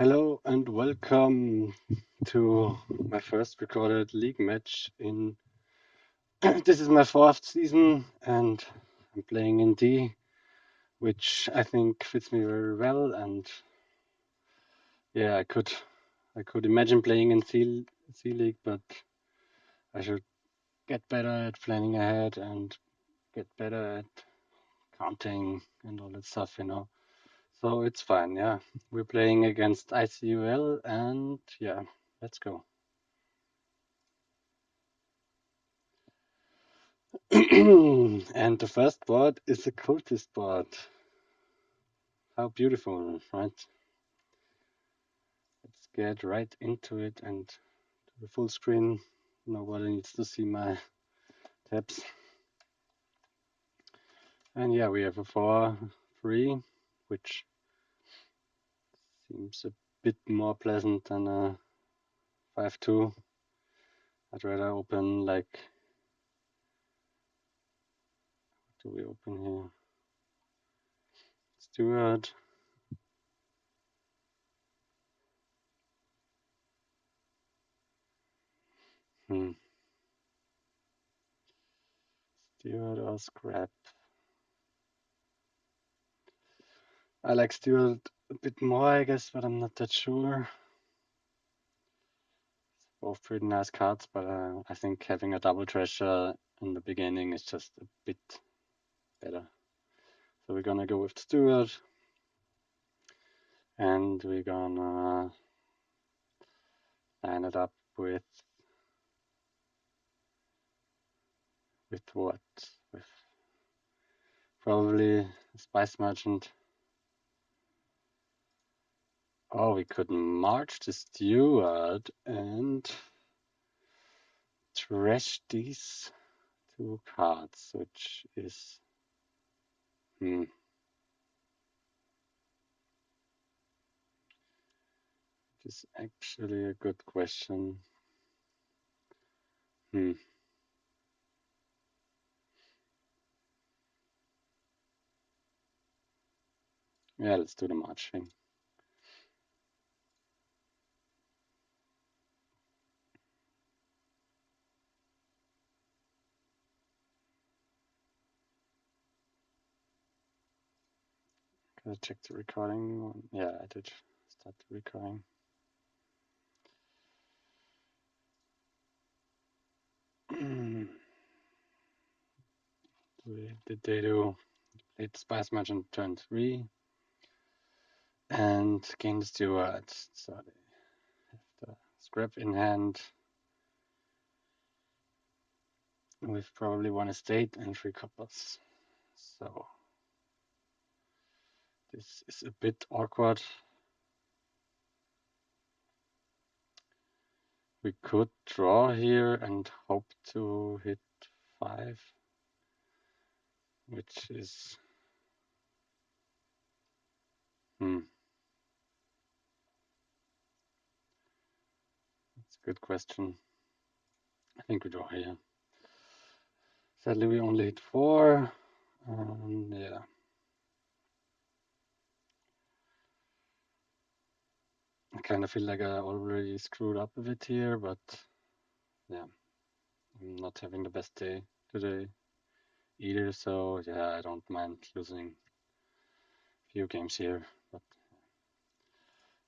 Hello and welcome to my first recorded league match in this is my fourth season and I'm playing in D, which I think fits me very well, and yeah, I could imagine playing in C League, but I should get better at planning ahead and get better at counting and all that stuff. So it's fine, yeah. We're playing against icul and yeah, let's go. And the first board is a cultist board. How beautiful, right? Let's get right into it and do the full screen. Nobody needs to see my tabs. And yeah, we have a 4-3, which seems a bit more pleasant than a 5-2. I'd rather open like, what do we open here? Steward. Steward or scrap. I like Steward a bit more, I guess, but I'm not that sure. Both pretty nice cards, but I think having a double treasure in the beginning is just a bit better. So we're gonna go with Steward, and we're gonna line it up with what? With probably Spice Merchant. Oh, we could march the Steward and trash these two cards, which is is actually a good question. Yeah, let's do the march thing. Gotta check the recording. Yeah, I did start the recording. Did they do late Spice Merchant turn 3 and gain the Steward? So they have the scrap in hand with probably one estate and 3 coppers. So this is a bit awkward. We could draw here and hope to hit 5, which is that's a good question. I think we draw here. Sadly, we only hit 4. Yeah. I kind of feel like I already screwed up a bit here, but yeah, I'm not having the best day today either. So yeah, I don't mind losing a few games here. But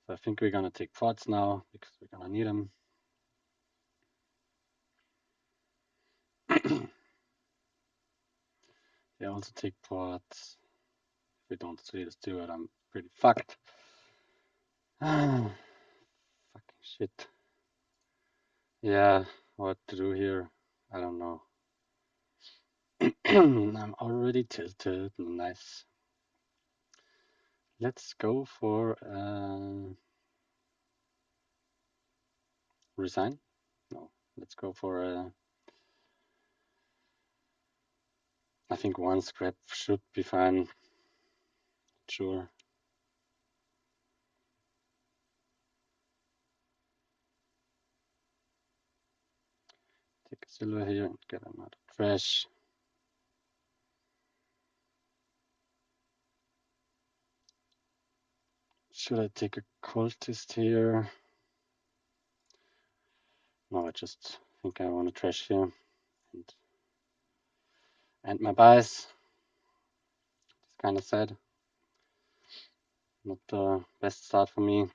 so I think we're gonna take pots now because we're gonna need them. They also take pots. If we don't see this do it, I'm pretty fucked. Fucking shit. Yeah, what to do here? I don't know. I'm already tilted. Nice. Let's go for resign. No, let's go for I think one scrap should be fine. Sure. Take a silver here and get another trash. Should I take a cultist here? No, I just think I want to trash here and end my buys. It's kind of sad. Not the best start for me.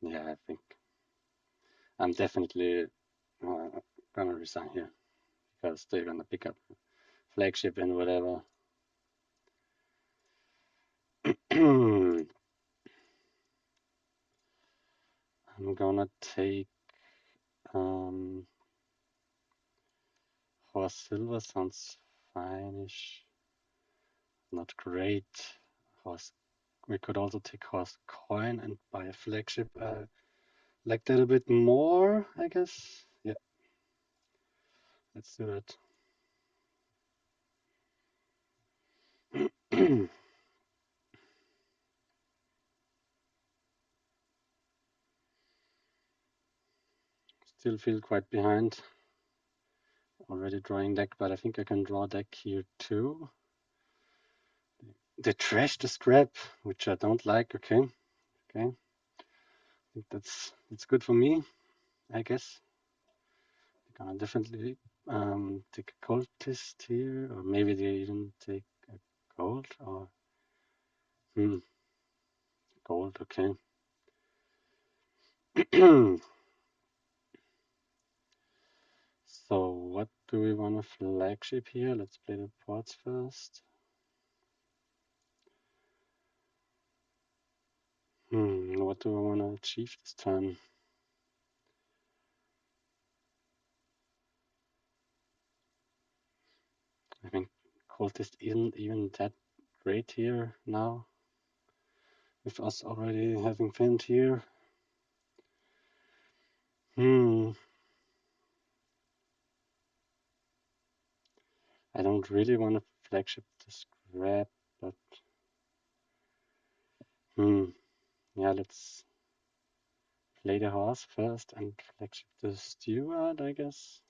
Yeah, I think I'm definitely gonna resign here because they're gonna pick up flagship and whatever. I'm gonna take horse silver, sounds fine-ish. Not great. Horse. We could also take horse coin and buy a flagship. Like that a bit more, I guess. Yeah, let's do that. Still feel quite behind. Already drawing deck, but I think I can draw deck here too. They trashed the scrap, which I don't like. Okay. I think that's good for me, I guess. I'm gonna definitely take a cultist here, or maybe they even take a gold or gold. Okay. So what do we want a flagship here? Let's play the ports first. What do I want to achieve this turn? I think cultist isn't even that great here now. With us already having Fend here. I don't really want to flagship the scrap, but yeah, let's play the horse first and flagship the steward, I guess.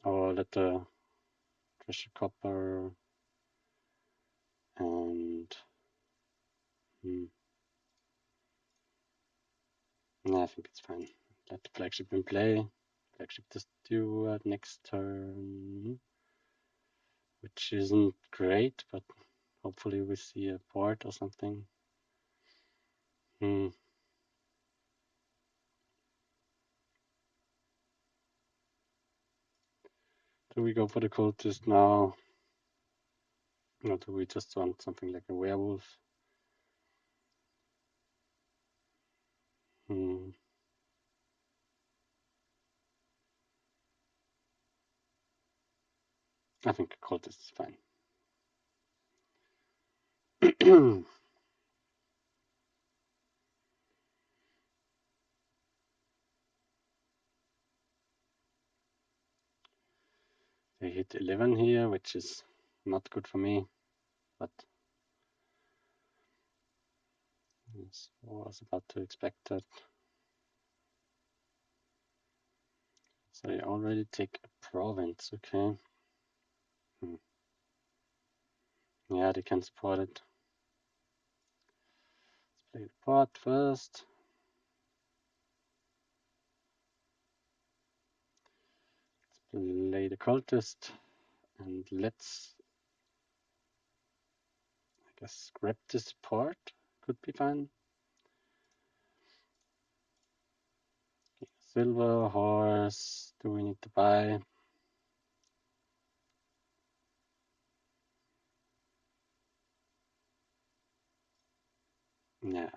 Or let the treasure copper and no, I think it's fine. Let the flagship in play. Flagship the steward next turn, which isn't great, but hopefully we see a port or something. Do we go for the cultist now? Or do we just want something like a werewolf? I think a cultist is fine. They hit 11 here, which is not good for me, but I was about to expect that. So they already take a province, okay. Yeah, they can support it. Let's play the port first. Let's play the cultist, and let's, I guess, grab this port. Could be fine. Silver horse. Do we need to buy? Yeah,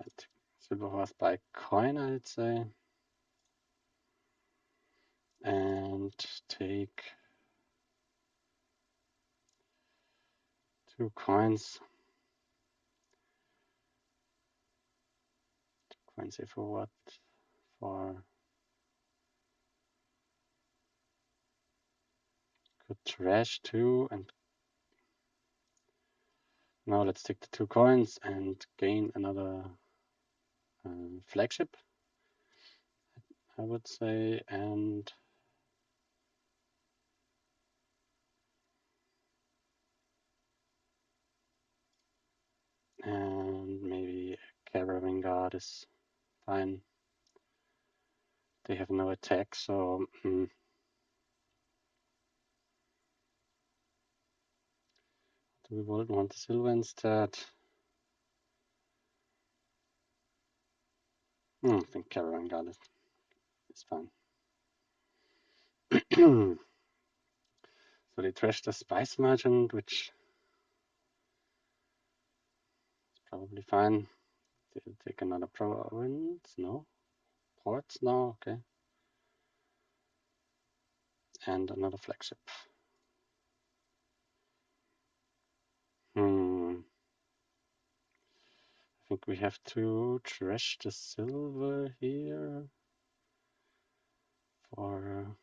silver horse buy coin, I'd say. And take 2 coins. Coins here for what? For good trash too. And now let's take the 2 coins and gain another flagship, I would say. And And maybe a Caravan Guard is fine. They have no attack, so do we want the silver instead? I think Caravan Guard is fine. So they trashed the Spice Merchant, which is probably fine. They'll take another province, no? Ports now, okay. And another flagship. I think we have to trash the silver here for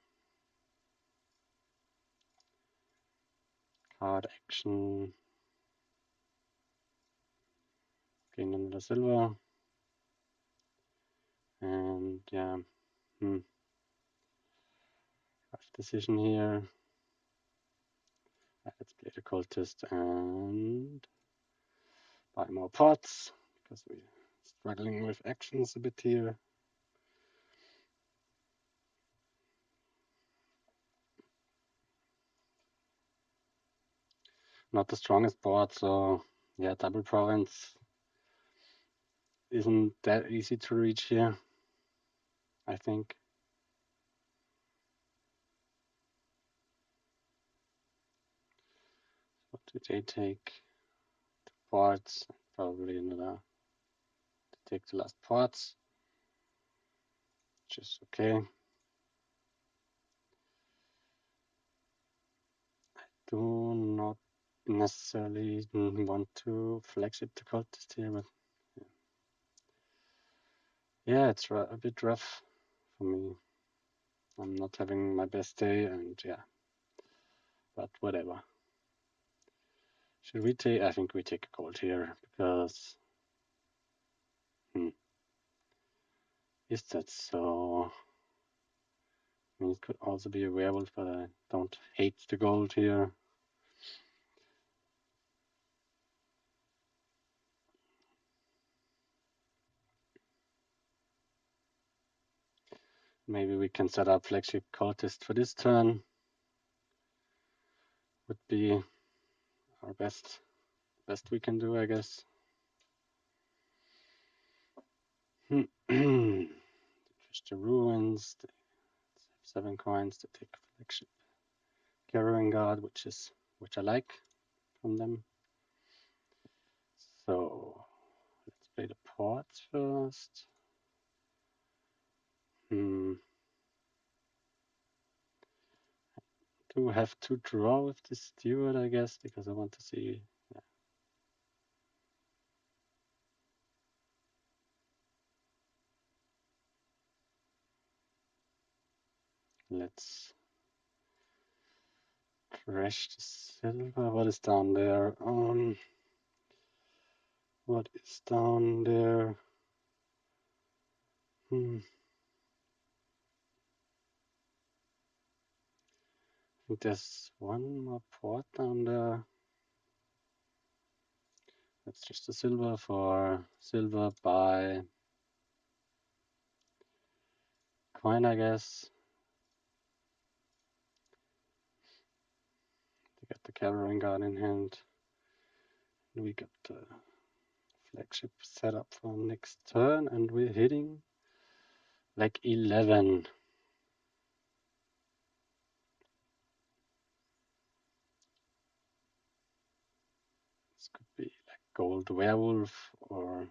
card action. Gain another silver. And yeah, rough decision here. Let's play the cultist and buy more pots because we're struggling with actions a bit here. Not the strongest board, so yeah, double province isn't that easy to reach here, I think. What do they take? Two ports, probably another to take the last ports, which is okay. Do not necessarily want to flagship the cultist here, but yeah, it's a bit rough for me. I'm not having my best day, and yeah, but whatever. Should we take? I think we take a gold here because is that so? I mean, it could also be a werewolf, but I don't hate the gold here. Maybe we can set up flagship cultist for this turn. Would be our best we can do, I guess. Just the ruins. They have 7 coins to take flagship Caravan Guard, which I like from them. So let's play the ports first. Do have to draw with the steward, I guess, because I want to see. Yeah. Let's trash the silver. What is down there? What is down there? I think there's one more port down there. That's just a silver for silver by coin, I guess. They got the Caravan Guard in hand. And we got the flagship set up for next turn, and we're hitting like 11. This could be like gold werewolf or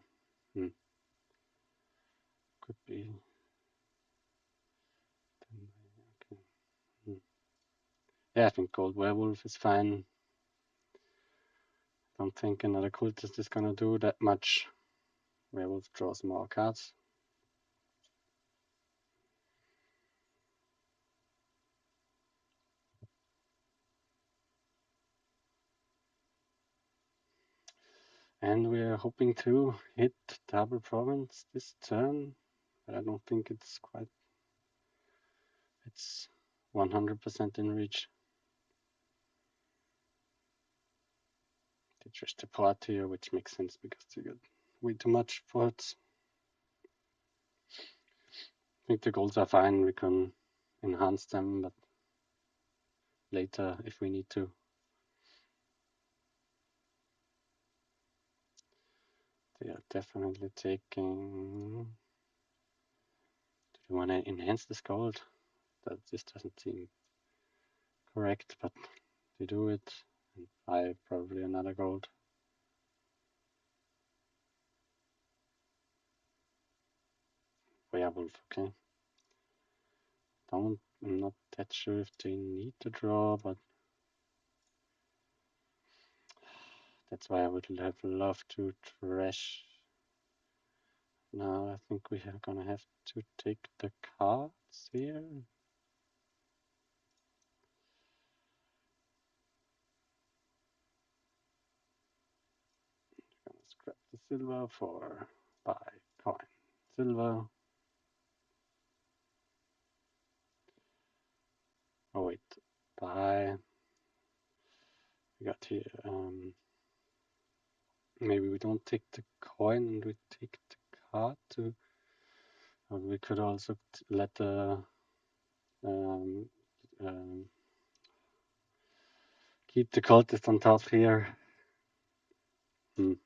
could be. Okay. Yeah, I think gold werewolf is fine. Don't think another cultist is gonna do that much. Werewolf draws more cards. And we're hoping to hit double province this turn, but I don't think it's 100% in reach. They just the port here, which makes sense because they got way too much ports. I think the golds are fine. We can enhance them, but later if we need to. They are definitely taking. Do you want to enhance this gold? This doesn't seem correct, but they do it. And I probably another gold. Werewolf, okay. I'm not that sure if they need to draw, but that's why I would have loved to trash. Now I think we are gonna have to take the cards here. Gonna scrap the silver for buy coin. Silver. Oh wait, buy. We got here. Maybe we don't take the coin and we take the card to. Or we could also let the keep the cultist on top here. If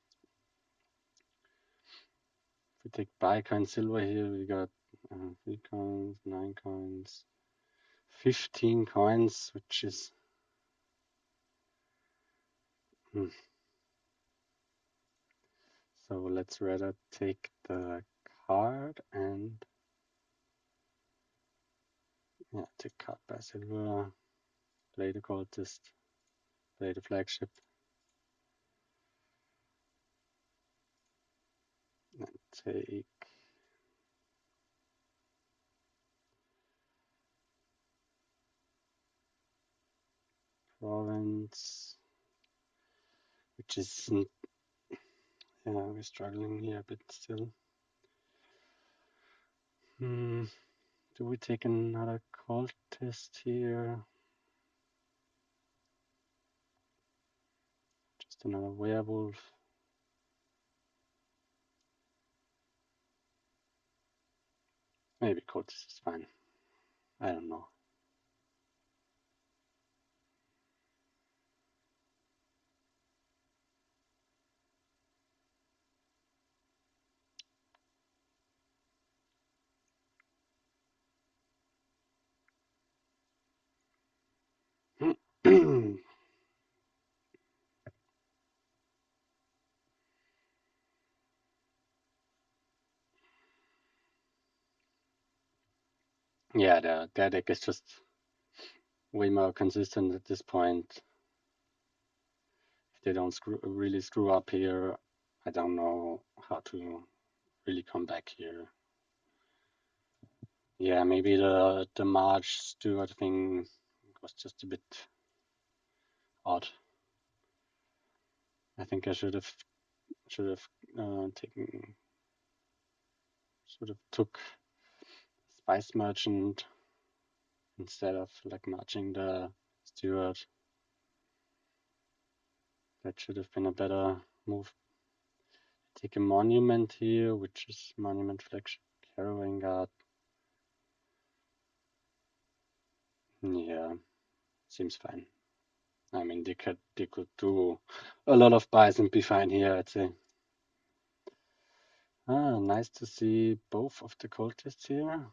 we take buy coin silver here, we got 3 coins, 9 coins, 15 coins, which is so let's rather take the card and take card by silver, play the cultist, play the flagship, and take province, which is we're struggling here a bit still. Do we take another cultist here? Just another werewolf. Maybe cultist is fine. I don't know. Yeah, their deck is just way more consistent at this point. If they don't really screw up here, I don't know how to really come back here. Yeah, maybe the March Stewart thing was just a bit odd. I think I should have took Spice Merchant instead of like marching the Stewart. That should have been a better move. Take a monument here, which is monument flagship Caravan Guard. Yeah, seems fine. I mean, they could do a lot of buys and be fine here, I'd say. Nice to see both of the cultists here.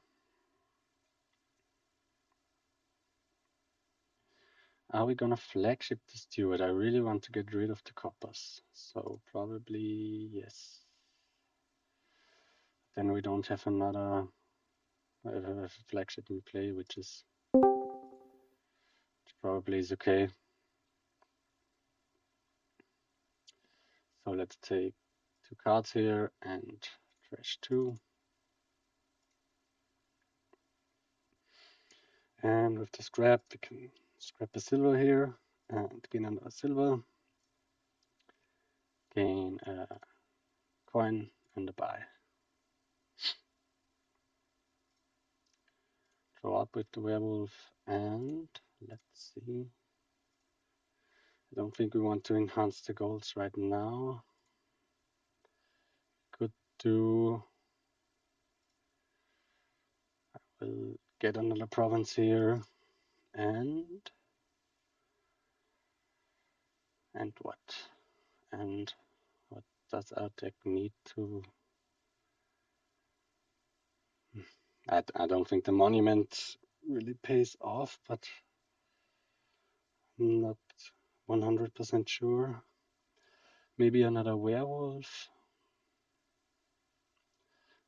Are we gonna flagship the Steward? I really want to get rid of the coppers, so probably yes. Then we don't have another flagship in play, which probably is okay. So let's take 2 cards here and trash 2. And with the scrap, we can scrap a silver here and gain another silver. Gain a coin and a buy. Draw up with the werewolf and let's see. I don't think we want to enhance the goals right now. Could do. We'll get another province here, and what? And what does our deck need to? I don't think the monument really pays off, but I'm not 100% sure. Maybe another werewolf.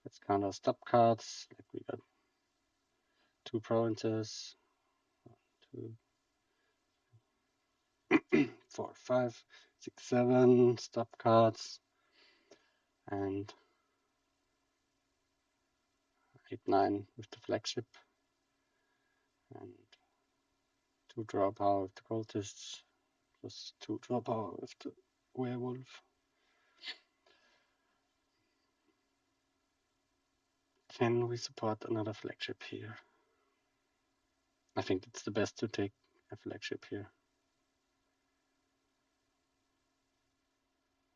Let's count our stop cards. Like we got 2 provinces, 2, 4, 5, 6, 7 stop cards, and 8, 9 with the flagship, and 2 draw power with the cultists, plus 2 draw power with the werewolf. Can we support another flagship here? I think it's the best to take a flagship here.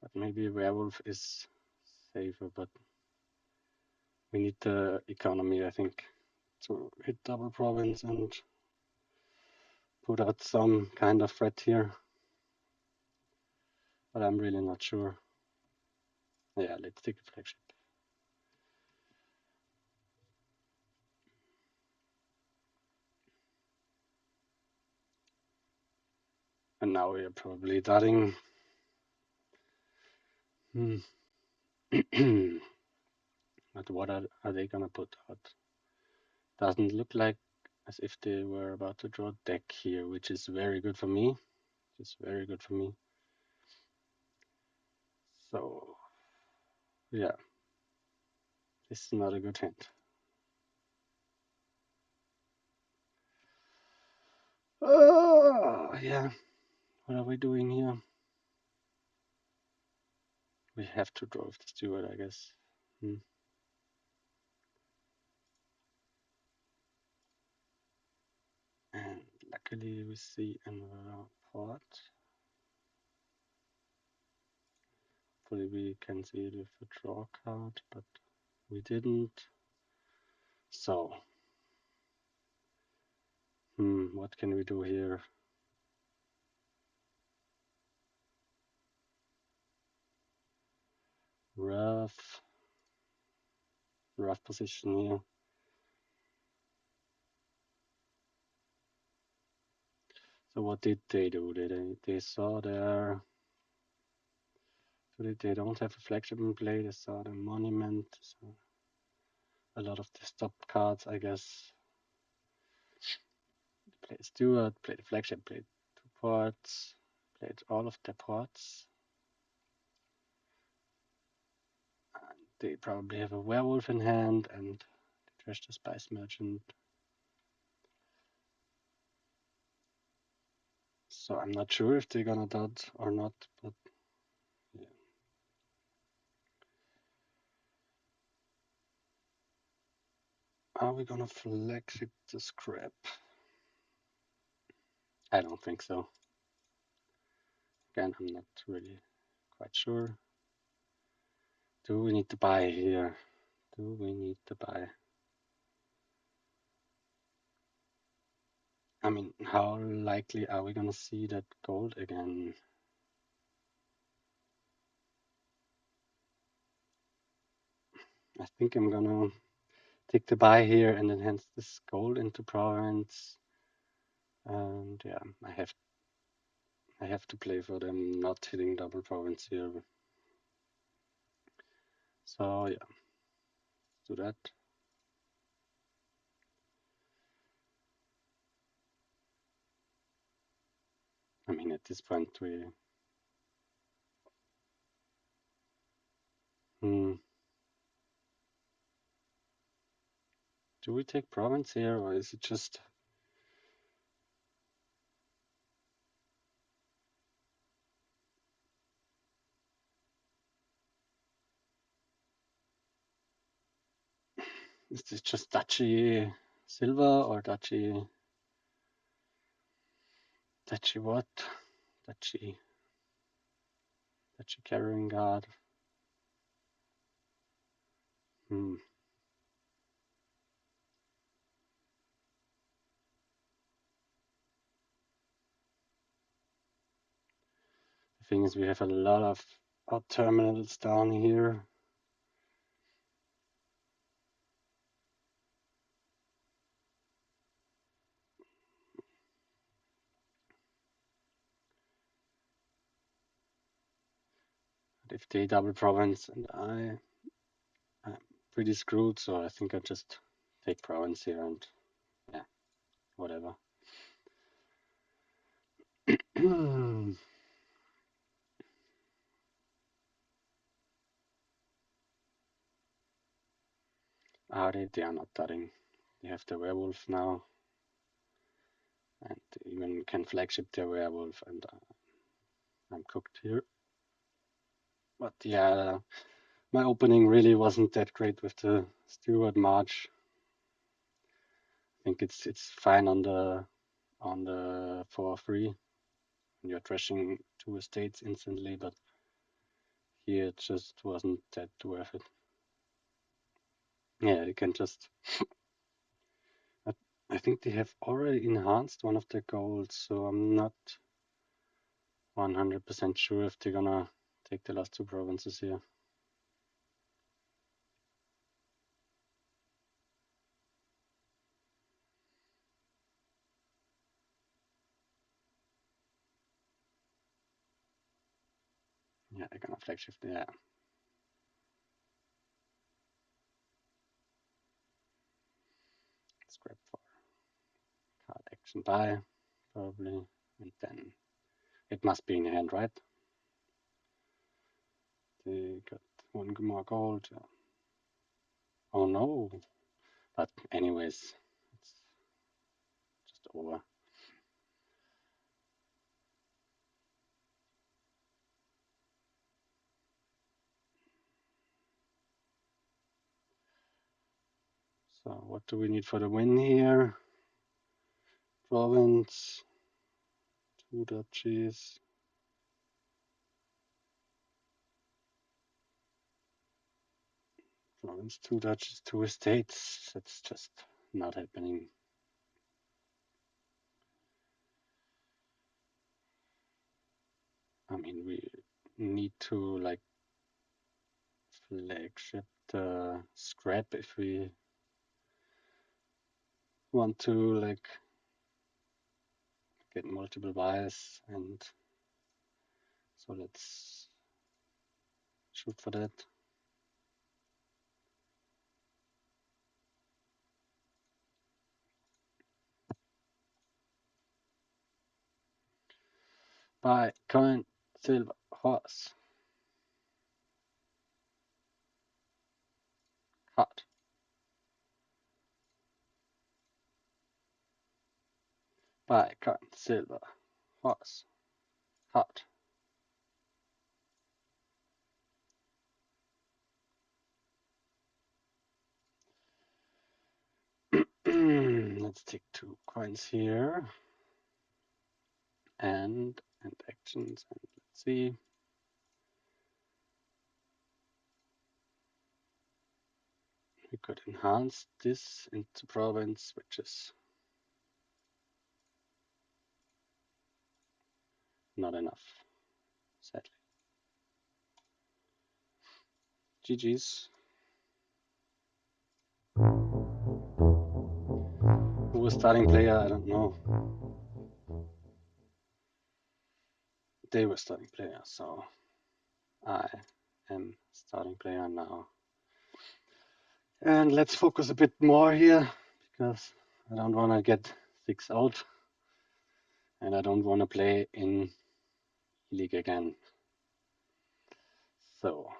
But maybe a werewolf is safer, but we need the economy, I think, to hit double province and put out some kind of threat here. But I'm really not sure. Yeah, let's take a flagship. And now we are probably dotting. But what are they gonna put out? Doesn't look like as if they were about to draw a deck here, which is very good for me. It's very good for me. So yeah, this is not a good hint. Oh yeah, what are we doing here? We have to draw with the steward, I guess. And luckily we see another port. Hopefully we can see it with a draw card, but we didn't. So, what can we do here? Rough position here. So what did they do? They saw their. So they don't have a flagship in play. They saw the monument. So a lot of the stop cards, I guess. Played Steward, played the flagship, played 2 ports, played all of their ports. And they probably have a werewolf in hand and they trashed the spice merchant. So I'm not sure if they're gonna dodge or not, but yeah. Are we gonna flagship the scrap? I don't think so. Again, I'm not really quite sure. Do we need to buy here? Do we need to buy? I mean, how likely are we gonna see that gold again? I think I'm gonna take the buy here and enhance this gold into province. And yeah, I have to play for them not hitting double province here. So yeah, do that. I mean, at this point we. Do we take province here, or is it just? Is this just duchy silver or duchy what? Duchy carrying guard. The thing is, we have a lot of our terminals down here. But if they double province and I'm pretty screwed, so I think I just take province here and yeah, whatever. They are not dotting. They have the werewolf now, and even can flagship their werewolf, and I'm cooked here. But yeah, my opening really wasn't that great with the Steward March. I think it's fine on the 4-3 when you're trashing 2 estates instantly, but here it just wasn't that worth it. Yeah, you can just. I think they have already enhanced one of their goals, so I'm not 100% sure if they're gonna take the last 2 provinces here. Yeah, they're gonna flagship. Yeah. Scrap for card action buy, probably, and then it must be in hand, right? They got 1 more gold. Oh no! But anyways, it's just over. So what do we need for the win here? Province, 2 duchies. Province, 2 duchies, 2 estates. That's just not happening. I mean, we need to like flagship the scrap if we want to like get multiple buys, and so let's shoot for that. Buy coin, silver, horse, card. Buy coin, silver, horse, card. Let's take 2 coins here and actions, and let's see. We could enhance this into province, which is not enough, sadly. GG's. Who was starting player? I don't know. They were starting player, so I am starting player now. And let's focus a bit more here, because I don't want to get 6 out, and I don't want to play in League again. So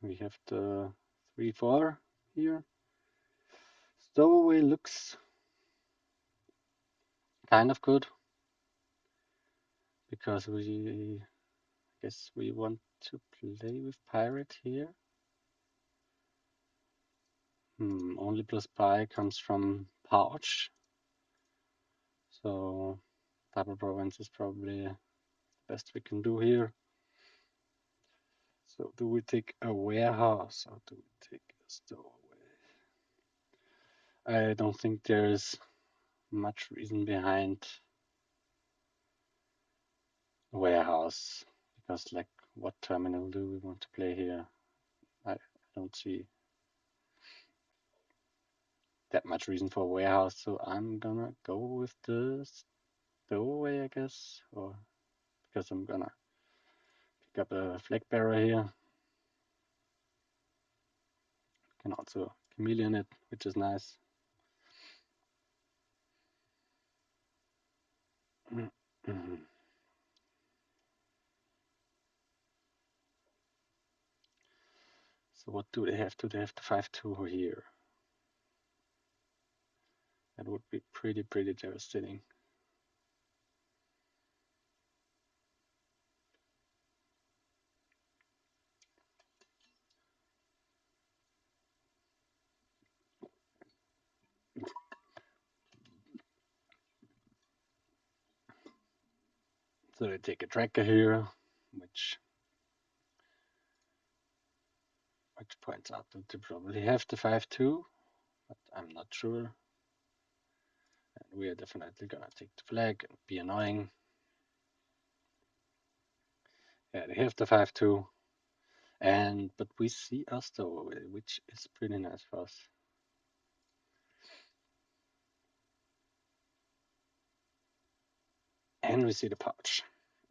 we have the 3-4 here. Stowaway looks kind of good, because I guess we want to play with pirate here. Only plus buy comes from pouch, so double province is probably the best we can do here. So do we take a warehouse or do we take a stowaway? I don't think there's much reason behind warehouse because like what terminal do we want to play here? I don't see that much reason for a warehouse, so I'm gonna go with the stowaway, I guess, or because I'm gonna pick up a flag bearer here. Can also chameleon it, which is nice. So what do they have? Do they have the 5-2 here? That would be pretty devastating. So they take a tracker here, which points out that they probably have the 5-2, but I'm not sure. And we are definitely gonna take the flag and be annoying. Yeah, they have the 5-2, but we see a stowaway, which is pretty nice for us. And we see the pouch.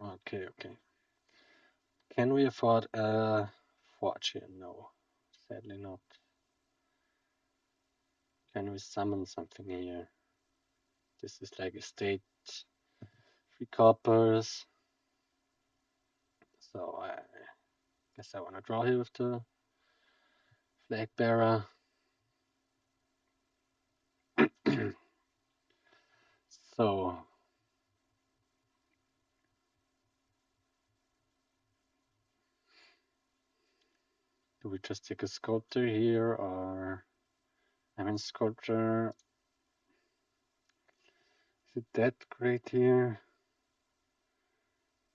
Okay. Can we afford a forge here? No, sadly not. Can we summon something here? This is like a state, 3 coppers. So I guess I want to draw here with the flag bearer. So do we just take a sculptor here, or I mean sculptor? Is it that great here?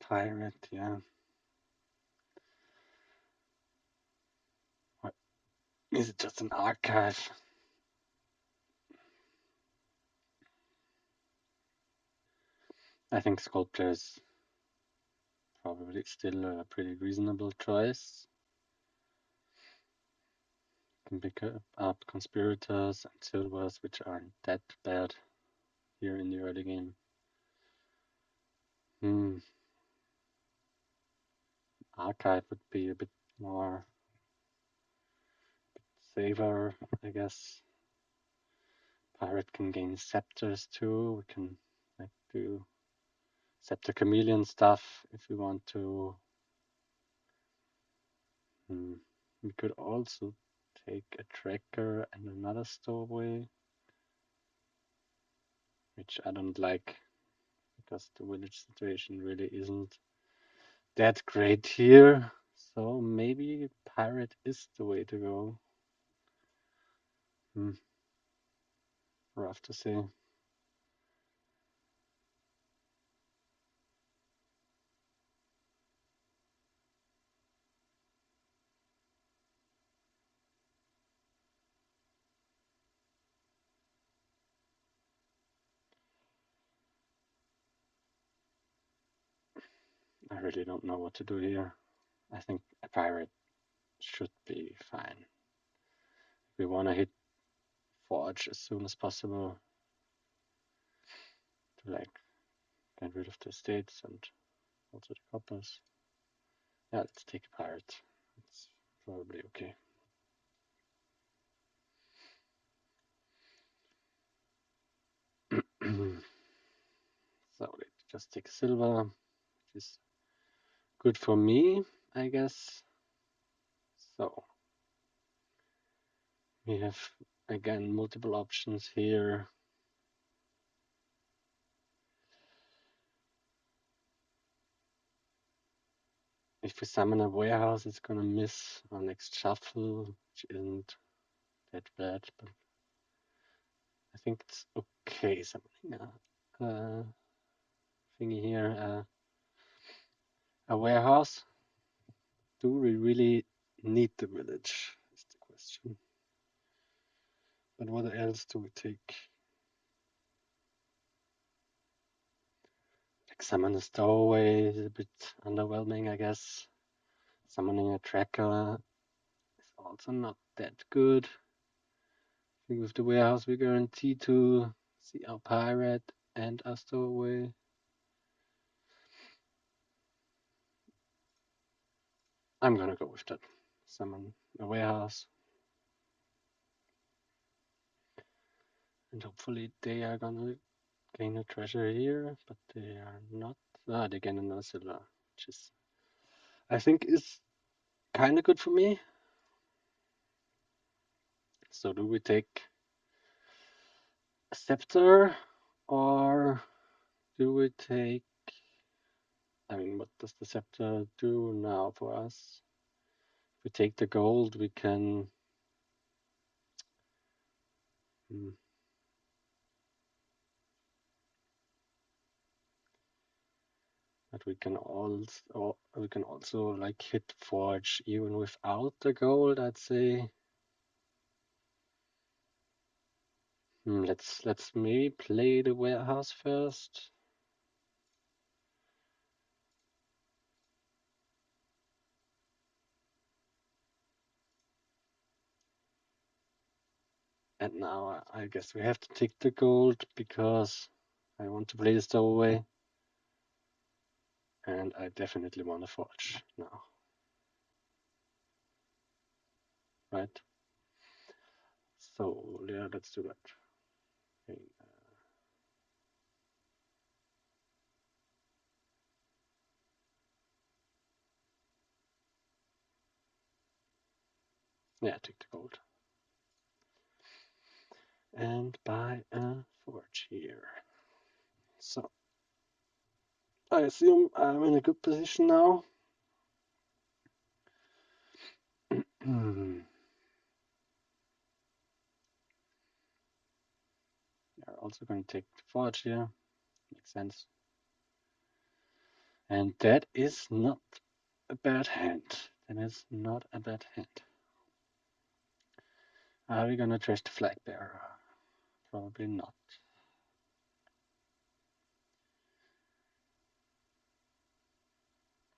Pirate, yeah. What? Is it just an archive? I think sculptor is probably still a pretty reasonable choice. Can pick up conspirators and silvers, which aren't that bad here in the early game. Archive would be a bit more safer, I guess. Pirate can gain scepters too. We can like do scepter chameleon stuff if we want to. We could also take a tracker and another stowaway, which I don't like because the village situation really isn't that great here. So maybe pirate is the way to go. Rough to say. I really don't know what to do here. I think a pirate should be fine. We want to hit forge as soon as possible to like get rid of the estates and also the coppers. Yeah, let's take a pirate. It's probably okay. So let's just take silver, which is good for me, I guess. So we have again multiple options here. If we summon a warehouse, it's gonna miss our next shuffle, which isn't that bad, but I think it's okay summoning thingy here. A warehouse. Do we really need the village? Is the question. But what else do we take? Like summon a stowaway is a bit underwhelming, I guess. Summoning a tracker is also not that good. I think with the warehouse we guarantee to see our pirate and our stowaway. I'm gonna go with that. Summon a warehouse. And hopefully they are gonna gain a treasure here, but they are not. Ah, they gain another silver, which is, I think, is kind of good for me. So do we take a scepter or do we take, I mean, what does the scepter do now for us? If we take the gold, we can, hmm, but we can also like hit forge even without the gold, I'd say. Let's maybe play the warehouse first. And now I guess we have to take the gold because I want to play the stowaway. And I definitely want to forge now. Right? So yeah, let's do that. Okay, yeah, take the gold. And buy a forge here. So I assume I'm in a good position now. We're also going to take the forge here. Makes sense. And that is not a bad hand. That is not a bad hand. Are we going to trash the flag bearer? Probably not.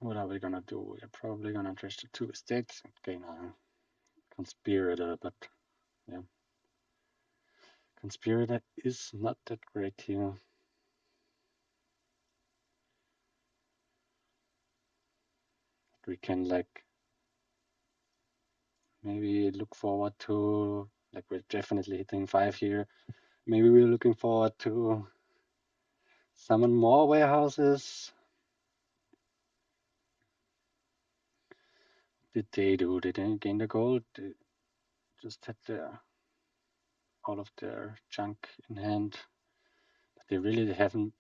What are we going to do? We're probably going to trash the 2 estates and gain a conspirator, but yeah. Conspirator is not that great here. We can like maybe look forward to, like, we're definitely hitting 5 here. Maybe we're looking forward to summon more warehouses. Did they do? Did they gain the gold? They just had all of their junk in hand. But they really haven't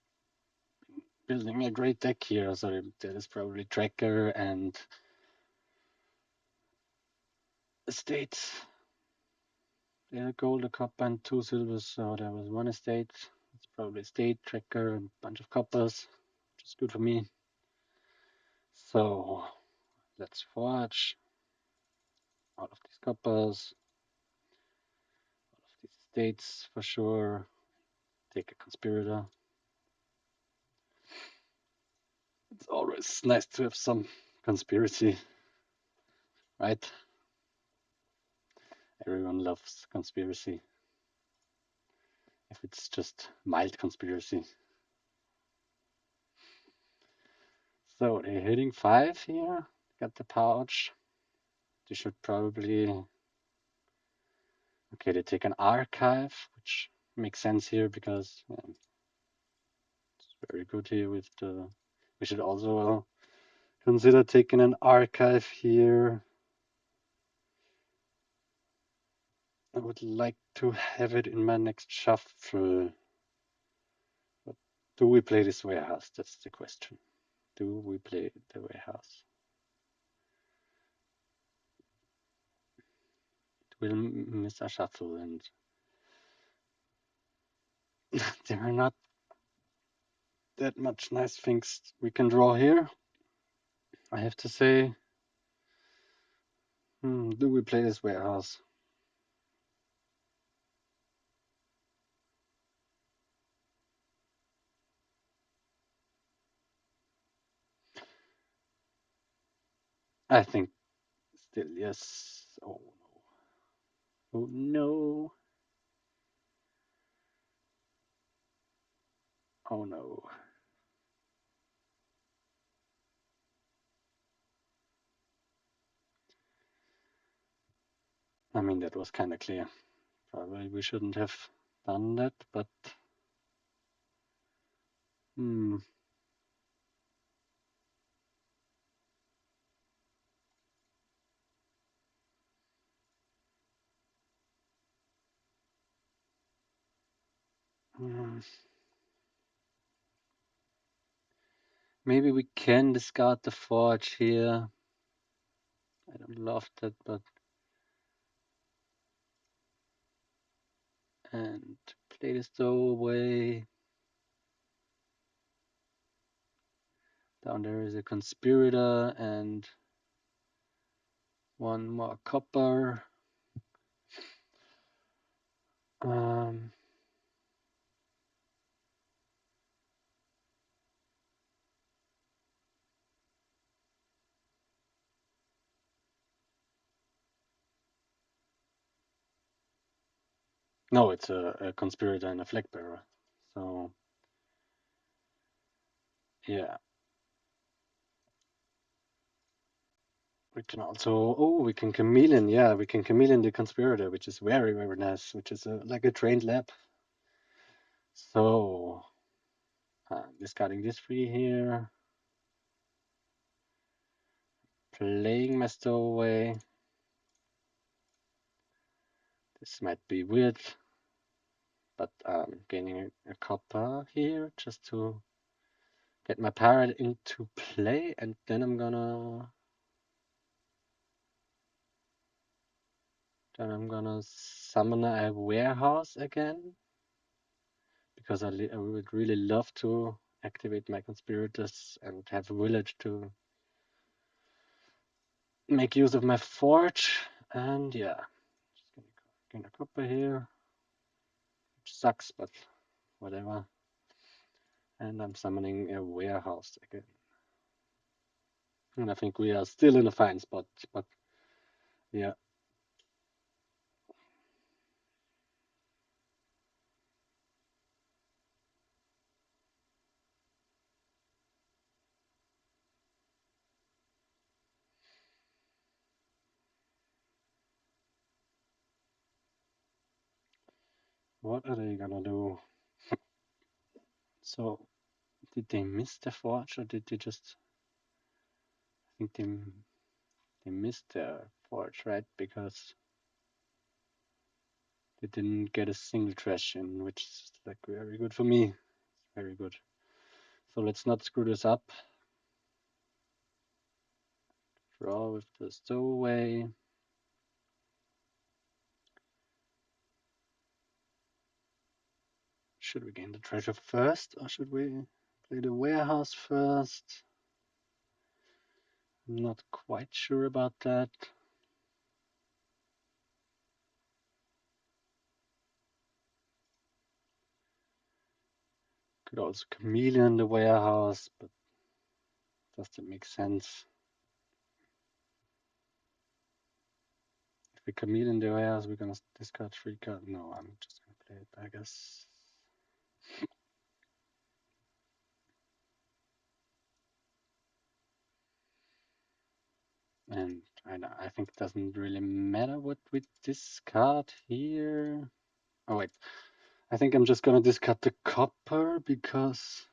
been building a great deck here. So that is probably tracker and estates. They had gold, a copper, and 2 silvers. So there was 1 estate. It's probably estate, tracker, and a bunch of coppers, which is good for me. So let's forge all of these coppers, all of these estates for sure. Take a conspirator. It's always nice to have some conspiracy, right? Everyone loves conspiracy. If it's just mild conspiracy. So they're hitting 5 here. Got the pouch. They should probably. Okay, they take an archive, which makes sense here because it's very good here with the. We should also consider taking an archive here. I would like to have it in my next shuffle. But do we play this warehouse? That's the question. Do we play the warehouse? It will miss a shuffle, and there are not that much nice things we can draw here. I have to say, do we play this warehouse? I think still yes. Oh no. Oh no. Oh no. I mean, that was kind of clear. Probably we shouldn't have done that, but hmm. Hmm. Maybe we can discard the forge here. I don't love that, but and play the stowaway. Down there is a conspirator and one more copper. Um, no, it's a conspirator and a flag bearer. So yeah, we can also we can chameleon. Yeah, we can chameleon the conspirator, which is very very nice. Which is like a trained lab. So discarding this three here, playing my stowaway. This might be weird, but gaining a copper here just to get my pirate into play, and then I'm gonna summon a warehouse again because I would really love to activate my conspirators and have a village to make use of my forge. And yeah, just gonna gain a copper here, which sucks, but whatever. And I'm summoning a warehouse again. And I think we are still in a fine spot, but yeah. What are they gonna do? So, did they miss the forge or did they just? I think they missed their forge, right? Because they didn't get a single trash in, which is like very good for me. Very good. So let's not screw this up. Draw with the stowaway. Should we gain the treasure first or should we play the warehouse first? I'm not quite sure about that. Could also chameleon the warehouse, but does that make sense? If we chameleon the warehouse, we're gonna discard 3 cards. No, I'm just gonna play it, I guess. And I think it doesn't really matter what we discard here. Oh wait, I think I'm just gonna discard the copper because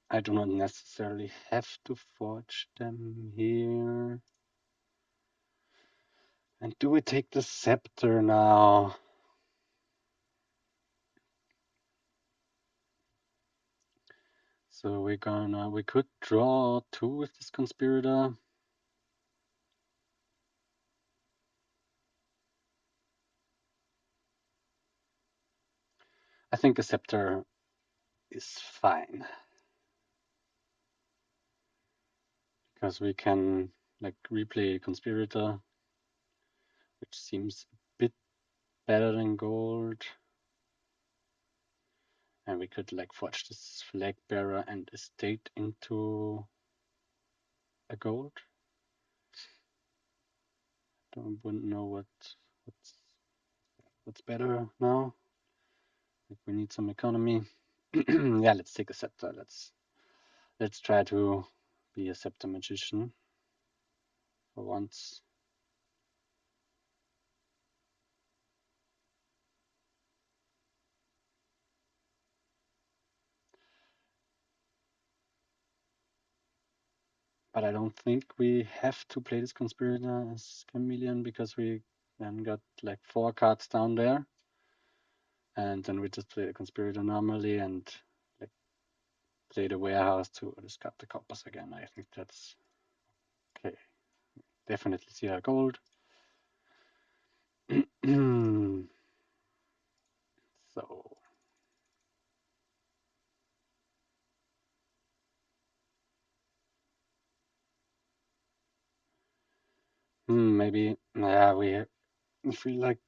I do not necessarily have to forge them here. And do we take the scepter now? So we could draw 2 with this conspirator. think a scepter is fine because we can like replay conspirator, which seems a bit better than gold. And we could like forge this flag bearer and estate into a gold. Wouldn't know what's better now. Like we need some economy. Yeah, let's take a scepter. Let's try to be a scepter magician for once. But I don't think we have to play this conspirator as chameleon because we then got like 4 cards down there. And then we just play the conspirator normally and like play the warehouse to discard the coppers again. I think that's okay. Definitely see our gold. So maybe if we like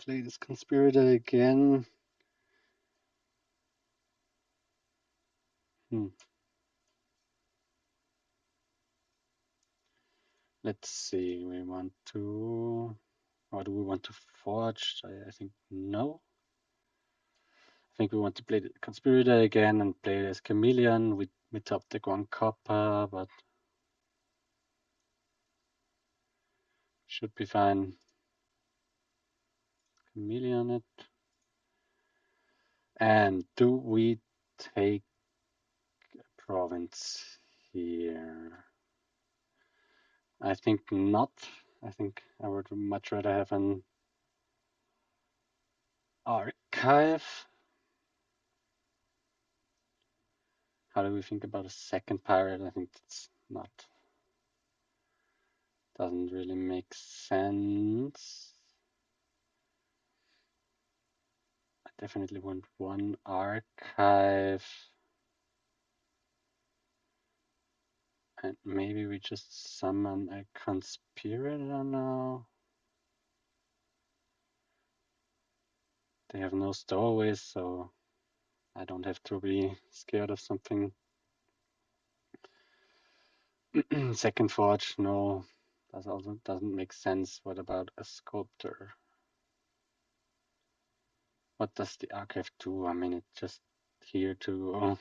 play this conspirator again. Let's see. We want to, or do we want to forge? I think no. I think we want to play the conspirator again and play it as chameleon. We top deck 1 copper, but should be fine. Chameleon it. And do we take a province here? I think not. I think I would much rather have an archive. How do we think about a second pirate? I think that's not, doesn't really make sense. I definitely want 1 archive. And maybe we just summon a conspirator now. They have no stowaways, so I don't have to be scared of something. Second forge, no. That also doesn't make sense. What about a sculptor? What does the archive do? I mean, it's just here to.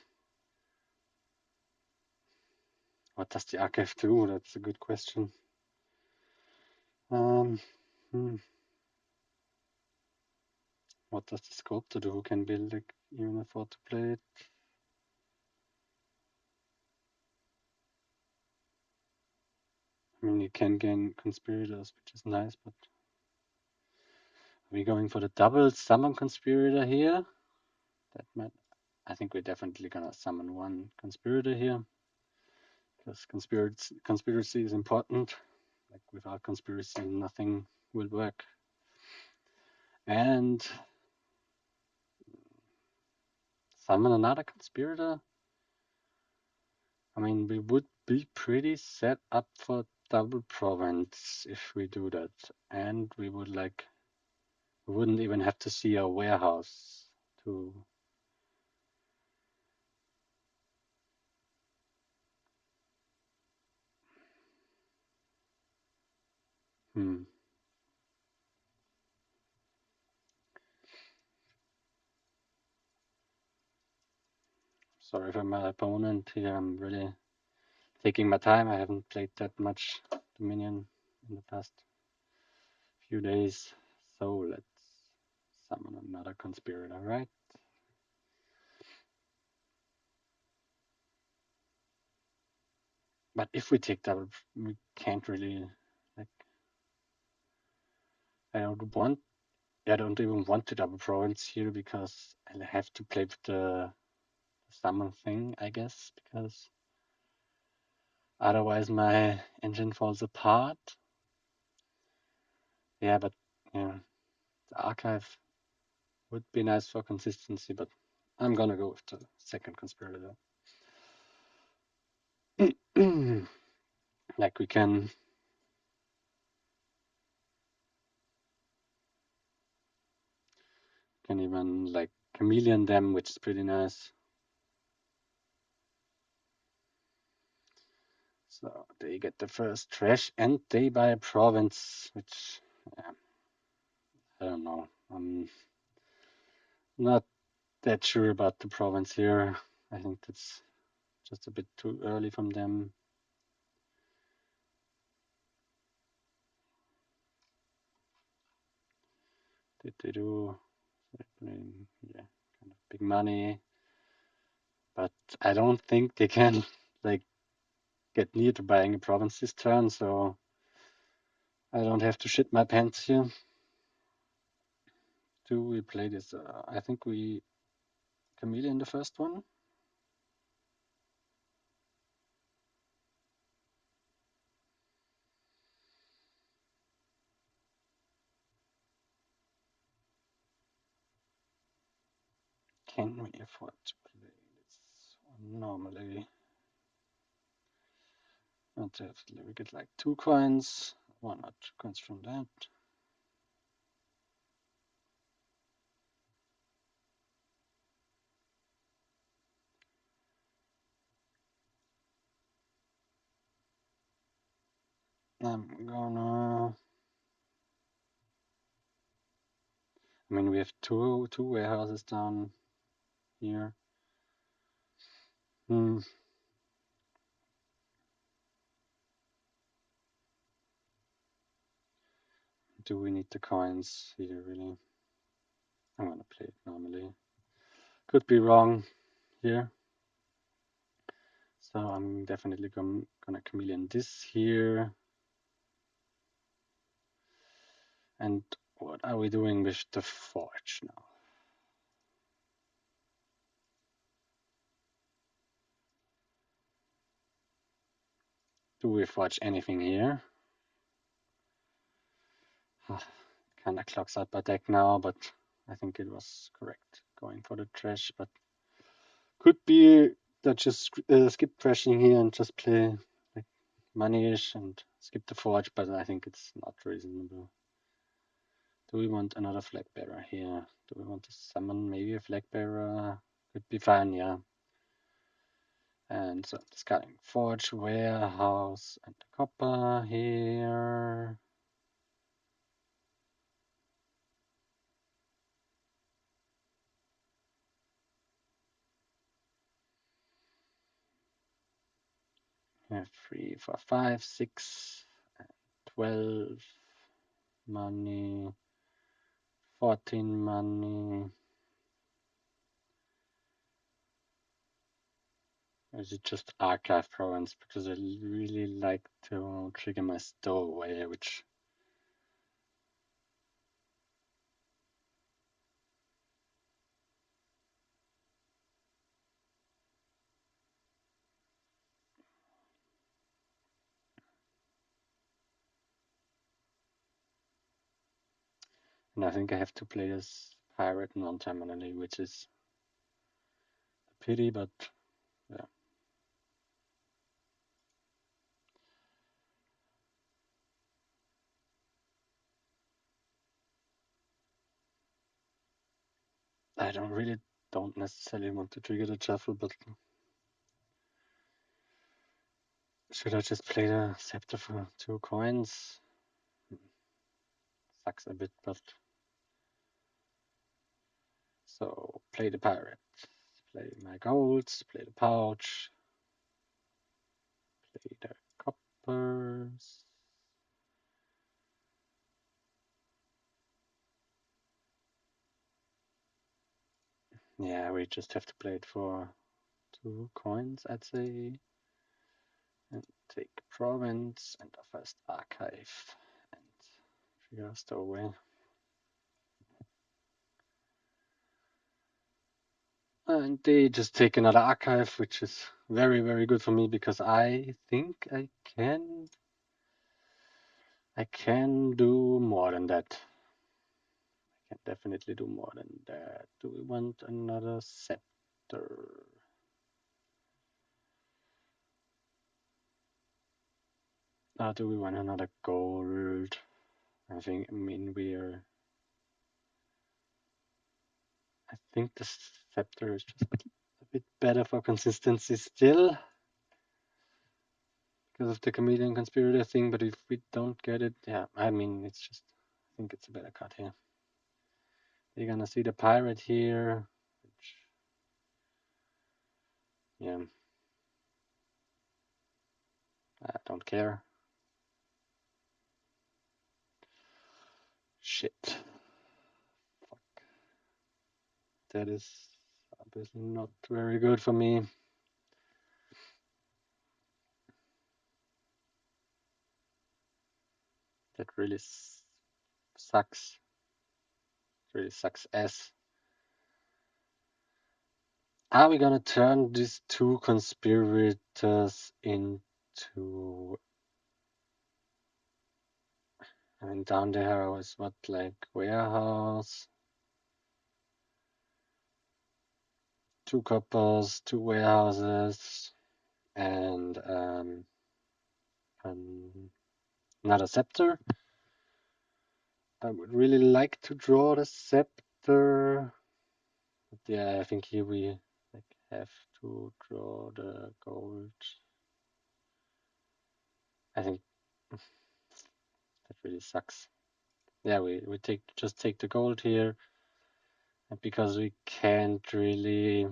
What does the archive do? That's a good question. Hmm. What does the sculptor do? Who can build it, even afford to play it? I mean, you can gain conspirators, which is nice, but are we going for the double summon conspirator here? That might. I think we're definitely gonna summon 1 conspirator here because conspiracy is important. Like without conspiracy, nothing will work. And summon another conspirator. I mean, we would be pretty set up for double province if we do that, and we wouldn't even have to see a warehouse to. Sorry for my opponent here. I'm really taking my time. I haven't played that much Dominion in the past few days. So let's summon another conspirator, right? But if we take double, we can't really, like, I don't even want to double province here because I have to play with the summon thing, I guess, because otherwise my engine falls apart. Yeah, but yeah, the archive Would be nice for consistency, but I'm gonna go with the second conspirator. Like we can even like chameleon them, which is pretty nice. So they get the first trash and they buy a province, which I don't know. I'm not that sure about the province here. I think that's just a bit too early from them. Did they do? Yeah, kind of big money, but I don't think they can like get near to buying a province this turn, so I don't have to shit my pants here. Do we play this? I think we chameleon the first one. Can we afford to play this one? Normally, not definitely. We get like 2 coins, 1 or 2 coins from that. I'm gonna. I mean, we have two warehouses down here. Hmm. Do we need the coins here, really? I'm gonna play it normally. Could be wrong here. So I'm definitely gonna chameleon this here. And what are we doing with the forge now? Do we forge anything here? Kind of clogs out my deck now, but I think it was correct going for the trash. But could be that just skip trashing here and just play like money-ish and skip the forge, but I think it's not reasonable. Do we want another flag bearer here? Do we want to summon maybe a flag bearer? Could be fine, yeah. And so discarding forge, warehouse, and copper here. We have 3, 4, 5, 6, 12 money, 14 money. Or is it just archive province? Because I really like to trigger my stowaway, which and I think I have to play this pirate non-terminally, which is a pity, but yeah. I don't necessarily want to trigger the shuffle, but should I just play the scepter for 2 coins? Sucks a bit, but so play the pirate, play my golds, play the pouch, play the coppers. Yeah, we just have to play it for 2 coins, I'd say. And take province and a first archive and trigger stowaway. And they just take another archive, which is very, very good for me because I think I can do more than that. can definitely do more than that. Do we want another scepter? Do we want another gold? I mean, I think the scepter is just a bit better for consistency still because of the chameleon conspirator thing. But if we don't get it, yeah, I mean, I think it's a better cut here. You're gonna see the pirate here, which, yeah, I don't care. Shit. Fuck. That is obviously not very good for me. That really sucks. Really sucks ass. Are we gonna turn these two conspirators into? I mean, down there was what, like warehouse, 2 coppers, 2 warehouses, and another scepter. I would really like to draw the scepter. But yeah, I think here we like have to draw the gold. I think that really sucks. Yeah, we just take the gold here, and because we can't really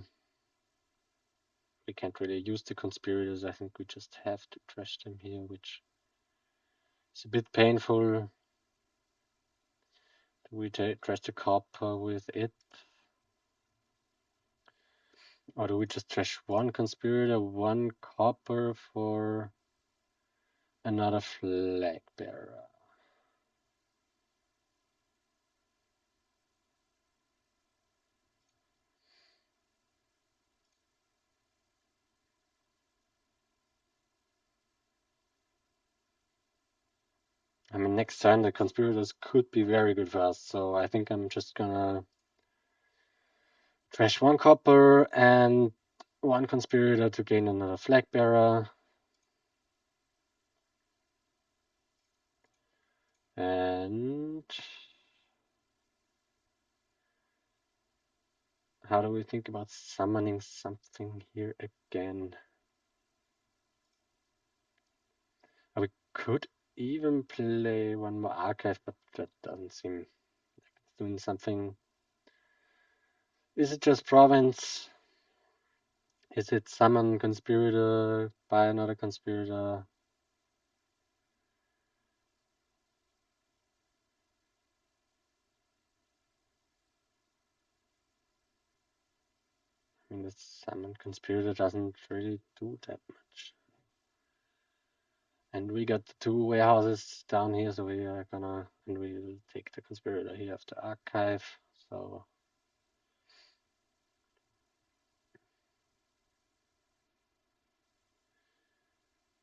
use the conspirators, I think we just have to trash them here, which is a bit painful. Do we trash the copper with it? Or do we just trash 1 conspirator, 1 copper for another flag bearer? I mean, next turn the conspirators could be very good for us, so I think I'm just gonna trash 1 copper and 1 conspirator to gain another flag bearer. And how do we think about summoning something here again? We could even play 1 more archive, but that doesn't seem like it's doing something. Is it just province? Is it summon conspirator, buy another conspirator? I mean, the summon conspirator doesn't really do that much. And we got the 2 warehouses down here, so we will take the conspirator here after archive. So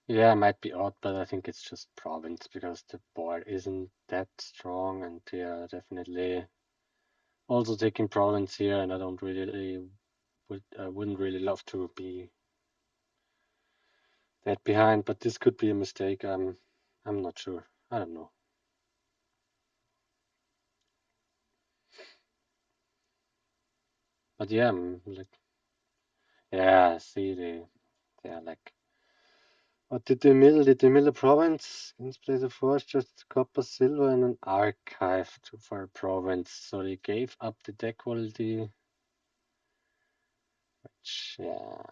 yeah, it might be odd, but I think it's just province because the board isn't that strong, and they are definitely also taking province here, and I wouldn't really love to be that behind, but this could be a mistake. I'm not sure. I don't know. But yeah, I'm like, yeah, see they are like, what did they mill? Did they mill a province? Display the force, just copper, silver, and an archive for a province. So they gave up the deck quality, which, yeah.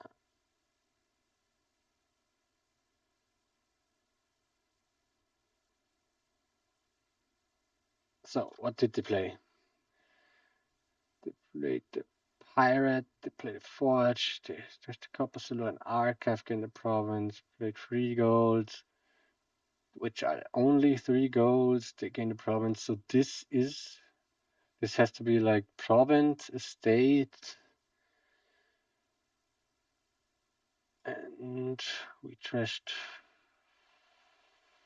So what did they play? They played the pirate, they played the forge, there's the copper, silver, and archive in the province, played 3 golds, which are only 3 golds, they gain the province. So this has to be like province, estate, and we trashed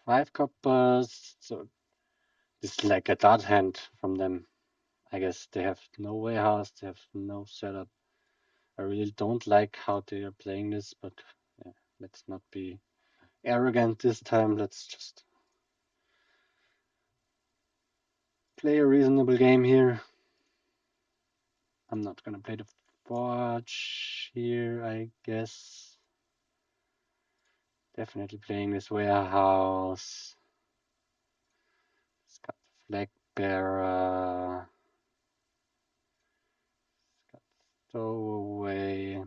5 coppers. So this is like a dart hand from them. I guess they have no warehouse, they have no setup. I really don't like how they are playing this, but yeah, let's not be arrogant this time. Let's just play a reasonable game here. I'm not gonna play the forge here, I guess. Definitely playing this warehouse. It's got the flag bearer. It's got stowaway.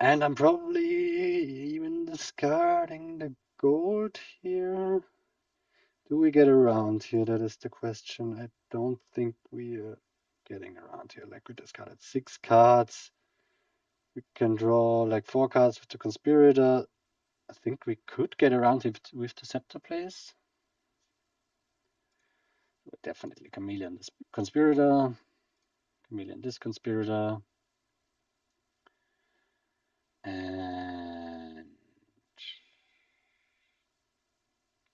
And I'm probably even discarding the gold here. Do we get around here? That is the question. I don't think we are getting around here. Like we discarded 6 cards. We can draw like 4 cards with the conspirator. I think we could get around it with the scepter plays. Definitely chameleon this conspirator. Chameleon this conspirator. And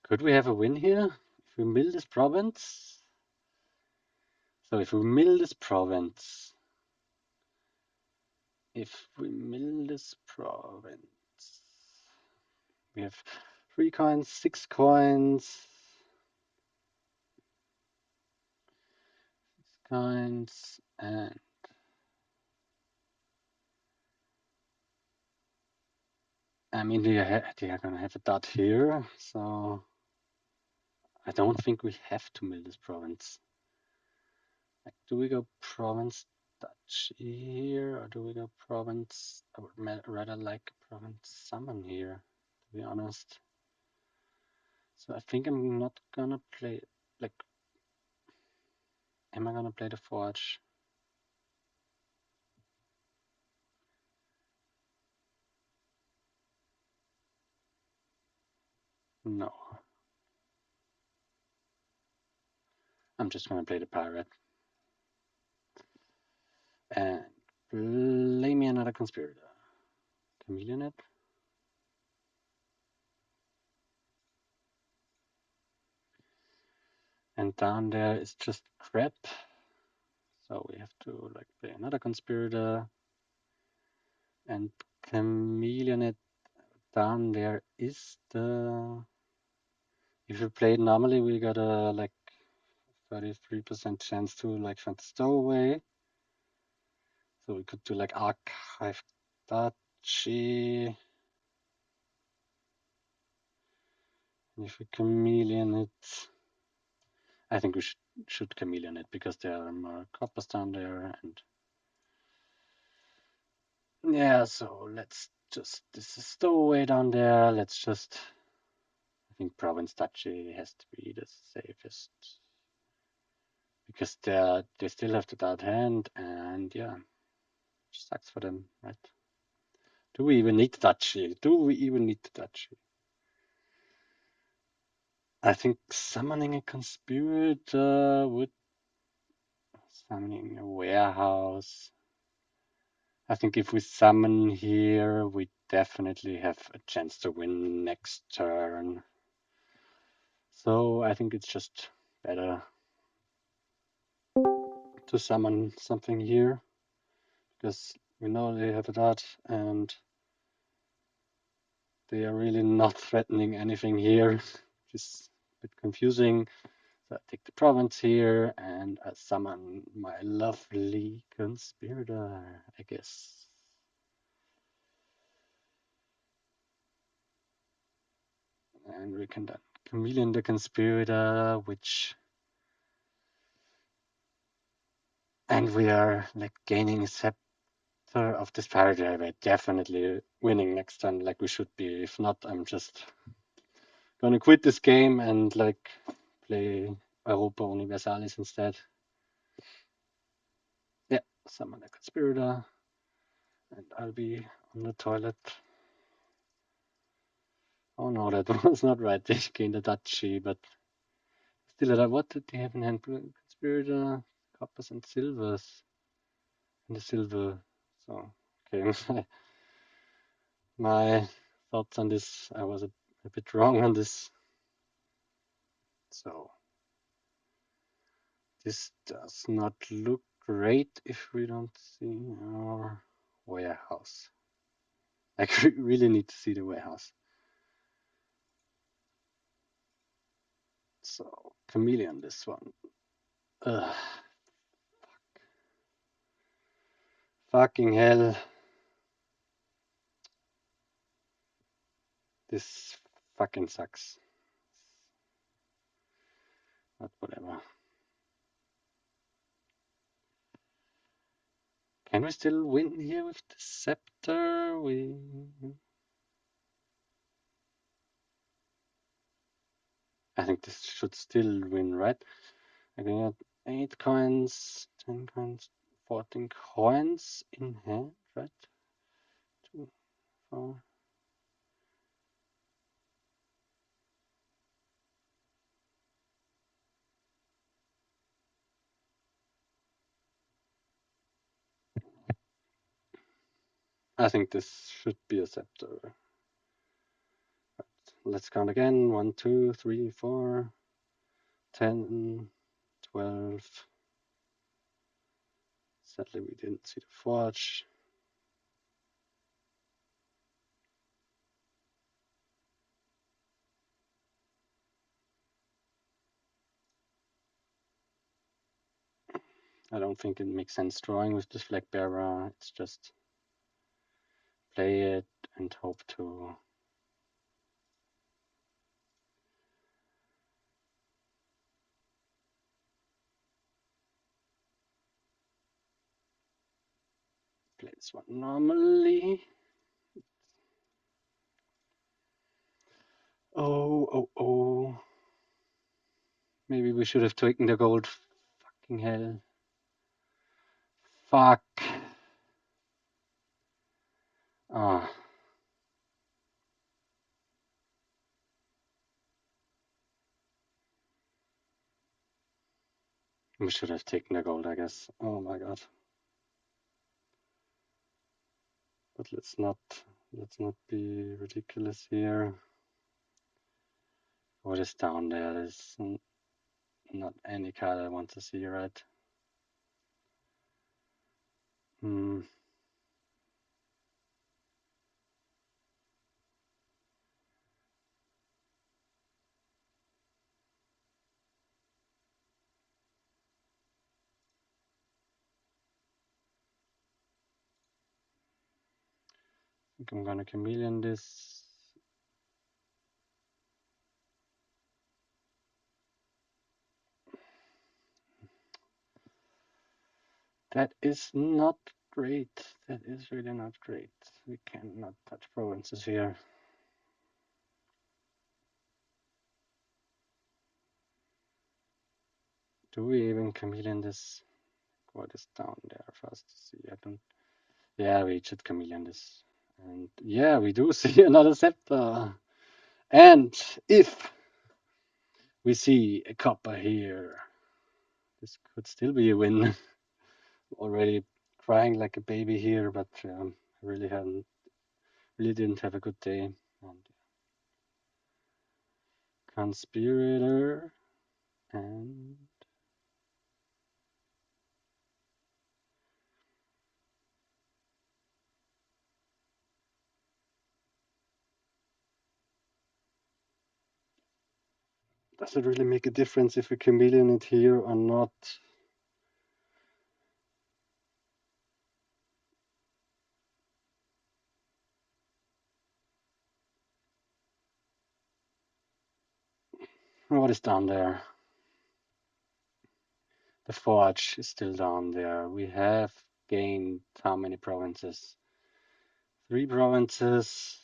could we have a win here if we mill this province? So if we mill this province, we have 3 coins, 6 coins, 6 coins, and I mean they are gonna have a dot here, so I don't think we have to mill this province. Like, do we go province duchy here, or do we go province? I would rather like province summon here, to be honest. So I think I'm not gonna play, like, am I gonna play the forge? No. I'm just gonna play the pirate. And play me another conspirator. Chameleon it. And down there is just crap. So we have to like play another conspirator and chameleon it. Down there is the, if you play it normally, we got a like 33% chance to like find the stowaway. So we could do like archive duchy. And if we chameleon it, I think we should chameleon it because there are more coppers down there. And yeah, so let's just, this is stowaway down there. Let's just, I think province duchy has to be the safest because they still have the dart hand, and yeah, sucks for them, right? Do we even need the duchy? Do we even need the duchy? I think summoning a conspirator would, summoning a warehouse. I think if we summon here, we definitely have a chance to win next turn. So I think it's just better to summon something here because we know they have a dot and they are really not threatening anything here, which is a bit confusing. So I take the province here and I summon my lovely conspirator, I guess. And we can then chameleon the conspirator, which, and we are like gaining a scepter of this paradigm. We're definitely winning next turn like we should be. If not, I'm just gonna quit this game and like play Europa Universalis instead. Yeah, summon a conspirator and I'll be on the toilet. Oh no, that was not right. They gained a duchy, but still, what did they have in hand? Conspirator, coppers and silvers. And the silver. So, okay, my thoughts on this, I was a bit wrong on this. So this does not look great if we don't see our warehouse. I really need to see the warehouse. So chameleon this one. Ugh. Fucking hell. This fucking sucks. But whatever. Can we still win here with the scepter? I think this should still win, right? I got 8 coins, 10 coins, 14 coins in hand, right? 2, 4. I think this should be a scepter. Right. Let's count again. 1, 2, 3, 4, 10, 12. Sadly, we didn't see the forge. I don't think it makes sense drawing with this flag bearer. It's just play it and hope to play this one normally. Oh. Maybe we should have taken the gold. Fucking hell. Fuck. Ah. We should have taken the gold, I guess. Oh my god. But let's not be ridiculous here. What is down there? There's not any card I want to see, right? Hmm. I think I'm gonna chameleon this. That is not great. That is really not great. We cannot touch provinces here. Do we even chameleon this? What is down there for us to see? I don't. Yeah, we should chameleon this. And yeah, we do see another scepter. And if we see a copper here, this could still be a win. Already crying like a baby here, but really didn't have a good day. And conspirator and does it really make a difference if we chameleon it here or not? What is down there? The forge is still down there. We have gained how many provinces? 3 provinces.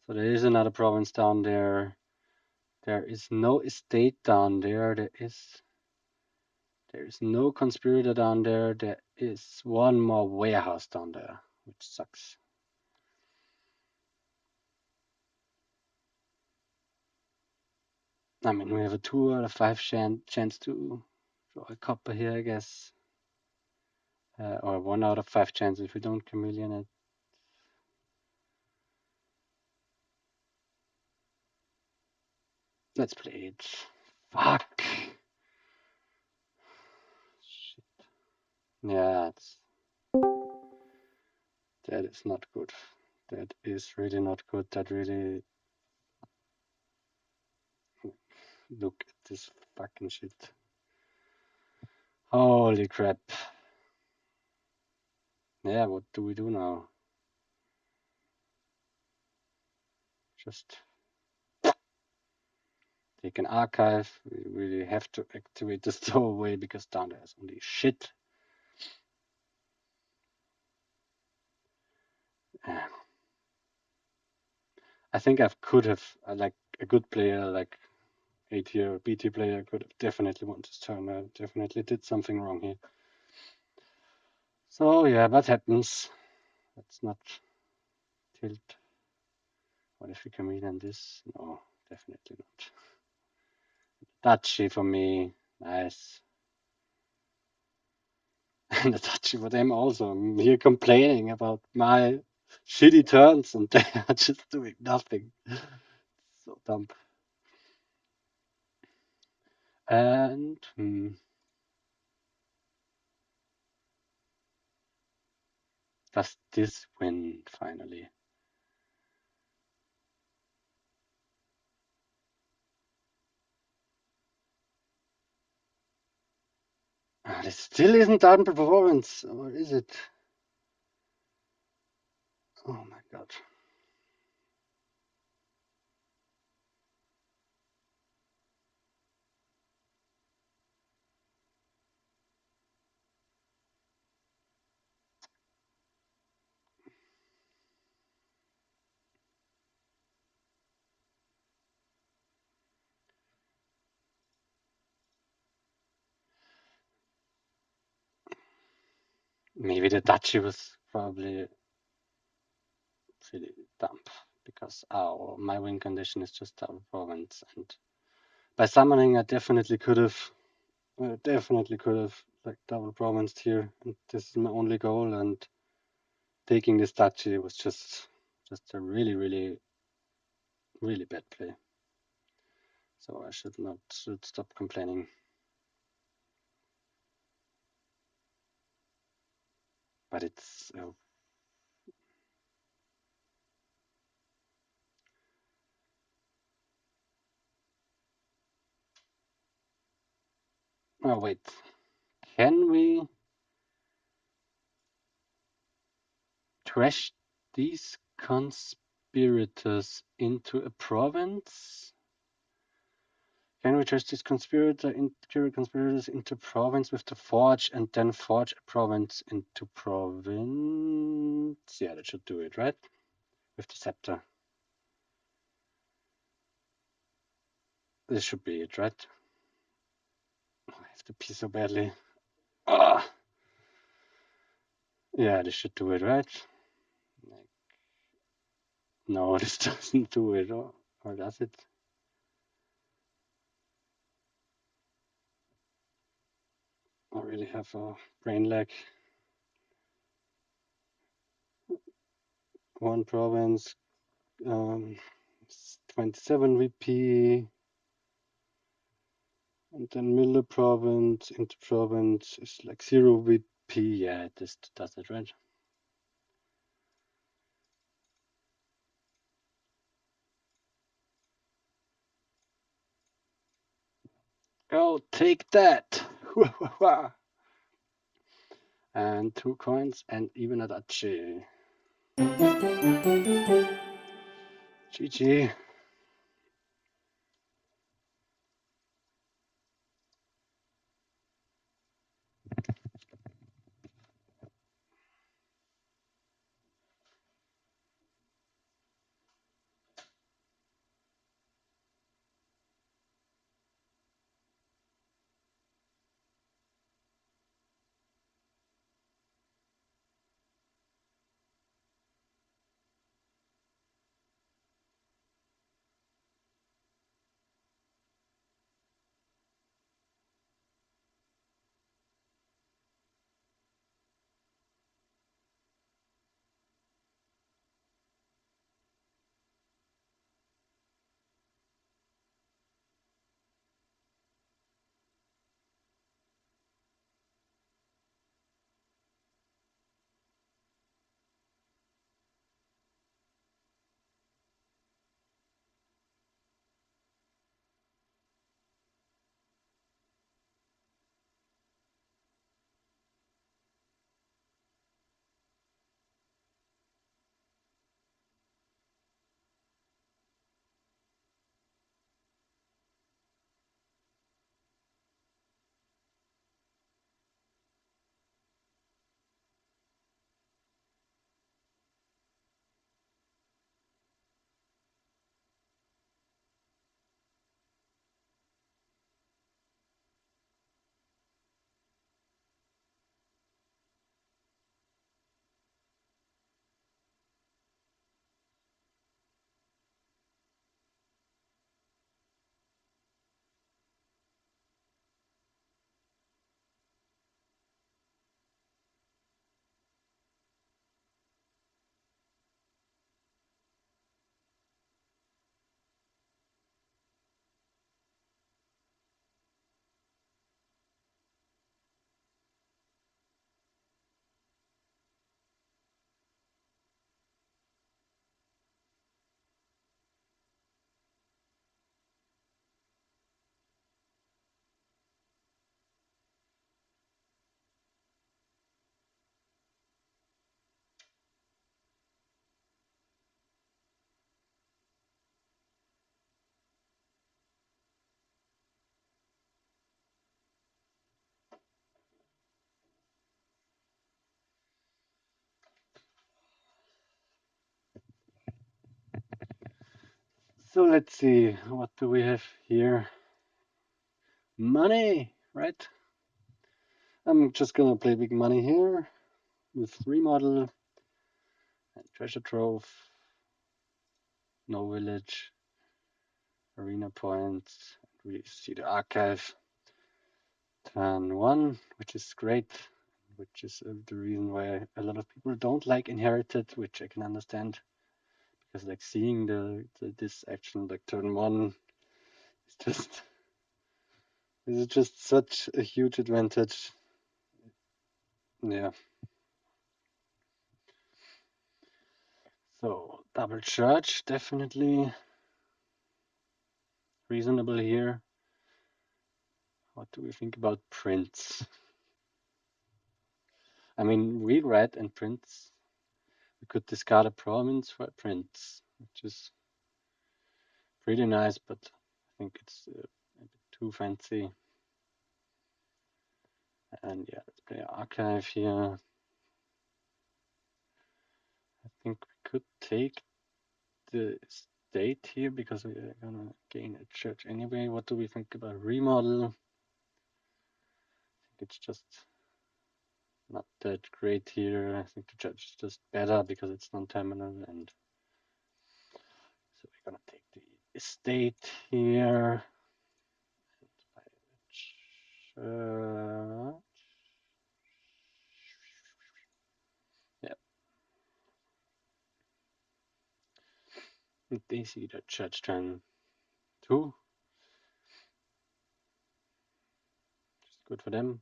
So there is another province down there. There is no estate down there. There is no conspirator down there. There is one more warehouse down there, which sucks. I mean, we have a 2 out of 5 chance to draw a copper here, I guess. Or 1 out of 5 chance if we don't chameleon it. Let's play it. Fuck. Shit. Yeah, that is not good. That is really not good. That really. Look at this fucking shit. Holy crap. Yeah, what do we do now? Just take an archive. We really have to activate the stowaway because down there is only shit. I think I could have, like a good player, like A tier or B tier player, could have definitely won this turn. I definitely did something wrong here. So yeah, that happens. Let's not tilt. What if we can read on this? No, definitely not. Touchy for me. Nice. And a touchy for them also. I'm here complaining about my shitty turns and they are just doing nothing. So dumb. And does this win finally? This still isn't done performance, or is it? Oh my god. Maybe the duchy was probably pretty dumb because my win condition is just double province, and by summoning I definitely could have like double provinced here, and this is my only goal, and taking this duchy was just a really really bad play. So I should stop complaining. But it's oh wait, can we trash these conspirators into a province? Can we trash these conspirators into province with the forge and then forge a province into province? Yeah, that should do it, right? With the scepter. This should be it, right? I have to pee so badly. Ah! Yeah, this should do it, right? No, this doesn't do it, or does it? I really have a brain lag. One province, 27 VP, and then Miller province into province is like 0 VP. Yeah, this does it, right? Oh, take that! And 2 coins and even a duchy. GG. So let's see, what do we have here? Money, right? I'm just gonna play big money here with remodel and treasure trove, no village, arena points. We see the archive turn one, which is great, which is the reason why a lot of people don't like inherited, which I can understand, because like seeing this action like turn one is just is just such a huge advantage. Yeah. So double church, definitely reasonable here. What do we think about prints? I mean, read, write, and prints. We could discard a province for prints, which is pretty nice, but I think it's a bit too fancy. And yeah, let's play archive here. I think we could take the state here because we are gonna gain a church anyway. What do we think about remodel? I think it's just not that great here. I think the church is just better because it's non-terminal, and so we're gonna take the estate here and buy a church. Yeah, and they see the church turn two. Just good for them,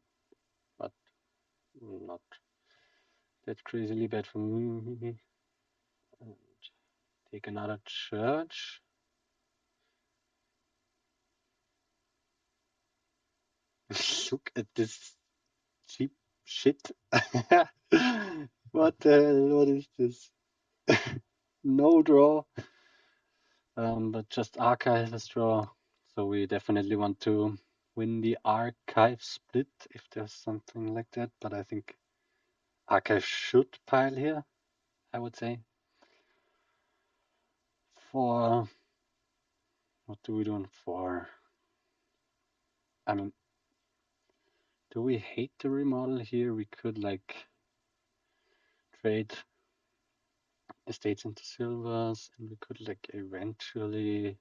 but not that crazily bad for me. And take another church. Look at this cheap shit. What the hell? What is this? No draw, but just archive draw. So we definitely want to win the archive split if there's something like that. But I think archive should pile here, I would say. For what do we do in four? I mean, do we hate the remodel here? We could like trade estates into silvers, and we could like eventually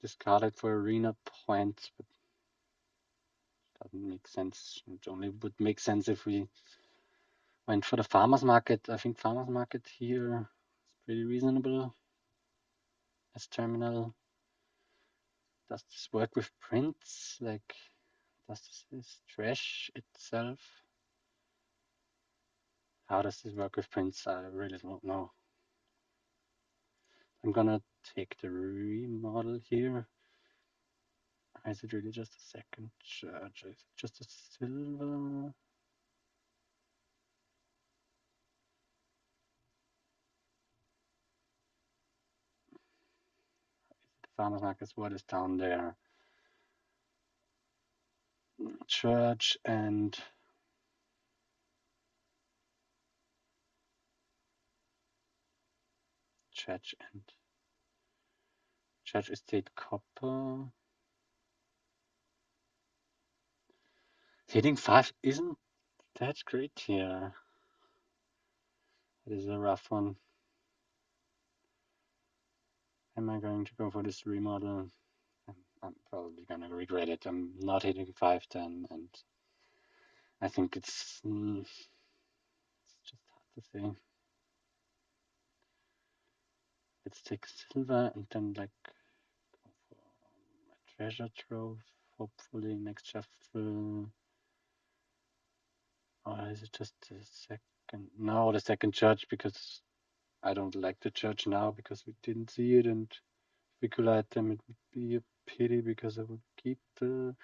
discard it for arena points, but doesn't make sense. It only would make sense if we went for the farmers market. I think farmers market here is pretty reasonable as terminal. Does this work with prints? Like, does this trash itself? How does this work with prints? I really don't know. I'm gonna take the remodel here. Is it really just a second church? Is it just a silver? The farmers market, what is down there? Church and church and church estate copper. Hitting 5 isn't that great here. It is a rough one. Am I going to go for this remodel? I'm probably gonna regret it. I'm not hitting 5 then, and I think it's just hard to say. Let's take silver and then like go for a treasure trove. Hopefully next shuffle. Or is it just the second? No, the second church, because I don't like the church now because we didn't see it, and if we could light them, it would be a pity because I would keep the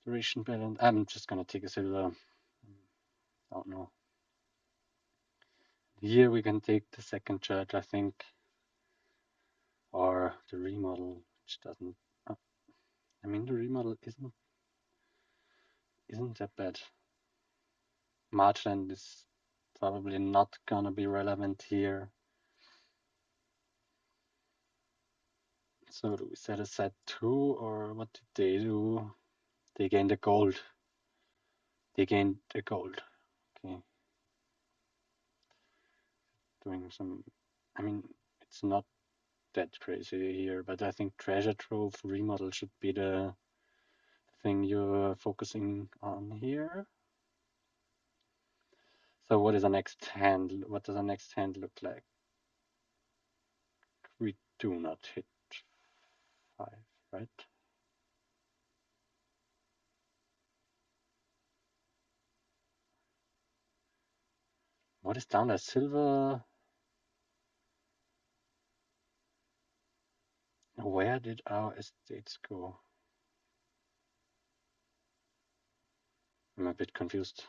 duration balance. I'm just gonna take a silver. I don't know. Here we can take the second church, I think, or the remodel, which doesn't. I mean, the remodel isn't that bad. Marchland is probably not gonna be relevant here. So do we set aside 2, or what did they do? They gained a gold. They gained a gold. Okay. Doing some, I mean, it's not that crazy here, but I think treasure trove remodel should be the thing you're focusing on here. So what is the next hand? What does the next hand look like? We do not hit 5, right? What is down there? Silver. Where did our estates go? I'm a bit confused.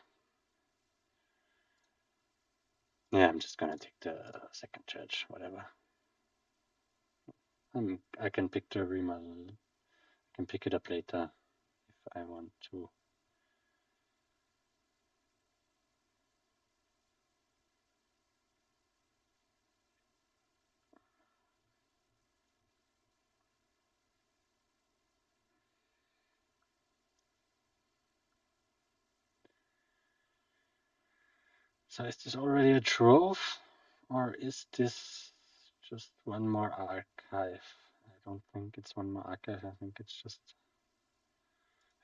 Yeah, I'm just gonna take the second church, whatever. I can pick the remodel. I can pick it up later if I want to. So is this already a trove, or is this just one more archive? I don't think it's one more archive. I think it's just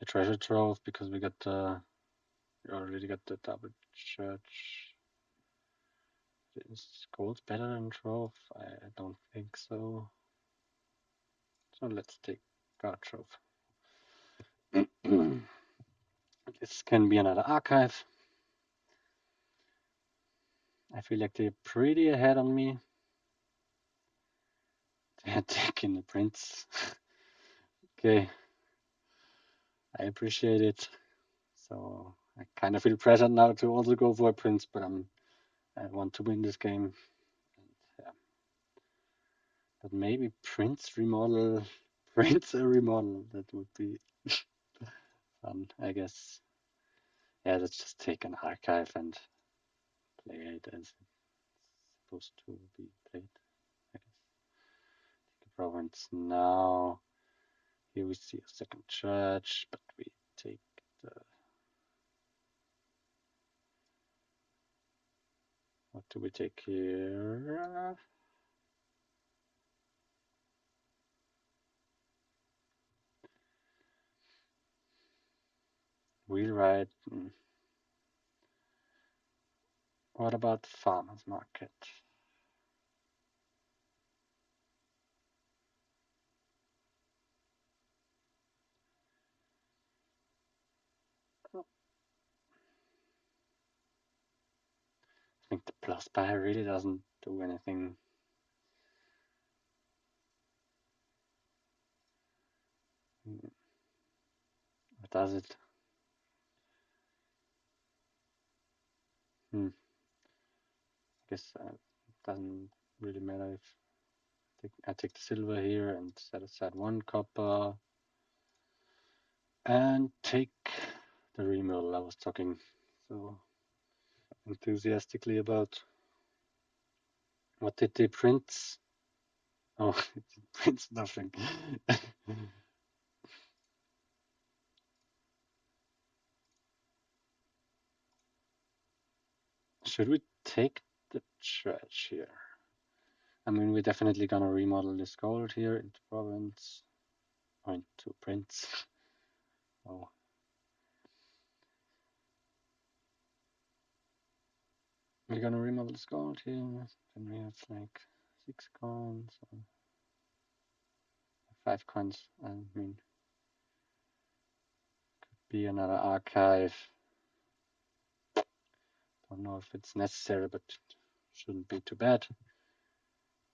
a treasure trove because we already got the double church. Is gold better than trove? I don't think so. So let's take guard trove. This can be another archive. I feel like they're pretty ahead on me. They're taking the prince. Okay, I appreciate it. So I kind of feel pressured now to also go for a prince, but I want to win this game. And yeah, but maybe prince remodel, prince a remodel. That would be fun, I guess. Yeah, let's just take an archive and play it as it's supposed to be played. I guess. Take a province now. Here we see a second church, but we take the. What do we take here? Wheelwright. What about farmers market? I think the plus buy really doesn't do anything. Or does it? I guess it doesn't really matter if I take the silver here and set aside 1 copper and take the remodel I was talking so enthusiastically about. What did they print? Oh, it prints nothing. Should we take the church here? I mean, we're definitely gonna remodel this gold here into province, or into prince. Oh. We're gonna remodel this gold here. Then we have like 6 coins, or 5 coins. I mean, could be another archive. Don't know if it's necessary, but shouldn't be too bad.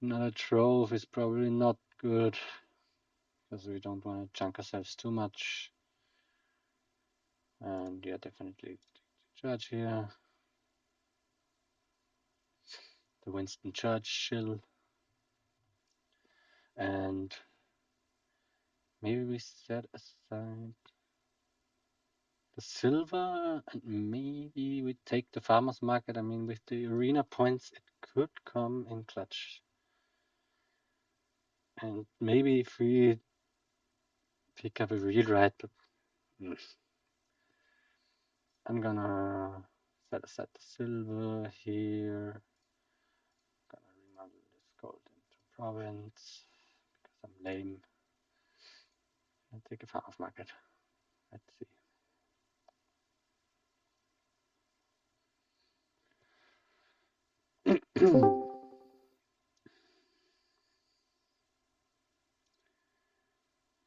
Another trove is probably not good because we don't want to chunk ourselves too much. And yeah, definitely church here. The Winston Churchill. And maybe we set aside the silver, and maybe we take the farmer's market. I mean, with the arena points, it could come in clutch. And maybe if we pick up a rewrite, but I'm gonna set aside the silver here. Gonna remodel this gold into province because I'm lame. I'll take a farmer's market. Let's see.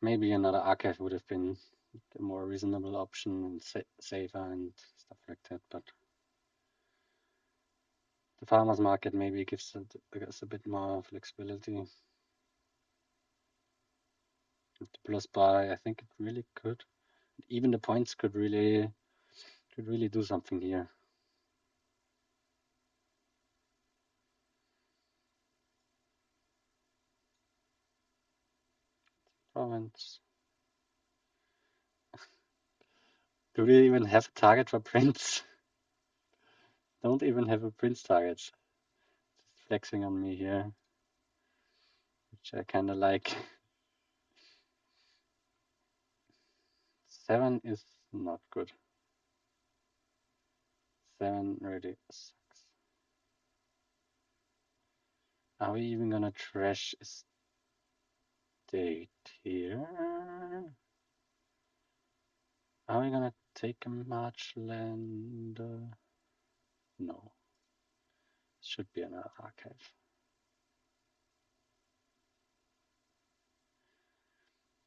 Maybe another archive would have been the more reasonable option and safer and stuff like that, but the farmer's market maybe gives us a bit more flexibility. With the plus buy, I think it really could. Even the points could really do something here. Province. Do we even have a target for prince? Don't even have a prince target. Just flexing on me here, which I kind of like. 7 is not good. 7 really sucks. Are we even gonna trash estate here? Are we gonna take a marchland? No. Should be another archive.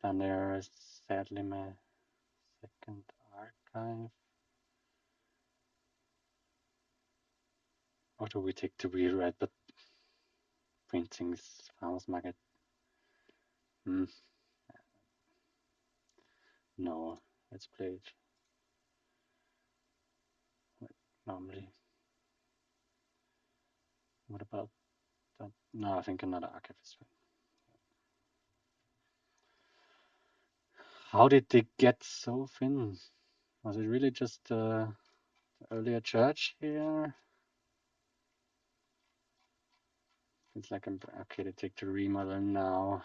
And there is sadly my second archive. Or do we take the rewrite? But printing's farmer's market. No, let's play it like normally. What about that? No, I think another archive is fine. How did they get so thin? Was it really just the earlier church here? It's like I'm okay to take the remodel now,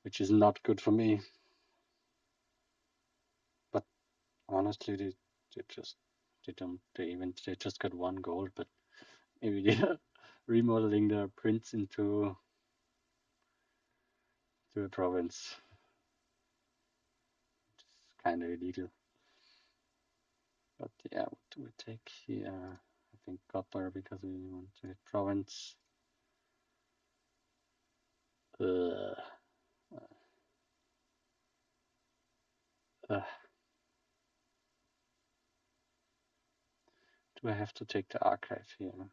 which is not good for me. But honestly, they just got 1 gold, but maybe they're remodeling their prince into a province, which is kind of illegal. But yeah, what do we take here? I think copper because we want to hit province. Do I have to take the archive here?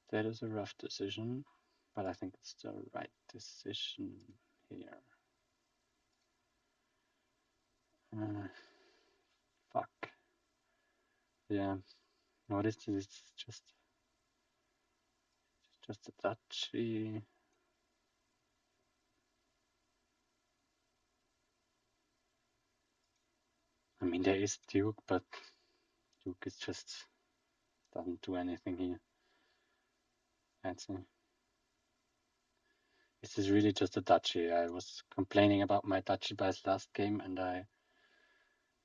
That is a rough decision, but I think it's the right decision here. Fuck. Yeah. What is this? It's just a duchy. I mean, there is Duke, but Duke is just doesn't do anything here. Let's see. This is really just a duchy. I was complaining about my duchy buys last game, and I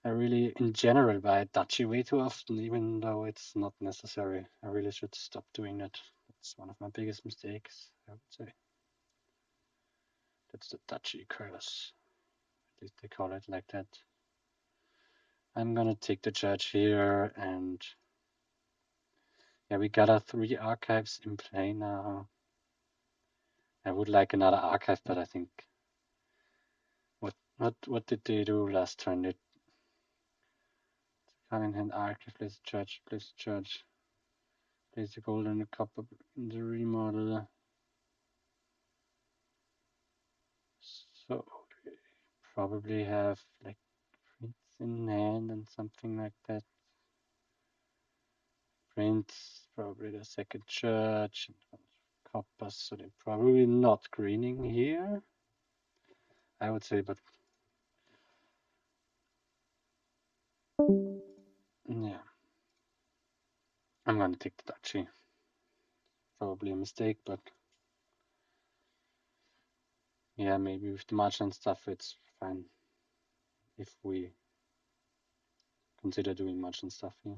really, in general, buy duchy way too often, even though it's not necessary. I really should stop doing that. That's one of my biggest mistakes, I would say. That's the duchy curse. At least they call it like that. I'm gonna take the church here, and yeah, we got our 3 archives in play now. I would like another archive, but I think what did they do last turn? They card in hand archive, place church, place church, place the gold and the copper in the remodel. So they probably have like in hand and something like that. Prince, probably the second church, and coppers, so they're probably not greening here, I would say, but yeah. I'm gonna take the duchy. Probably a mistake, but yeah, maybe with the marginal stuff it's fine if we consider doing marginal stuff here.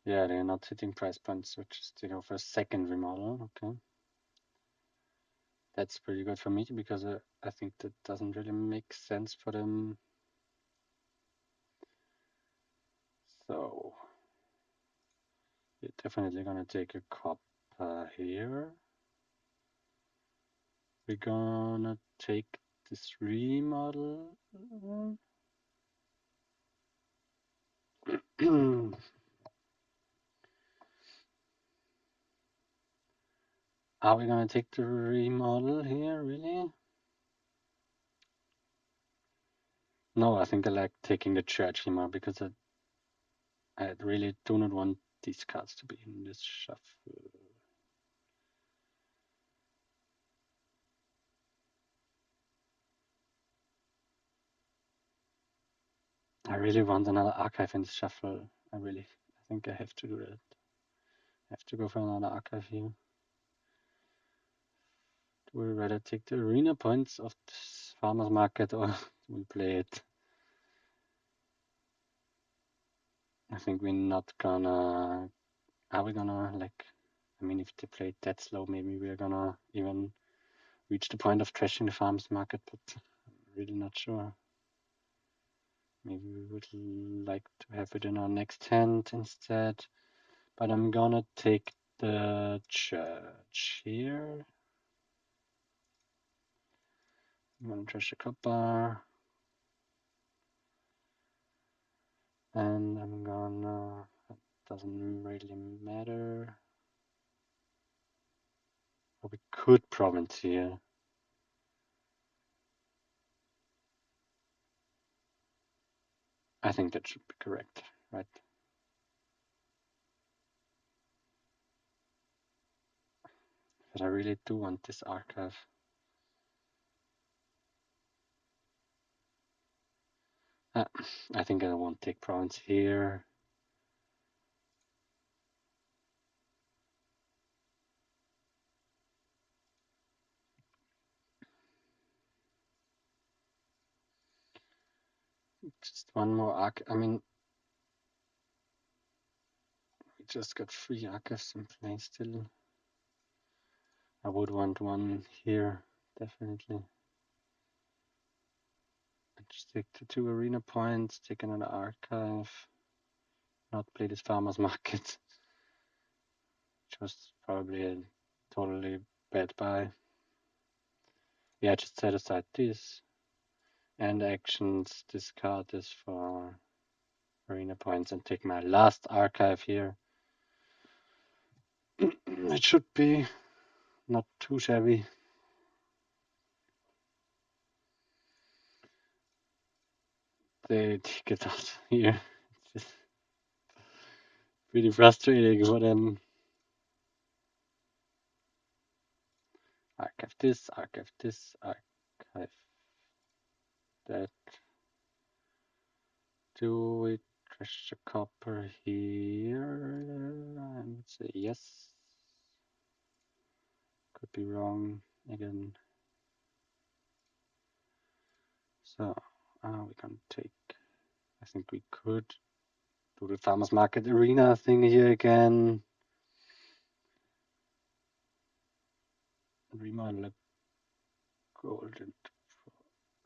Yeah, they're not hitting price points, which is they go for a second remodel. Okay. That's pretty good for me because I think that doesn't really make sense for them. So you're definitely gonna take a copper here. We're gonna take this remodel. Are we gonna take the remodel here, really? No, I think I like taking the church here more because I really do not want these cards to be in this shuffle. I really want another archive in this shuffle. I think I have to do that. I have to go for another archive here. Do we rather take the arena points of this farmer's market or we play it? I think we're not gonna. Are we gonna like? I mean, if they play it that slow, maybe we're gonna even reach the point of trashing the farmer's market, but I'm really not sure. Maybe we would like to have it in our next hand instead. But I'm gonna take the church here. I'm gonna trash a copper. And I'm gonna, it doesn't really matter. Or we could province here. I think that should be correct, right? But I really do want this archive. I think I won't take province here. Just one more archive. I mean, we just got 3 archives in play still. I would want one here, definitely. Just take the 2 arena points, take another archive, not play this farmer's market, which was probably a totally bad buy. Yeah, just set aside this. And actions, discard this for arena points and take my last archive here. It should be not too shabby. They take it out here. It's just pretty frustrating for them. Archive this, archive that. Do we trash the copper here? I would say yes. Could be wrong again. So we can take, I think we could do the farmers market arena thing here again. Remodel a golden.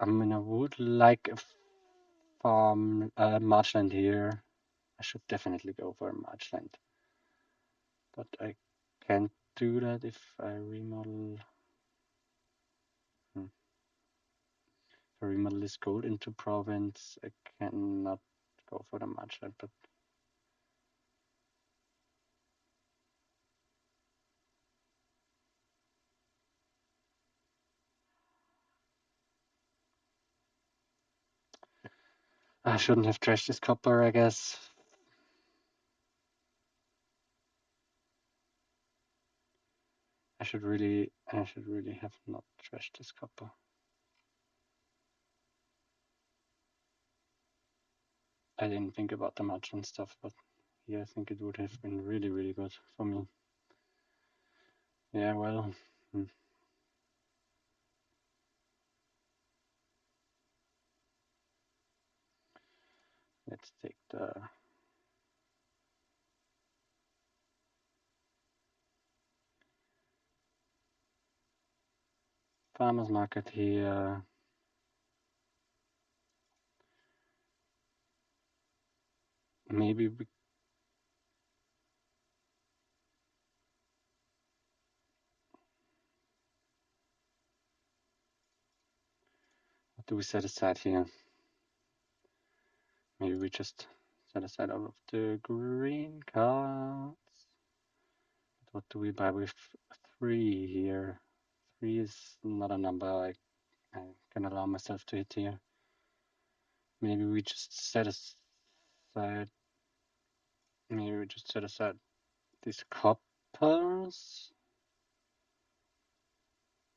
I mean, I would like a farm marchland here. I should definitely go for a marchland, but I can't do that if I remodel. If I remodel this gold into province, I cannot go for the marchland, but I shouldn't have trashed this copper, I guess. I should really have not trashed this copper. I didn't think about the match and stuff, but yeah, I think it would have been really, really good for me. Yeah, well. Let's take the farmer's market here. Maybe we what do we set aside here? Maybe we just set aside all of the green cards. What do we buy with 3 here? 3 is not a number I can allow myself to hit here. Maybe we just set aside. Maybe we just set aside these coppers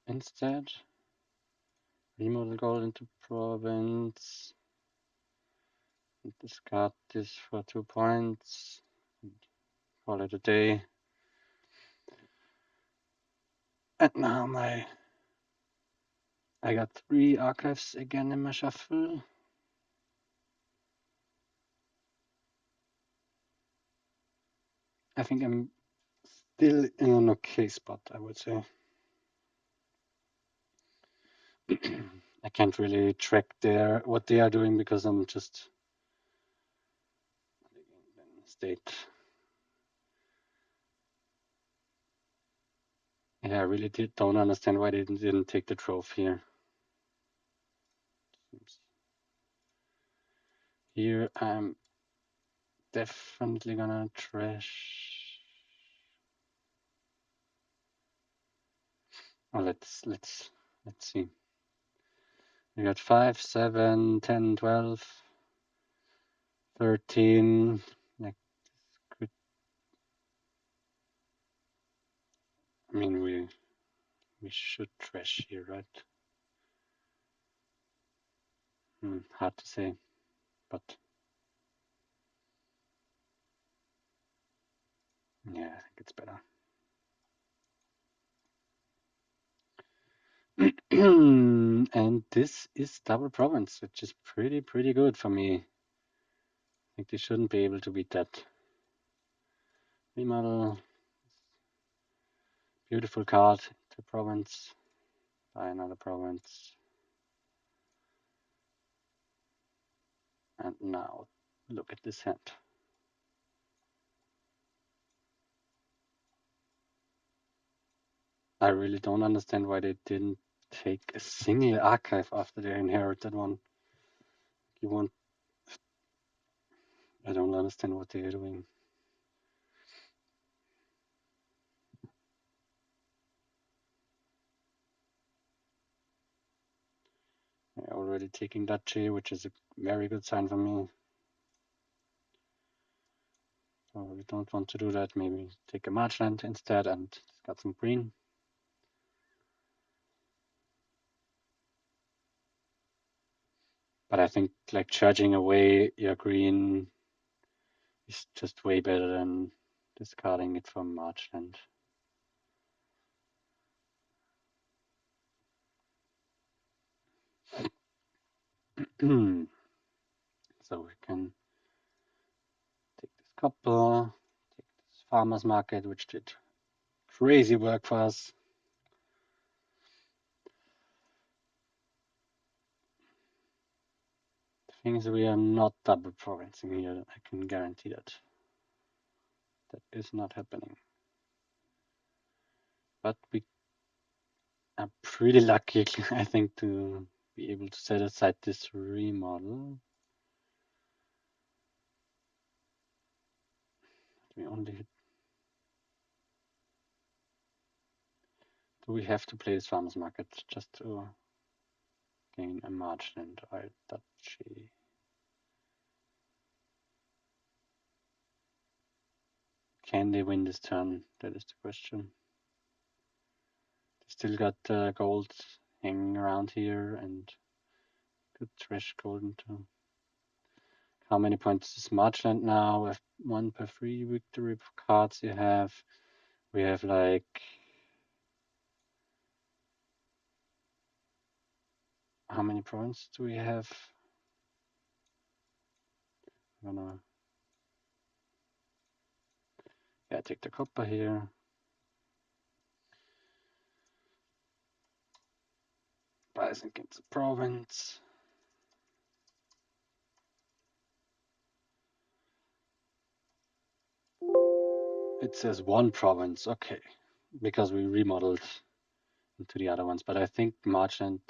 instead. Remodel gold into province. Discard this for 2 points. Call it a day. And now I got 3 archives again in my shuffle. I think I'm still in an okay spot, I would say. I can't really track what they are doing because I'm just state. Yeah, I really don't understand why they didn't take the trove here. Here I'm definitely gonna trash. Oh, let's see. We got 5, 7, 10, 12, 13. Like, could, I mean, we should trash here, right? Hard to say, but yeah, I think it's better. And this is double province, which is pretty good for me. I think they shouldn't be able to beat that. Remodel. Beautiful card to province. Buy another province. And now look at this hand. I really don't understand why they didn't take a single archive after they inherited one. You want? I don't understand what they're doing. They're already taking Duchy, which is a very good sign for me. So we don't want to do that. Maybe take a marchland instead and got some green. But I think like charging away your green is just way better than discarding it from marchland. So we can take this copper, take this farmer's market, which did crazy work for us. The thing is, we are not double provincing here. I can guarantee that. That is not happening. But we are pretty lucky, I think, to be able to set aside this remodel. We only hit. Do we have to play this farmer's market just to gain a marchland or duchy? Can they win this turn? That is the question. They still got gold hanging around here and could trash gold into. How many points is Marchland now? With 1 per 3 victory cards you have. We have like. How many points do we have? I'm gonna. Yeah, take the copper here. Buys against the province. It says 1 province, okay, because we remodeled into the other ones. But I think Marchland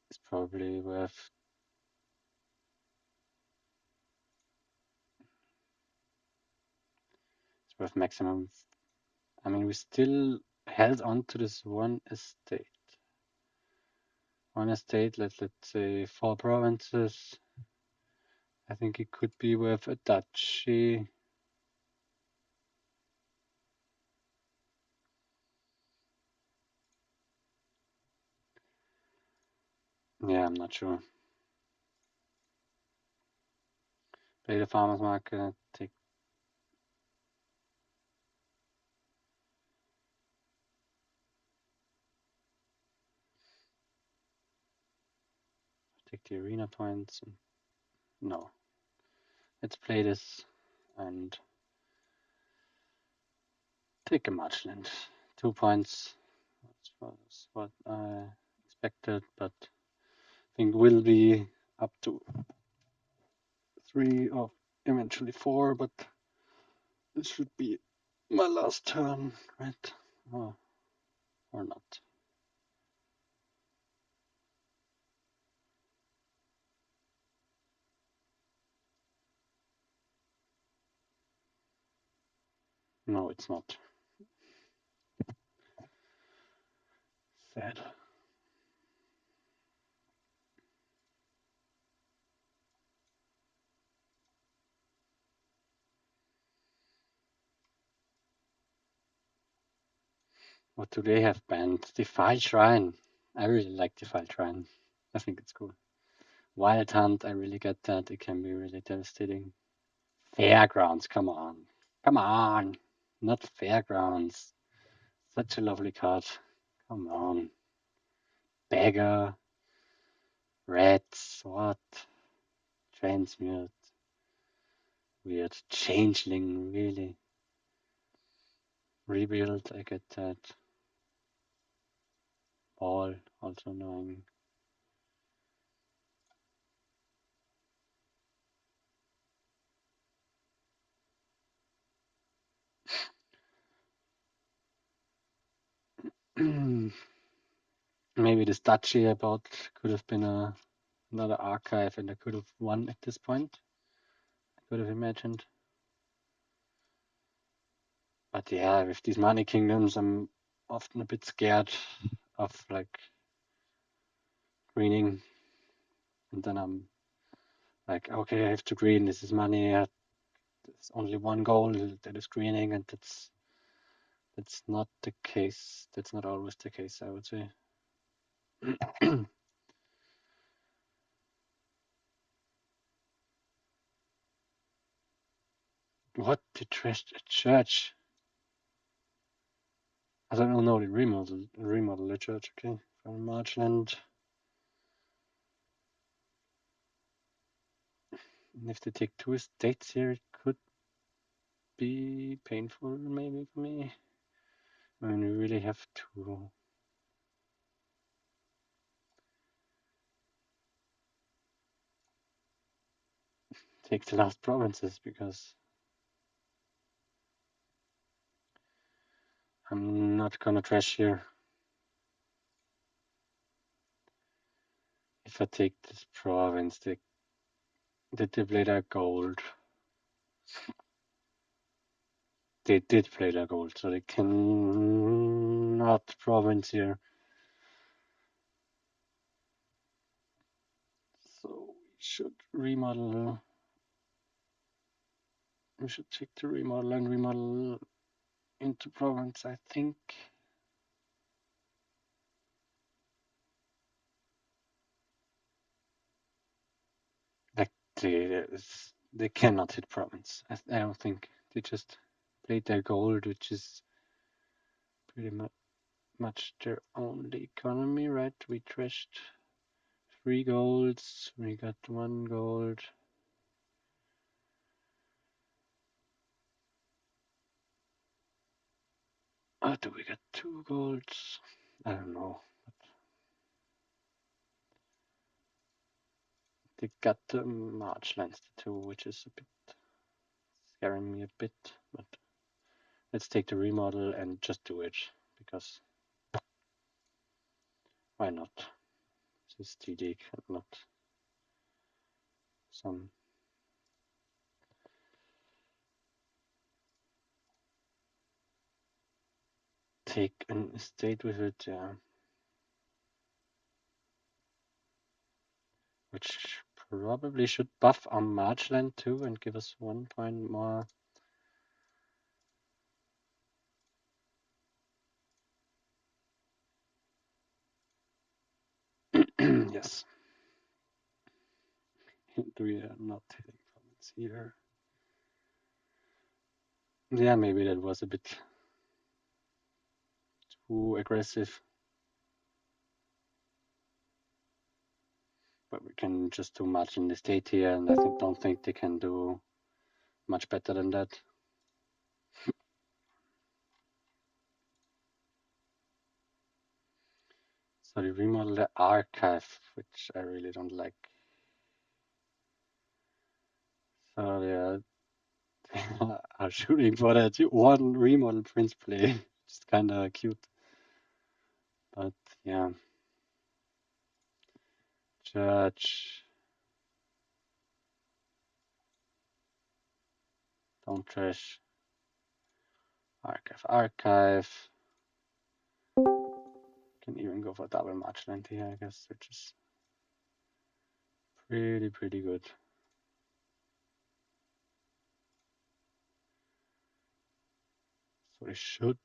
is probably worth. It's worth maximum. I mean, we still held on to this one estate. One estate, let's say 4 provinces. I think it could be worth a duchy. Yeah, I'm not sure. Play the farmer's market, take the arena points. No. Let's play this and take a Marchland. 2 points. That's what I expected, but I think will be up to 3 or eventually 4, but this should be my last turn, right? Oh, or not. No, it's not. Sad. What do they have banned? Defile Shrine. I really like Defile Shrine. I think it's cool. Wild Hunt, I really get that. It can be really devastating. Fairgrounds, come on. Come on. Not Fairgrounds. Such a lovely card. Come on. Beggar. Rats. What? Transmute. Weird. Changeling, really. Rebuild, I get that. Ball, also annoying. Maybe this duchy I bought could have been another archive and I could have won at this point. I could have imagined. But yeah, with these money kingdoms, I'm often a bit scared of like greening. And then I'm like, okay, I have to green. This is money. There's only one goal that is greening, and that's not the case. That's not always the case, I would say. What? They trashed a church? I don't know. They remodel the church. Okay, from Marchland. And if they take 2 estates here, it could be painful, maybe for me. I mean, we really have to take the last provinces because I'm not gonna trash here. If I take this province, did they play their gold? They did play their gold, so they can not province here. So we should remodel we should check the remodel and remodel into province, I think. Like they cannot hit province. I don't think. They just played their gold, which is pretty much their only economy, right? We trashed 3 golds, we got 1 gold. Oh, do we get 2 golds? I don't know. They got the marchlands too, which is a bit scaring me a bit. But let's take the remodel and just do it, because why not? This is TD and not some take an estate with it, yeah. Which probably should buff our marchland too and give us 1 point more. Yes. We are not hitting province here. Yeah, maybe that was a bit too aggressive. But we can just do march in the state here, and I don't think they can do much better than that. So they remodel the archive, which I really don't like. So they are shooting for that 1 remodel prince play. It's kind of cute. But yeah. Church. Don't trash. Archive. Can even go for double marchland here, I guess, which is pretty good. So they should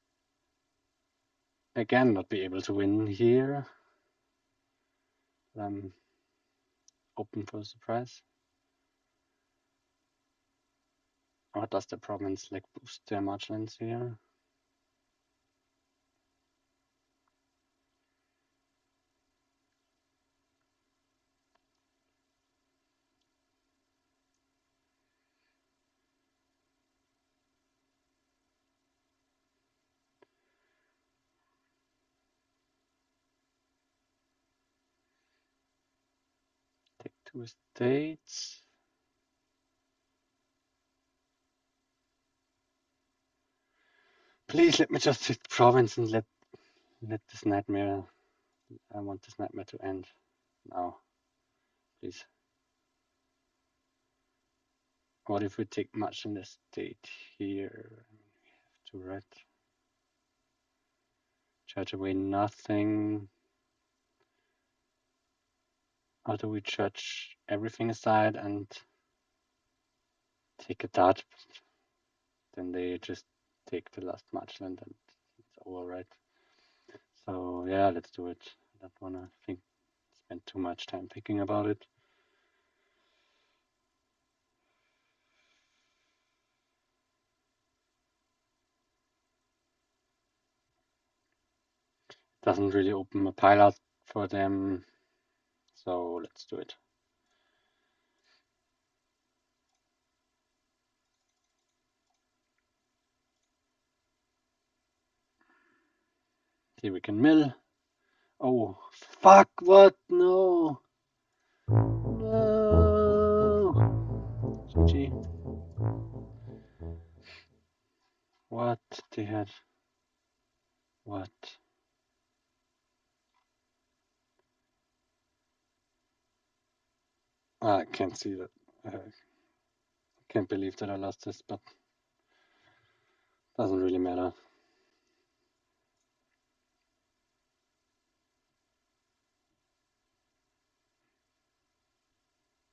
again not be able to win here. I'm open for a surprise. Or does the province like boost their marchlands here? Take 2 estates. Please let me just hit province and let this nightmare. I want this nightmare to end now. Please. What if we take marchland estate here? We have to, right? Charge away nothing. Or do we charge everything aside and take a dart? Then they just take the last marchland and it's over, right? So yeah, let's do it. I don't wanna spend too much time thinking about it. Doesn't really open a pile out for them, so let's do it. Here we can mill. Oh, fuck, what? No. No. GG. What? They had. What? I can't see that. I can't believe that I lost this, but doesn't really matter.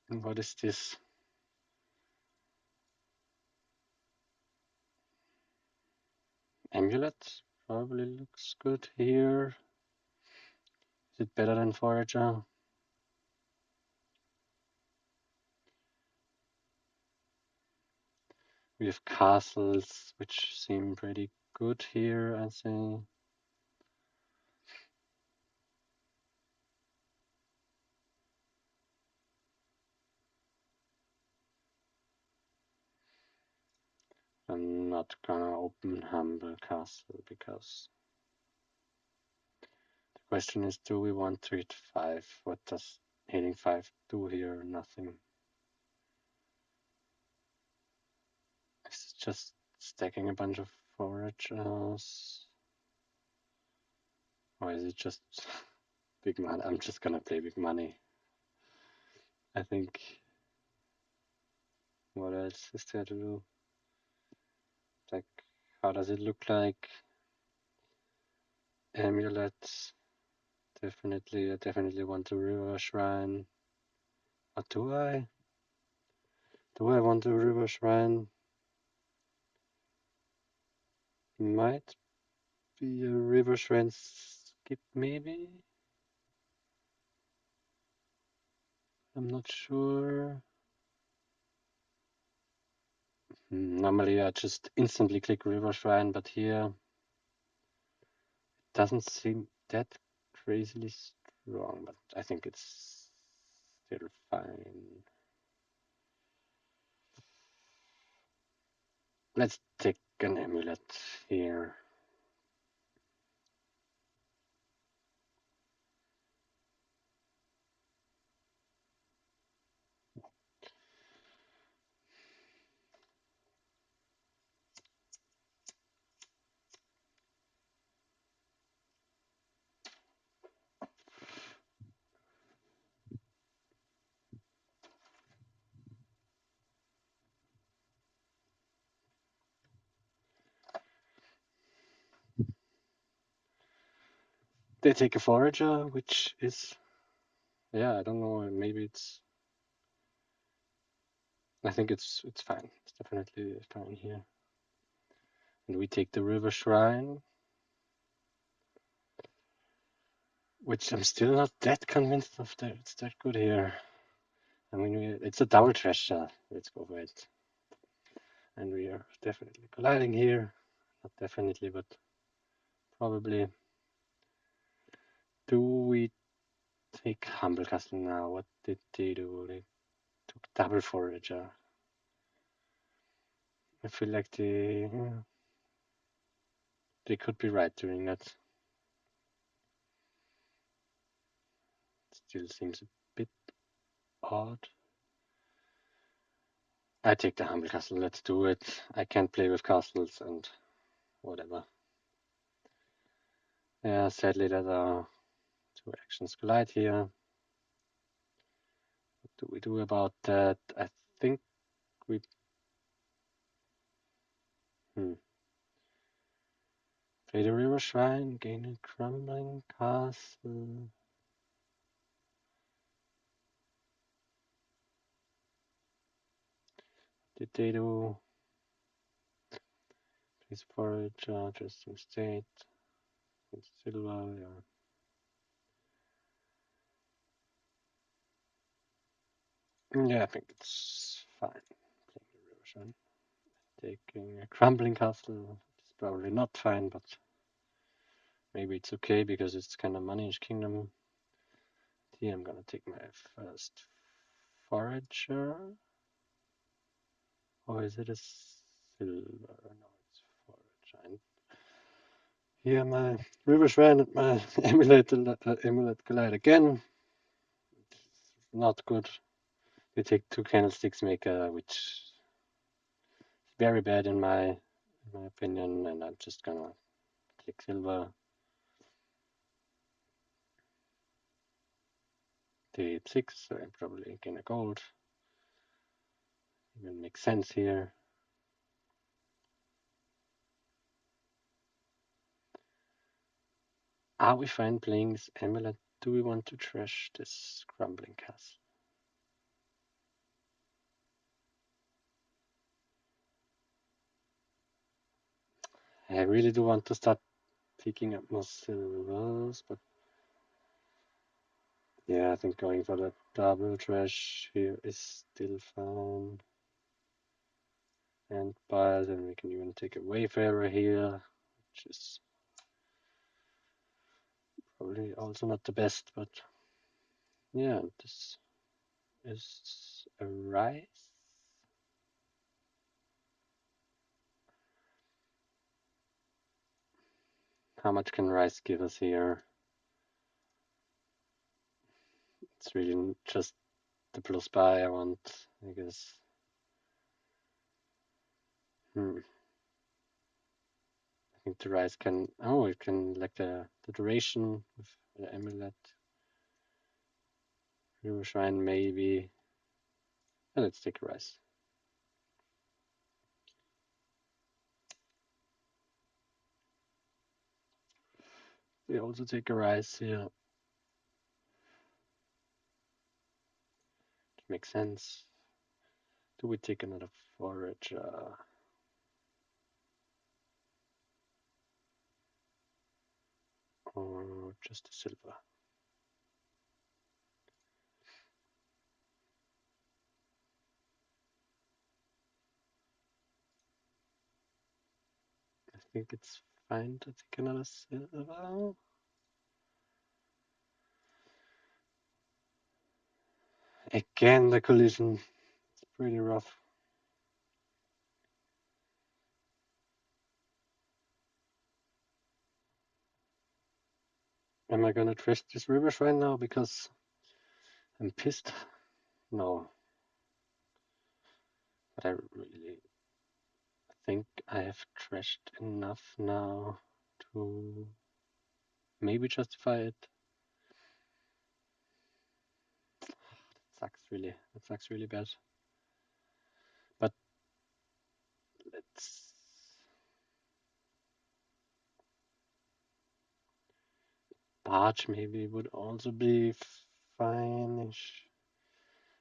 And what is this? Amulet probably looks good here. Is it better than Forager? We have castles, which seem pretty good here, I say. I'm not gonna open Humble Castle because the question is, do we want to hit 5? What does hitting 5 do here? Nothing. Is it just stacking a bunch of foragers? Or is it just big money? I'm just gonna play big money. I think. What else is there to do? Like, how does it look like? Amulets. Definitely, I definitely want to River Shrine. What do I? Do I want to River Shrine? Might be a River Shrine skip, maybe? I'm not sure. Normally, I just instantly click River Shrine, but here it doesn't seem that crazily strong, but I think it's still fine. Let's take an amulet here. They take a forager, which is, yeah, I don't know, maybe it's, I think it's fine. It's definitely fine here. And we take the River Shrine, which I'm still not that convinced of that it's that good here. I mean, it's a double treasure. Let's go for it. And we are definitely colliding here. Not definitely, but probably. Do we take Humble Castle now? What did they do? They took double forager. I feel like they could be right doing that. Still seems a bit odd. I take the Humble Castle. Let's do it. I can't play with castles and whatever. Yeah, sadly that our two actions collide here. What do we do about that? I think we play the River Shrine, gain a crumbling castle. Did they do? Please forage, interesting state. It's silver, yeah. Yeah, I think it's fine. Playing the River Shrine. Taking a crumbling castle is probably not fine, but maybe it's okay because it's kind of managed kingdom. Here I'm gonna take my first forager. Or is it a silver? No, it's forager. And here my River Shrine and my amulet collide again. It's not good. You take two candlesticks maker, which is very bad in my opinion, and I'm just gonna click silver. They hit 6, so I probably gain a gold. Even makes sense here. Are we fine playing this amulet? Do we want to trash this crumbling castle? I really do want to start picking up more silvers, but yeah, I think going for the double trash here is still fine. And buy, then we can even take a Wayfarer here, which is probably also not the best, but yeah, this is a rice. How much can rice give us here? It's really just the plus buy I want, I guess. I think the rice can, oh, it can like the duration with the amulet. River Shrine maybe. Yeah, let's take a rice. We also take a rice here. It makes sense. Do we take another forage? Or just a silver? I think it's fine to take another silver. Again, the collision. It's pretty rough. Am I gonna trash this river shrine now because I'm pissed? No. But I really think I have trashed enough now to maybe justify it. That sucks really. That sucks really bad. But let's barge maybe would also be fine-ish.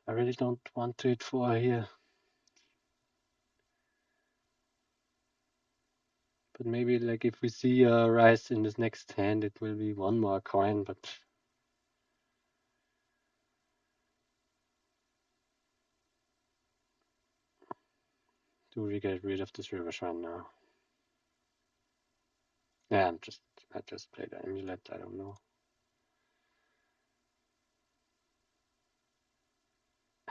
I really don't want to hit 4 here. But maybe like if we see a rise in this next hand, it will be one more coin, but do we get rid of this river shrine now? Yeah, I just played the amulet, I don't know.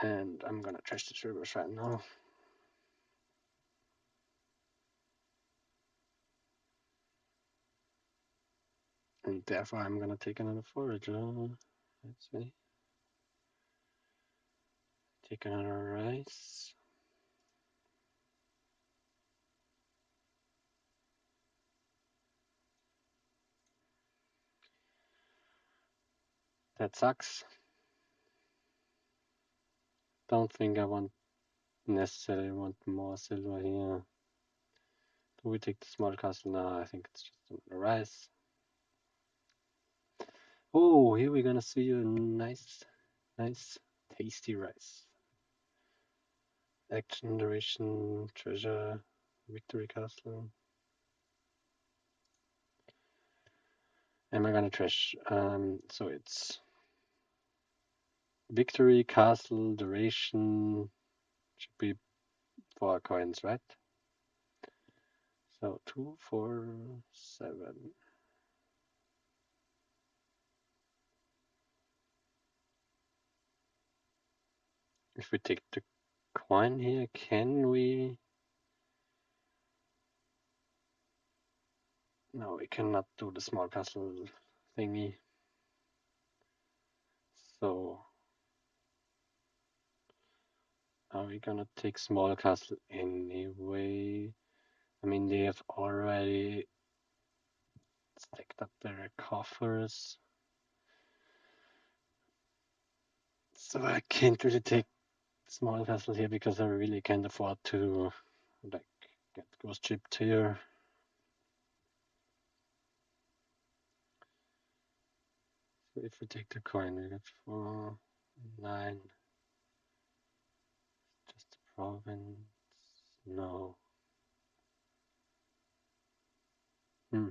And I'm gonna trash this river shrine now. And therefore I'm gonna take another forager. Let's see. Take another rice. That sucks. Don't think I necessarily want more silver here. Do we take the small castle now? I think it's just a rice. Oh, here we're gonna see a nice, tasty rice. Action, duration, treasure, victory castle. Am I gonna trash? So it's victory, castle, duration. Should be 4 coins, right? So 2, 4, 7. If we take the coin here, can we? No, we cannot do the small castle thingy. So are we gonna take small castle anyway? I mean, they have already stacked up their coffers. So I can't really take small castle here because I really can't afford to like get ghost chipped here. So if we take the coin, we get 4, 9. Just the province. No. Hmm.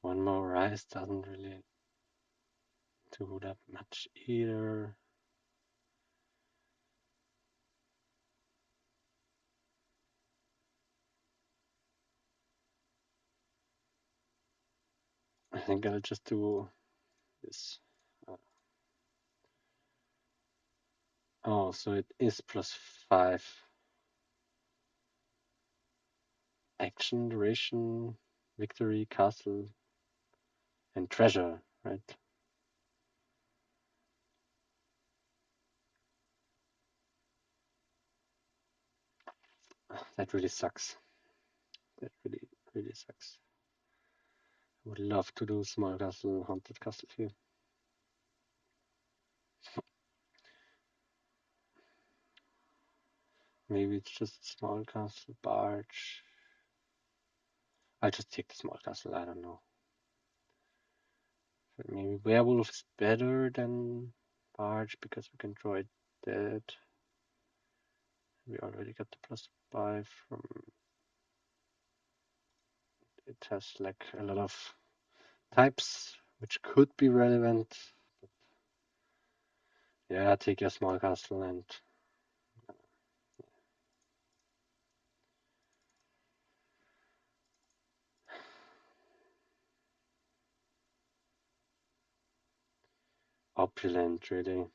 One more rise doesn't really do that much either. I think I'll just do this. Uh, oh, so it is +5 action, duration, victory, castle, and treasure, right? That really sucks. That really sucks. I would love to do small castle, haunted castle here. Maybe it's just small castle, barge. I'll just take the small castle, I don't know. But maybe werewolf is better than barge because we can draw it dead. We already got the +5 from it. Has like a lot of types which could be relevant. But yeah, take your small castle and opulent, really.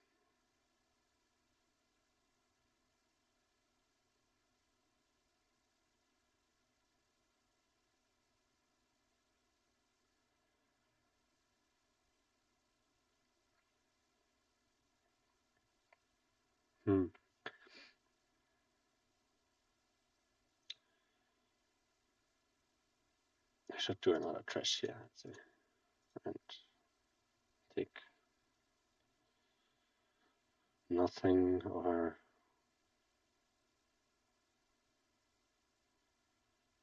Hmm. I should do another trash here, and take nothing, or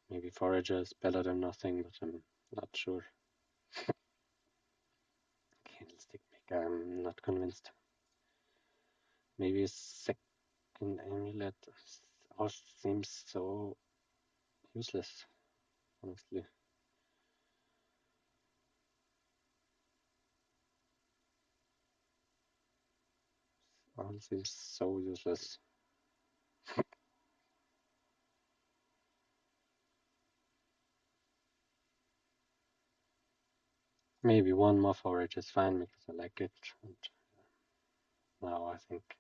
maybe forager is better than nothing, but I'm not sure. Candlestick maker, I'm not convinced. Maybe a second amulet all seems so useless, honestly. All seems so useless. Maybe one more forage is fine because I like it. And now I think I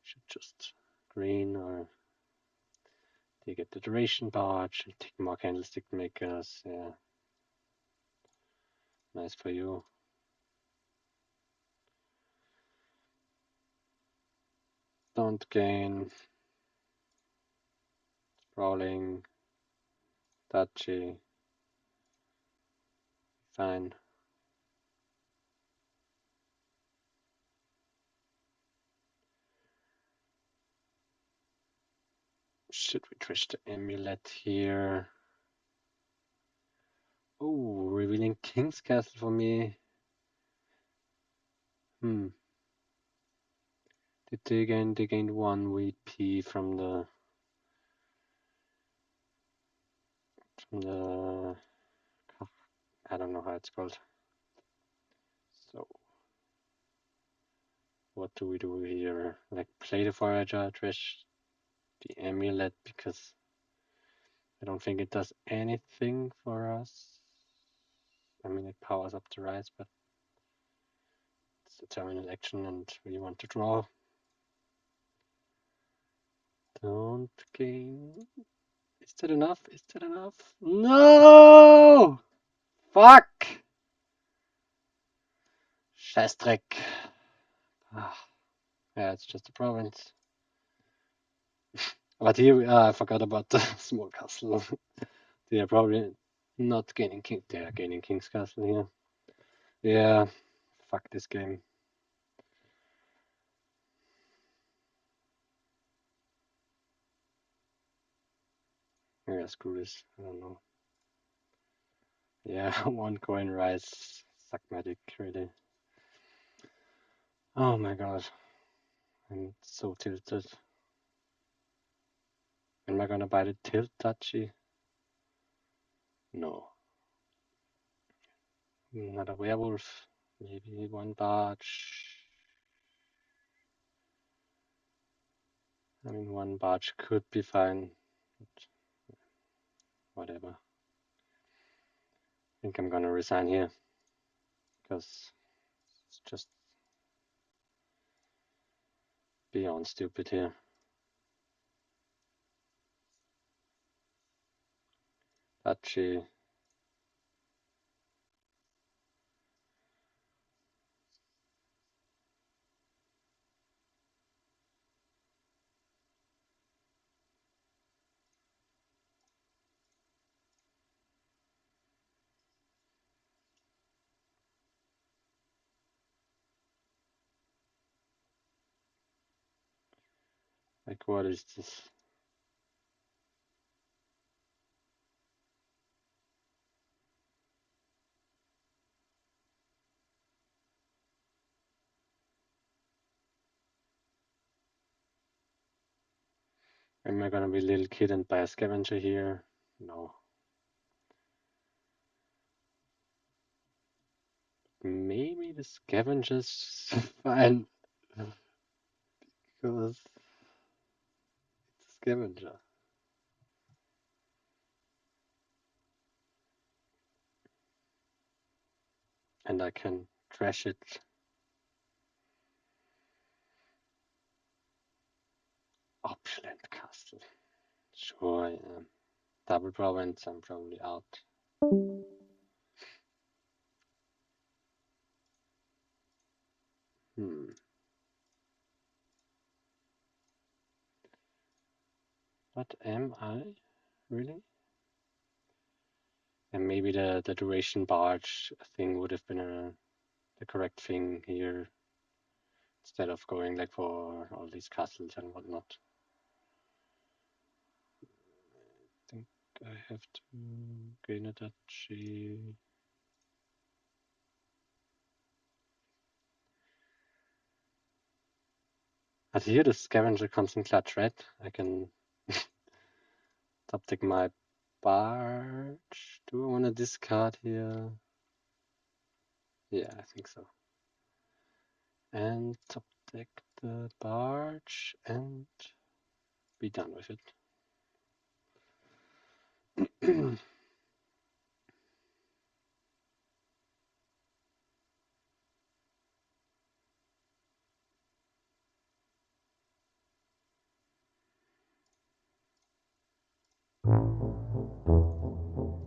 should just green or take it the duration barge and take more candlestick makers. Yeah, nice for you. Don't gain. Sprawling. Touchy. Fine. Should we trash the amulet here? Oh, revealing King's Castle for me. Hmm. Did they gain? They gained 1 VP from the. I don't know how it's called. So what do we do here? Like play the forager, trash the amulet because I don't think it does anything for us. I mean, it powers up the rise, but it's a terminal action and we want to draw. Don't gain. Is that enough? Is that enough? No! Fuck! Scheißdreck. Ah, yeah, it's just a province. But here, I forgot about the small castle. They are probably not gaining king. They are gaining King's Castle here. Yeah, fuck this game. Yeah, screw this. I don't know. Yeah, one coin rise. Suck my dick, really. Oh my god, I'm so tilted. Am I gonna buy the tilt touchy? No. Not a werewolf. Maybe one barge. I mean, one barge could be fine, but whatever. I think I'm gonna resign here because it's just beyond stupid here. Touchy. Like, what is this? Am I gonna be a little kid and buy a scavenger here? No. Maybe the scavenger's fine because it's a scavenger. And I can trash it. Opulent castle. Sure, I am. Double province, I'm probably out. What am I? Really? And maybe the duration barge thing would have been the correct thing here instead of going like for all these castles and whatnot. I think I have to gain a duchy. But here the scavenger comes in clutch, right? I can top deck my barge. Do I want to discard here? Yeah, I think so. And top deck the barge and be done with it.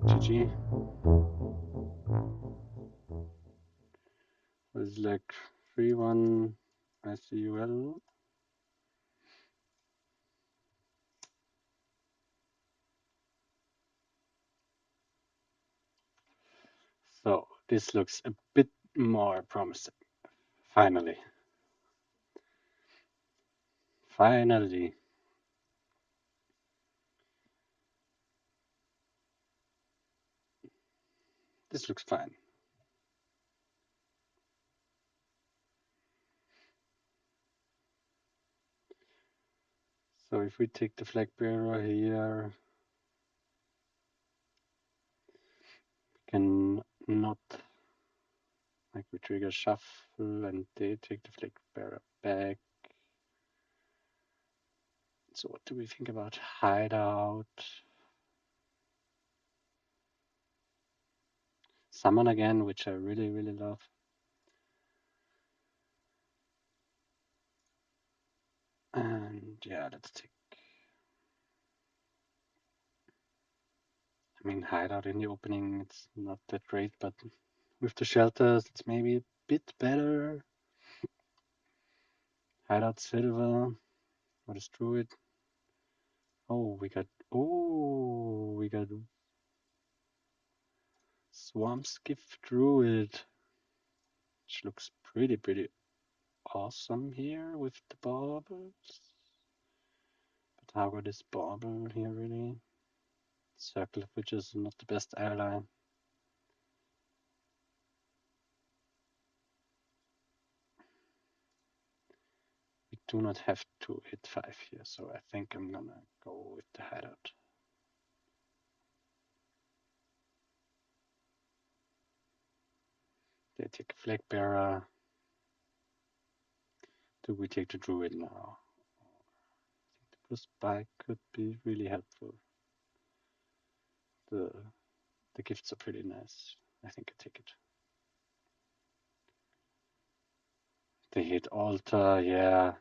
GG. It's like 3-1 icul. So this looks a bit more promising. Finally. Finally. This looks fine. So if we take the flag bearer here, we can not, like, we trigger shuffle and they take the flag bearer back. So what do we think about hideout? Summon again, which I really, really love. And yeah, let's take, I mean, hideout in the opening, it's not that great, but with the shelters, it's maybe a bit better. Hideout silver. What is druid? Oh, we got Swamp Skiff Druid, which looks pretty awesome here with the baubles. But how good is bauble here really? Circle of Witches is not the best ally. do not have to hit 5 here, so I think I'm gonna go with the hideout. They take a flag bearer. Do we take the druid now? I think the plus spike could be really helpful. The gifts are pretty nice. I think I take it. They hit altar, yeah.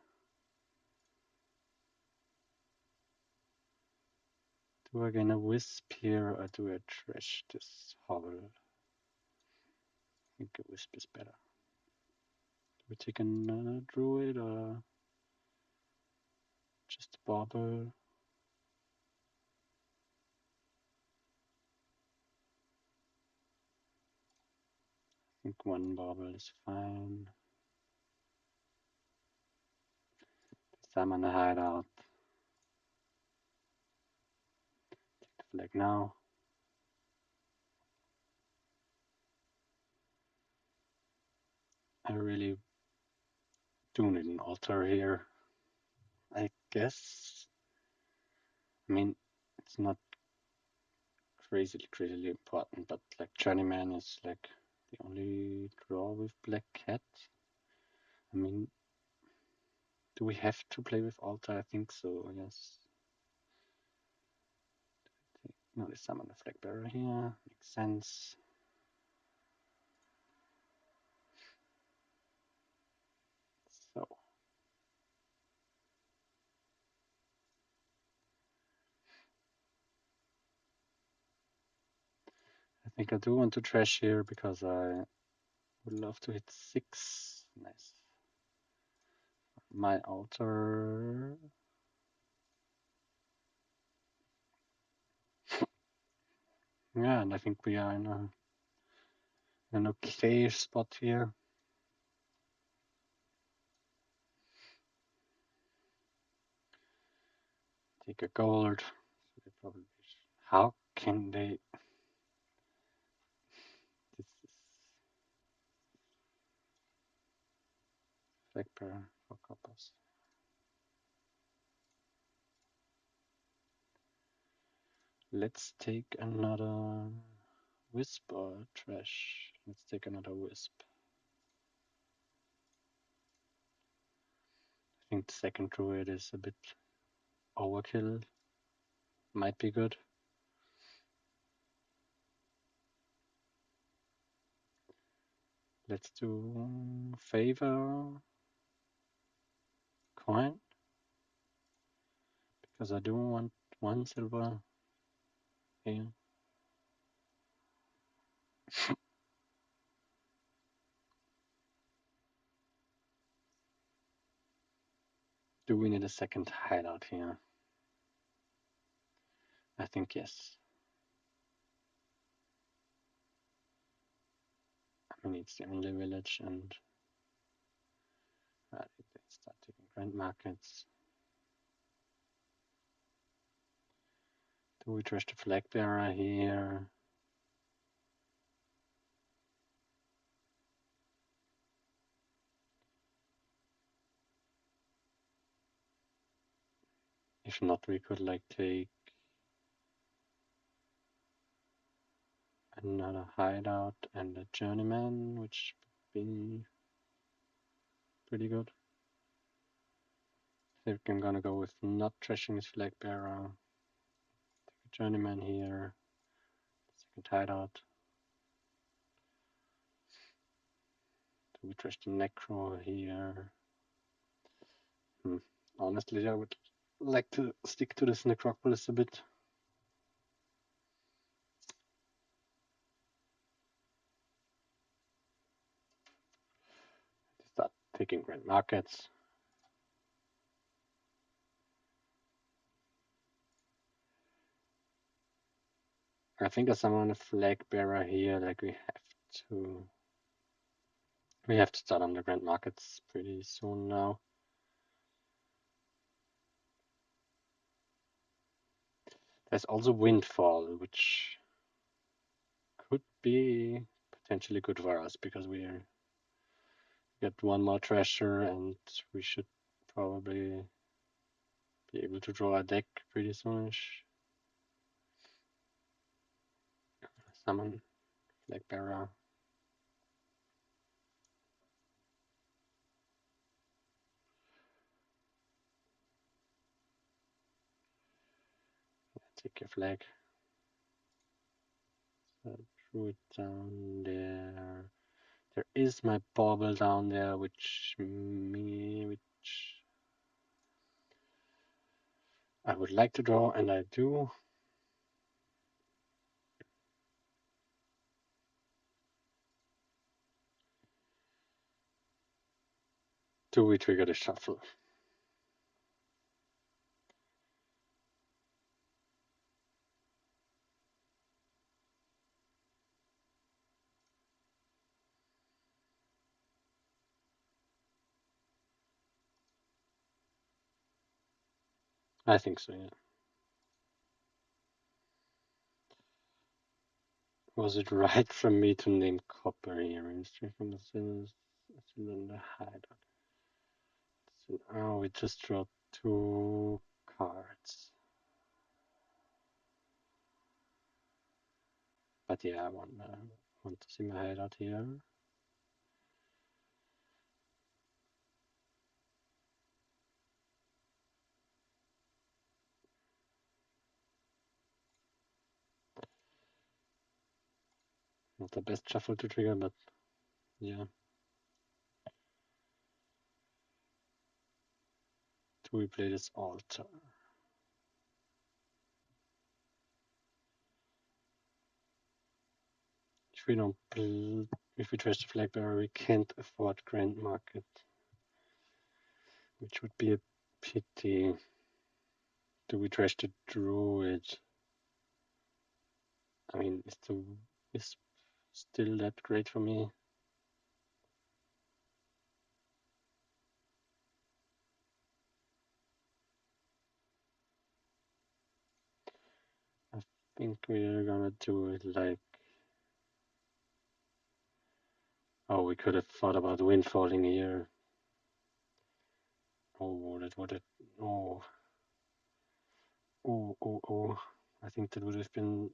Do I gain a wisp here or do I trash this hovel? I think a wisp is better. Do we take another druid or just a bauble? I think one bauble is fine. Summon a hideout. Take the flag now. I really do need an altar here, I guess. I mean, it's not crazily important, but like Journeyman is like the only draw with Black Cat. I mean, do we have to play with altar? I think so, yes. No, they summon the flag bearer here. Makes sense. So I think I do want to trash here because I would love to hit 6. Nice. My altar. Yeah, and I think we are in an okay spot here. Take a gold. So they probably. How can they? This is flag bearer for coppers. Let's take another wisp or trash. Let's take another wisp. I think the second druid is a bit overkill. Might be good. Let's do favor coin because I do want 1 silver here. Do we need a second hideout here? I think yes. I mean, it's the only village, and they start taking grand markets. Do we trash the flag bearer here? If not, we could like take another hideout and a journeyman, which would be pretty good. I think I'm gonna go with not trashing his flag bearer. Take a journeyman here. Second hideout. Do we trash the necro here? Honestly, I would like to stick to this necropolis a bit. Start taking grand markets. I think as someone a flag bearer here, like we have to start on the grand markets pretty soon now. There's also windfall, which could be potentially good for us because we get 1 more treasure and we should probably be able to draw a deck pretty soonish. Summon Flag Bearer. Take your flag. So drew it down there. There is my bauble down there, which I would like to draw, and I do. Do we trigger the shuffle? I think so, yeah. Was it right for me to name copper here instead from the cylinder hideout? So, oh, we just draw 2 cards. But yeah, I want to see my hideout here. Not the best shuffle to trigger, but yeah. Do we play this altar? If we don't if we trash the flag bearer, we can't afford Grand Market, which would be a pity. Do we trash the druid? I mean, is still that great for me? I think we're gonna do it like. Oh, we could have thought about windfalling here. Oh, that would have. Oh, oh. I think that would have been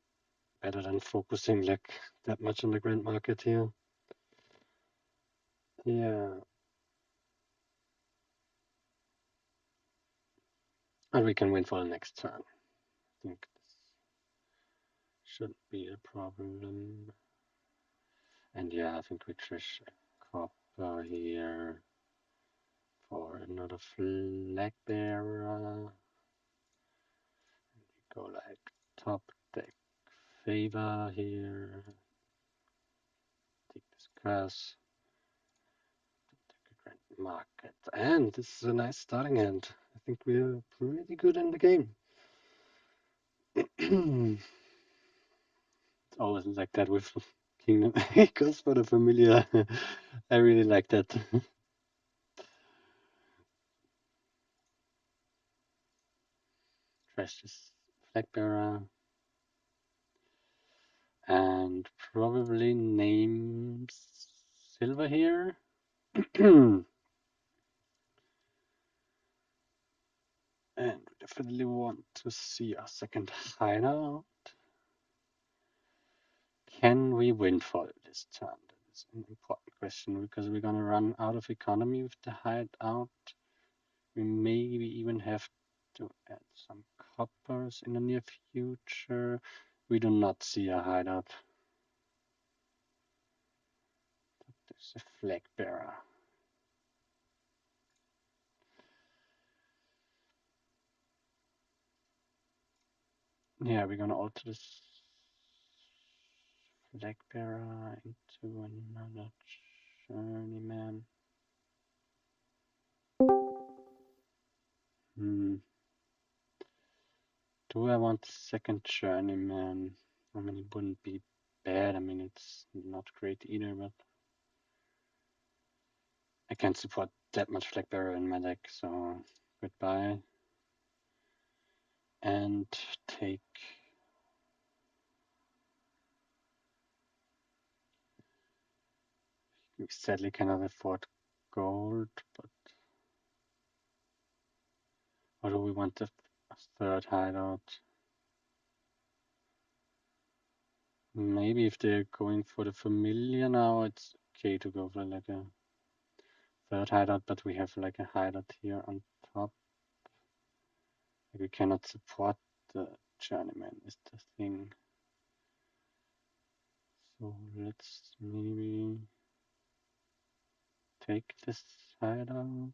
better than focusing like that much on the Grand Market here. Yeah. And we can windfall next turn. I think this shouldn't be a problem. And yeah, I think we trash a copper here for another flag bearer. We go like top deck favor here. Take this curse. Take a Grand Market. And this is a nice starting hand. I think we're pretty good in the game. It's always like that with Kingdom. It goes for the familiar. I really like that. Trash this flag bearer. And probably name silver here. And we definitely want to see our second hideout. Can we windfall this turn? That is an important question because we're gonna run out of economy with the hideout. We maybe even have to add some coppers in the near future. We do not see a hideout. There's a flag bearer. Yeah, we're gonna alter this flag bearer into another journeyman. Do I want second journeyman? I mean, it wouldn't be bad. I mean, it's not great either, but I can't support that much flag bearer in my deck, so goodbye. And take. We sadly cannot afford gold, but Or do we want the third hideout? Maybe if they're going for the familiar now, it's okay to go for like a third hideout, but we have like a hideout here on top. Like we cannot support the journeyman is the thing. So let's maybe take this hideout.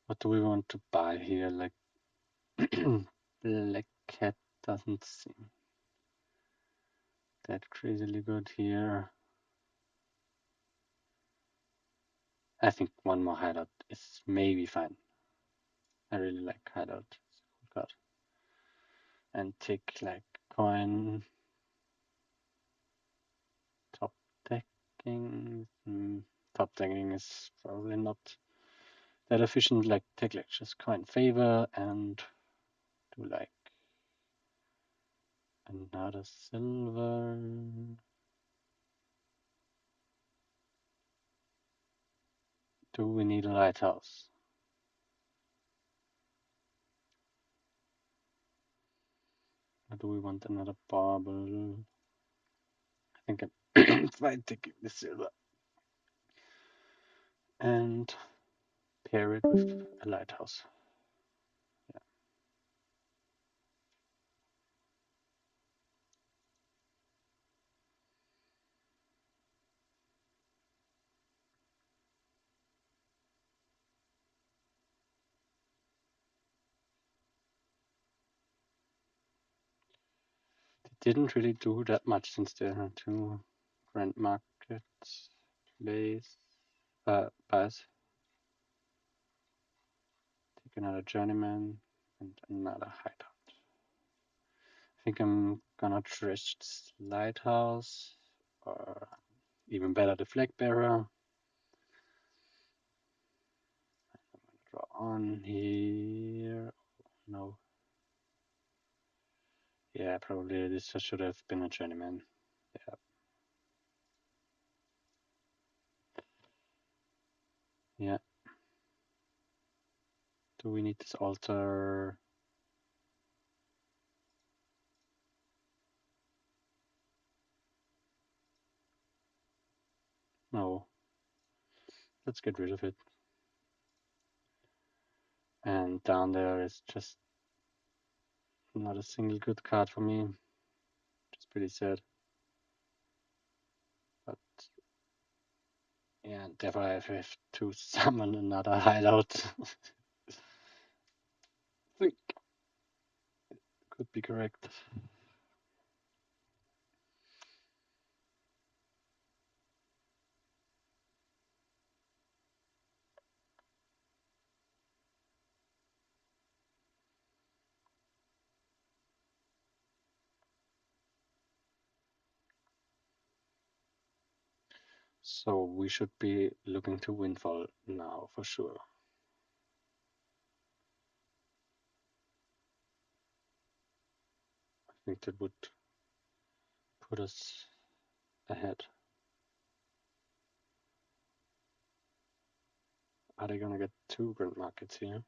What do we want to buy here? Like Black Cat doesn't seem that crazily good here. I think one more hideout is maybe fine. I really like hideout. It's a cool card. And take like coin. Top decking. Top decking is probably not that efficient. Like take like just coin favor and do like another silver. Do we need a lighthouse? Or do we want another bauble? I think I'm fine taking the silver and pair it with a lighthouse. Yeah. They didn't really do that much since there are two grand markets place buys. Take another journeyman and another hideout. I think I'm gonna trash this lighthouse, or even better, the flag bearer. I'm gonna draw on here. No. Yeah, probably this should have been a journeyman. Yeah. Yeah. Do we need this altar? No. Let's get rid of it. And down there is just not a single good card for me. It's pretty sad. But yeah, therefore I have to summon another hideout. I think could be correct. So we should be looking to windfall now for sure. I think that would put us ahead. Are they gonna get two grand markets here?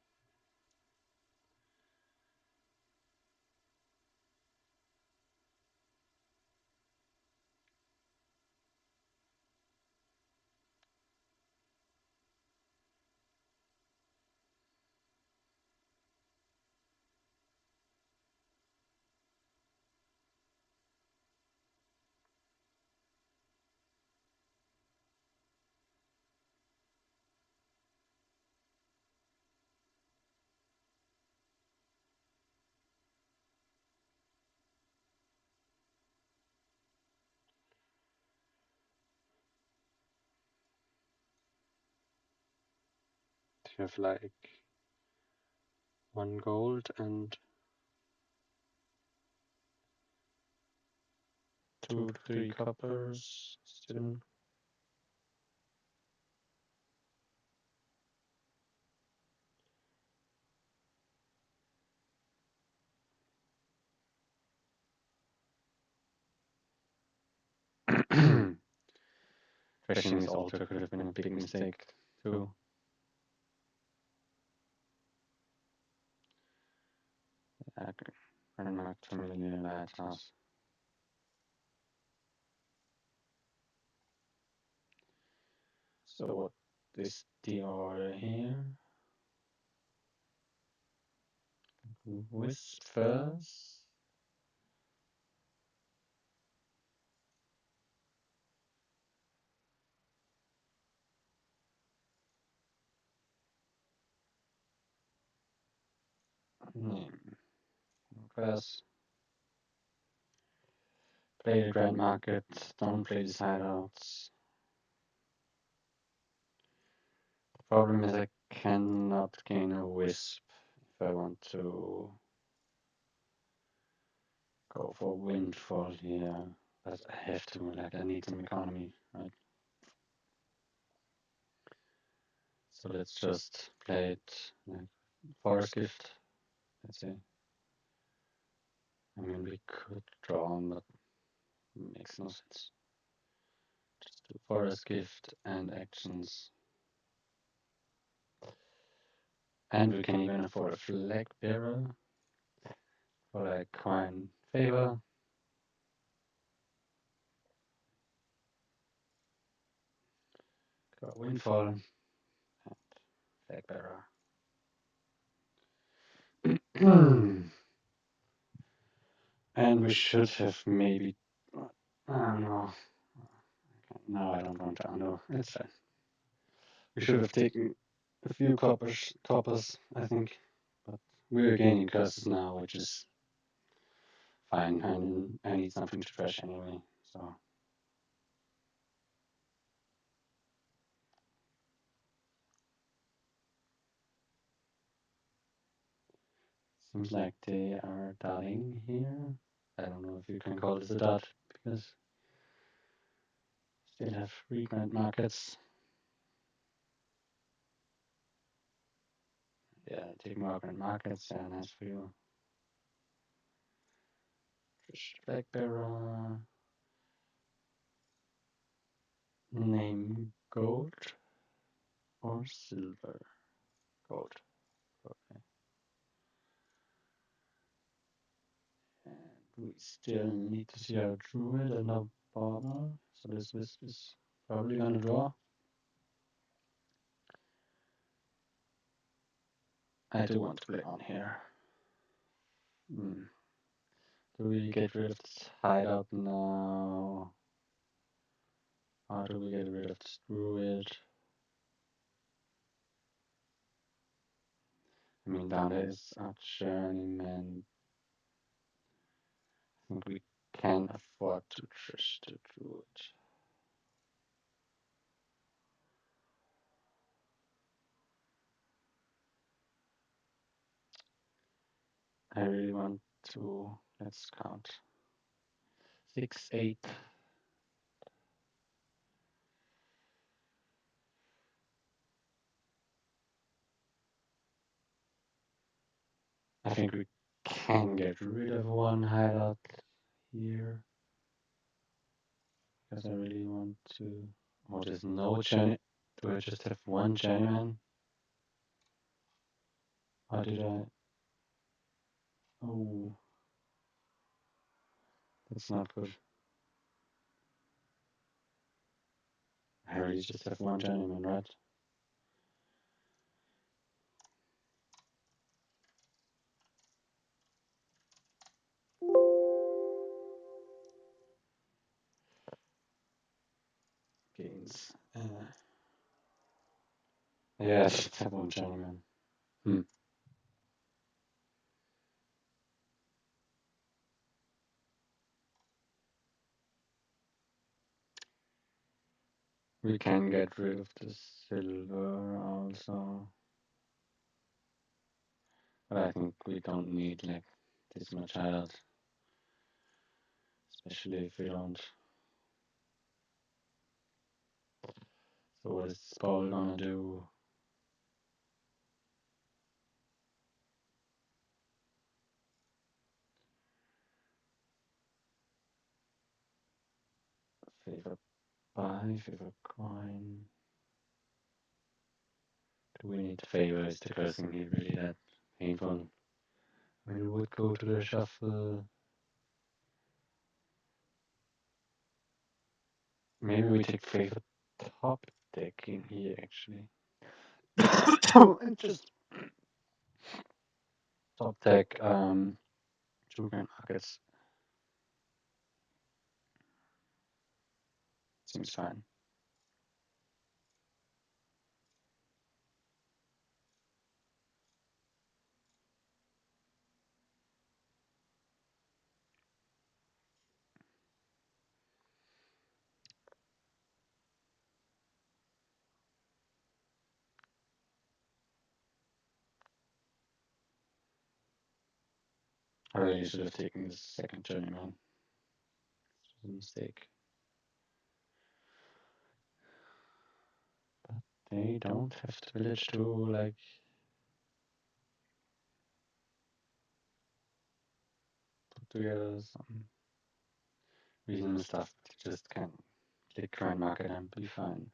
You have like one gold and two to three coppers still. Trashing this altar could have been a big mistake too. Mark 2 million lighthouse. So what is the order here? Wisp first. First. Play the Grand Market, don't play the hideouts. The problem is I cannot gain a Wisp if I want to go for Windfall here. But I have to, like, I need some economy, right? So let's just play it like Forest Gift, let's say. I mean, we could draw on, but it makes no sense. Just do Forest Gift and actions. And we can even afford a Flag Bearer for like coin favor. Got Windfall and Flag Bearer. And we should have maybe, I don't know. No, I don't want to undo. It's fine. We should have taken a few coppers, I think. But we're gaining curses now, which is fine. I need something to trash anyway, so. Seems like they are dotting here. I don't know if you can call this a dot, because still have regrant markets. Yeah, take more grand markets, yeah, nice for you. Flag Bearer. Name gold or silver? Gold. Okay. And we still need to see our druid and our bomber. So this is probably gonna draw. I do want to play on here. Do we get rid of this hideout now? Or do we get rid of this druid? I mean, down there is our journeyman. I think we can afford to trust the druid. I really want to, let's count. 6, 8. I think we can get rid of one hideout here. Because I really want to. Oh, there's no journey. Do I just have one journeyman? Or did I? Oh. That's not good. I really just have one journeyman, right? Gains. Yeah, I just have one journeyman. We can get rid of the silver also. But I think we don't need like this much hideout. Especially if we don't. So what is this ball gonna do? Favor 5 with a coin. Do we need favor? Is the cursing here really that painful? I mean, it would go to the shuffle. Maybe we take favor top decking here actually. And just top deck 2 grand markets. Seems fine. I really should have taken this second journeyman. It was a mistake. But they don't have the village to like put together some reasonable stuff. They just can click grand market and be fine.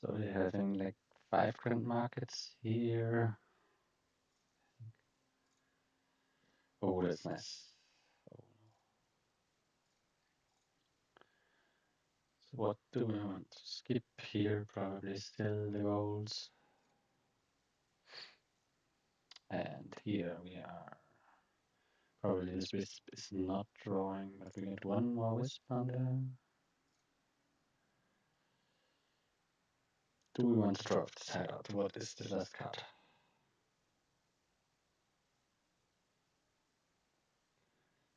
So they're having like 5 grand markets here. Oh, that's nice. Oh. So what do we want to skip here? Probably still the goals. And here we are. Probably this wisp is not drawing, but we get one more wisp on there. Do we want to draw this side out? What is the last card?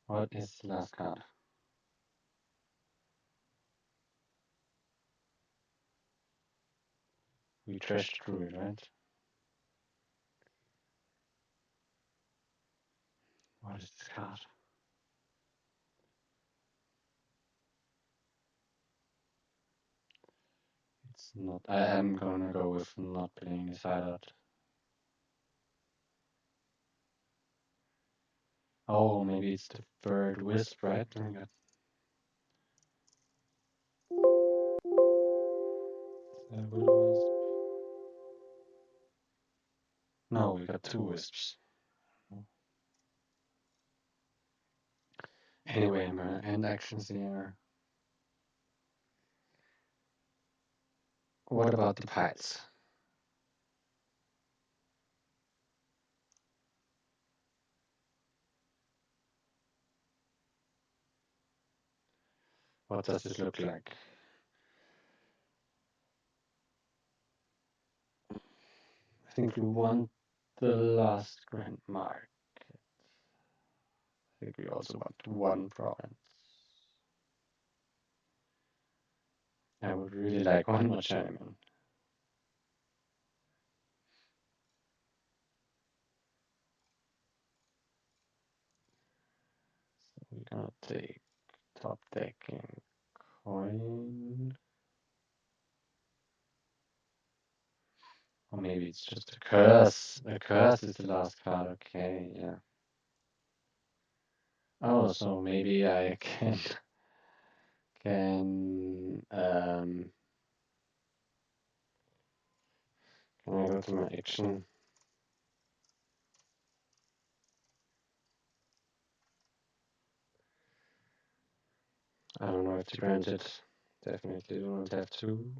What is the last card? We trashed through it, right? What is this card? It's not. I am gonna go with not playing this side out. Oh, maybe it's the third wisp, right? Oh my god. Will-o-wisp. No, we got 2 wisps. Anyway, I'm gonna end actions here. What about the piles? What does this look like? I think we want the last grand market. I think we also want 1 province. I would really like 1 more journeyman. So we're gonna take top decking coin. Or maybe it's just a curse. A curse is the last card. Okay, yeah. Oh, so maybe I can I go to my action? I don't know if to grant it. Definitely don't have to.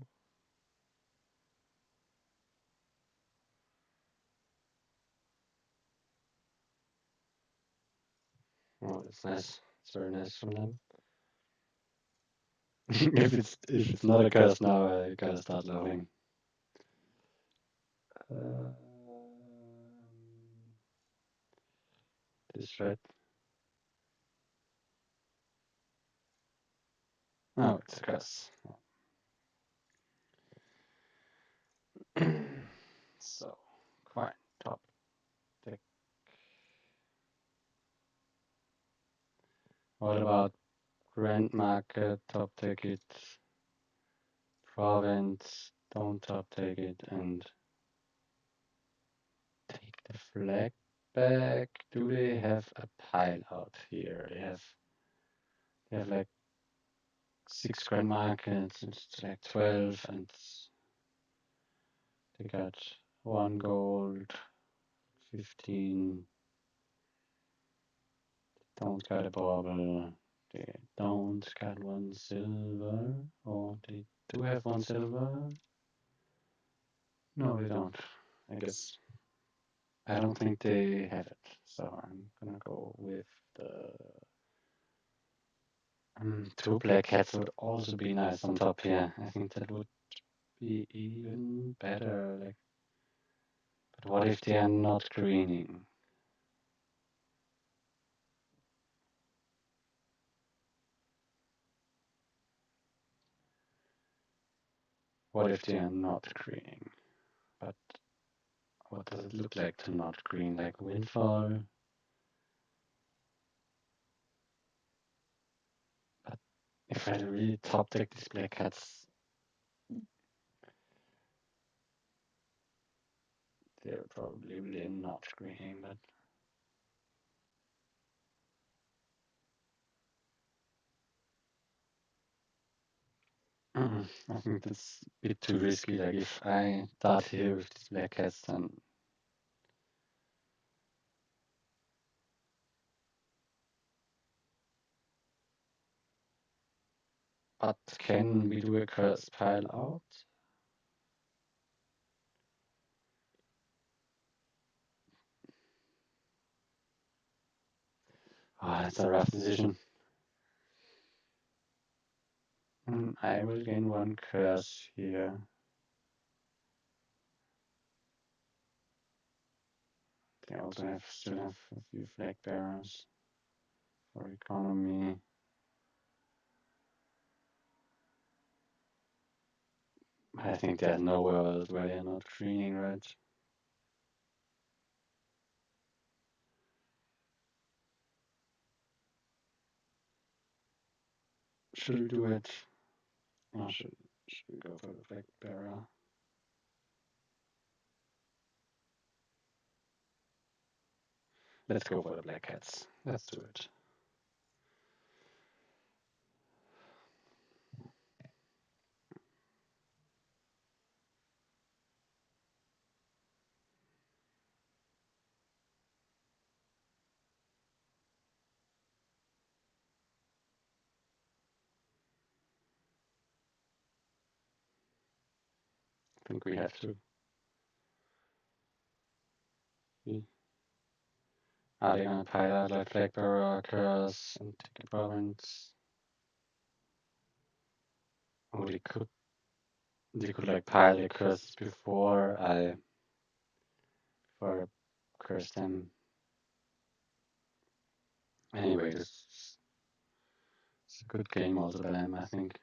Oh, that's nice. It's very nice from them. if it's not a curse now, I gotta start laughing. This right? No, it's a curse. So, quite top deck. What about Grand Market, top take it, Province, don't top take it, and take the flag back? Do they have a pile out here? They have like 6 grand markets, it's like 12, and they got 1 gold, 15, don't got a bauble, they don't got 1 silver, or they do have 1 silver. No, they don't. I guess I don't think they have it, so I'm gonna go with the 2 black cats would also be nice on top here. I think that would be even better. Like, but what if they are not greening? What if they are not greening? But what does it look like to not green? Like windfall? But if I really top deck these black cats, they're probably really not greening, but I think that's a bit too risky. Like if I start here with these black cats, then but can we do a curse pile out? Oh, that's a rough decision. I will gain 1 curse here. They also still have a few flag bearers for economy. I think there's no world where they're not greening, right? Should we do it? Or should we go for the flag bearer? Let's go for the black cats. Let's do it. I think we have to. Are they gonna pile out like flag bearer, curse, and take a province? Oh, they could like pile the curses before I curse them. Anyway, this is a good game also by them, I think.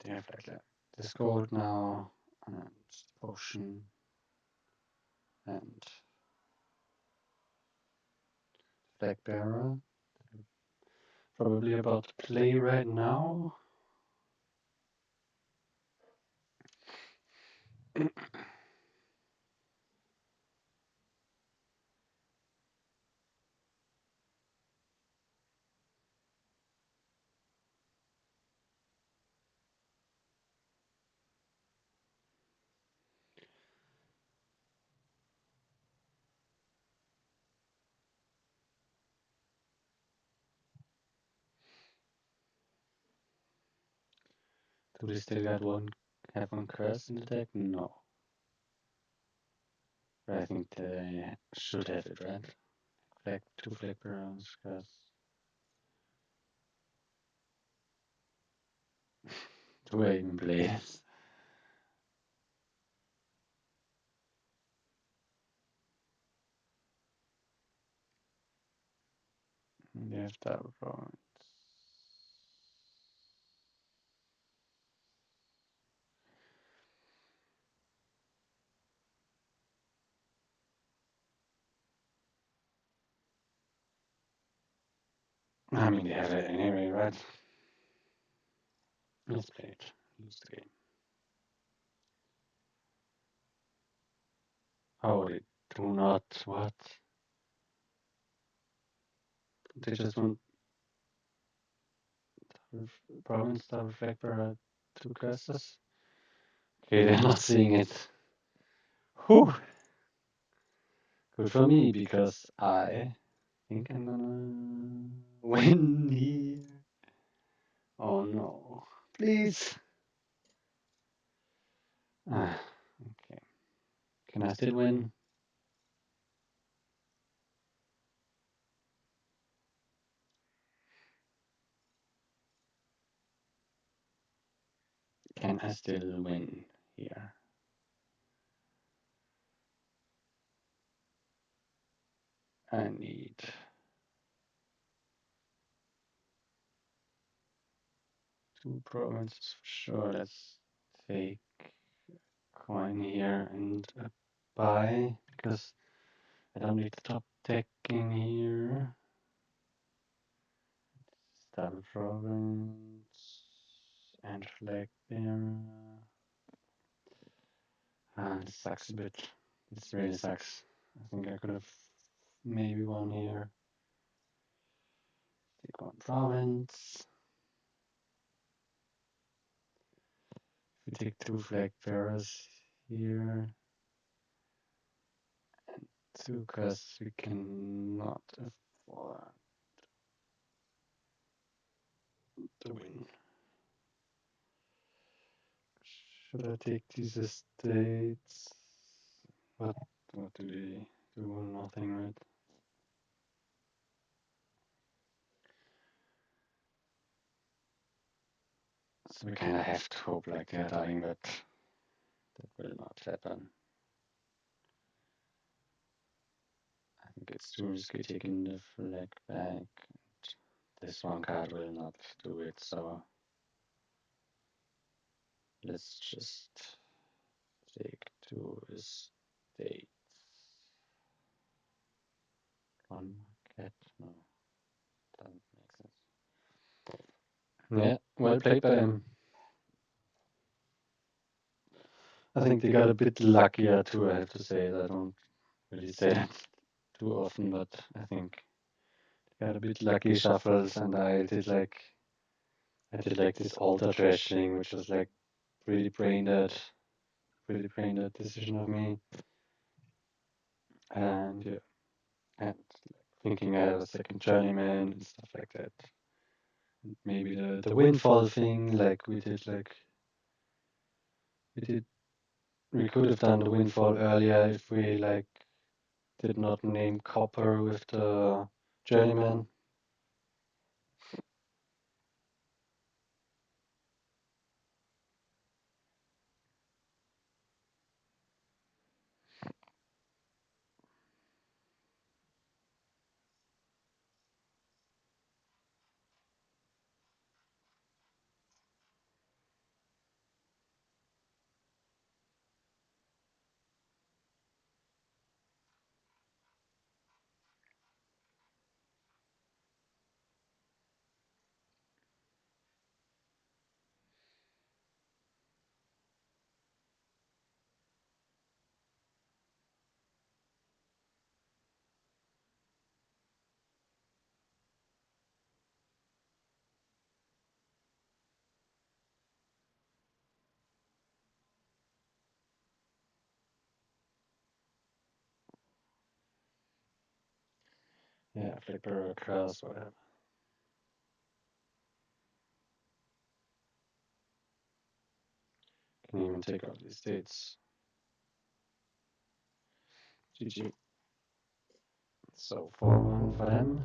They have like this gold now, and potion, and flag bearer. Probably about to play right now. Do they still have one curse in the deck? No. But I think they should have it, right? 2 flag bearers, curse. Do I even play this? They have double points. I mean, they have it anyway, right? Let's play it. Lose the game. Oh, they do not. What? They just want province double flag per two curses. Okay, they're not seeing it. Whew. Good for me because I think I'm gonna win here. Oh no. Please. Okay. Can I still win? Can I still win here? I need two provinces for sure. Let's take coin here and a buy because I don't need to stop taking here. Double province and flag bearer. This sucks a bit. This really sucks. I think I could have maybe won here. Take one province. If we take two flag bearers here, and two quests we cannot afford to win. Should I take these estates? What do they do? Nothing, right? So we kind of have to hope like they're dying, but that will not happen. I think it's too risky taking the flag back. This one card will not do it, so let's just take two estates. One cat, no, doesn't make sense. Yeah, well played by them. I think they got a bit luckier too, I have to say. I don't really say that too often, but I think they got a bit lucky shuffles, and I did like this altar trash thing, which was like really brain dead decision of me. And yeah, and thinking I have a second journeyman and stuff like that. And maybe the windfall thing, like we could have done the windfall earlier if we like did not name copper with the journeyman. Yeah, flipper, cross, whatever. Can even take out these states. GG. So 4-1 for them.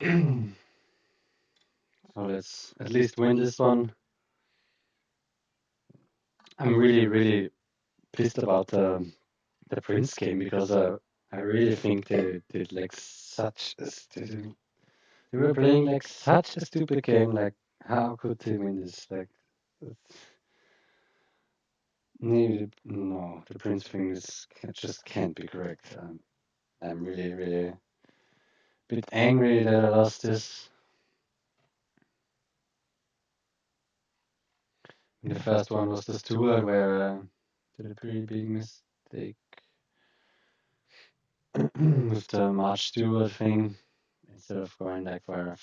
So let's at least win this one. I'm really pissed about the Prince game because I really think they did like such a they were playing like such a stupid game. Like, how could they win this? Like, no, the Prince thing just can't be correct. I'm really a bit angry that I lost this. And the first one was the Steward where did a pretty big mistake with the March Steward thing instead of going like for a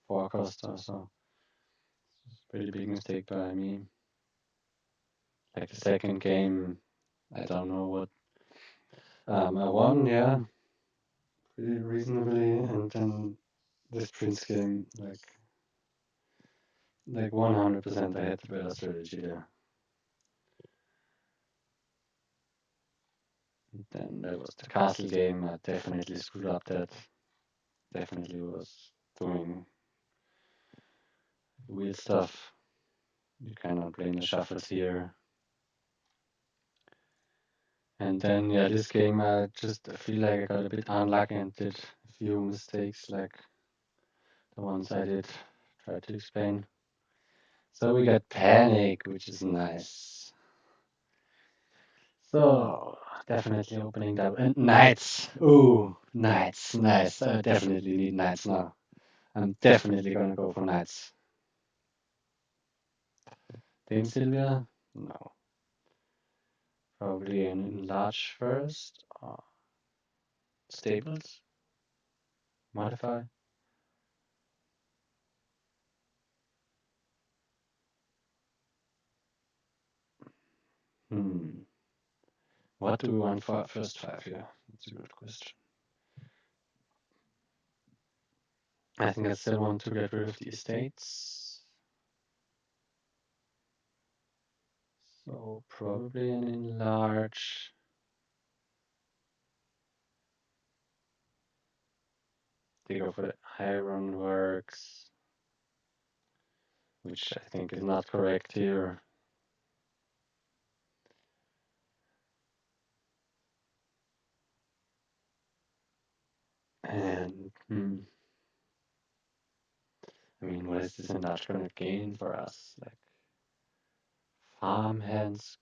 forecast or so. Pretty big mistake by me. Like the second game, I don't know what. I won, yeah, pretty reasonably, and then this Prince game, like 100%, I had the better strategy there. And then there was the castle game. I definitely screwed up that. Definitely was doing weird stuff. You cannot blame the shuffles here. And then, yeah, this game, I just feel like I got a bit unlucky and did a few mistakes, like the ones I did try to explain. So we got Panic, which is nice. So, definitely opening that. And Knights! Ooh, Knights, nice. I definitely need Knights now. I'm definitely gonna go for Knights. Dame Sylvia? No. Probably an enlarge first. Stables? Modify? Hmm. What do we want for our first 5 here? That's a good question. I think I still want to get rid of the estates. So probably an enlarge. They go for the ironworks, which I think is not correct here. And I mean, what is this enlarge gonna gain for us? Like farmhands.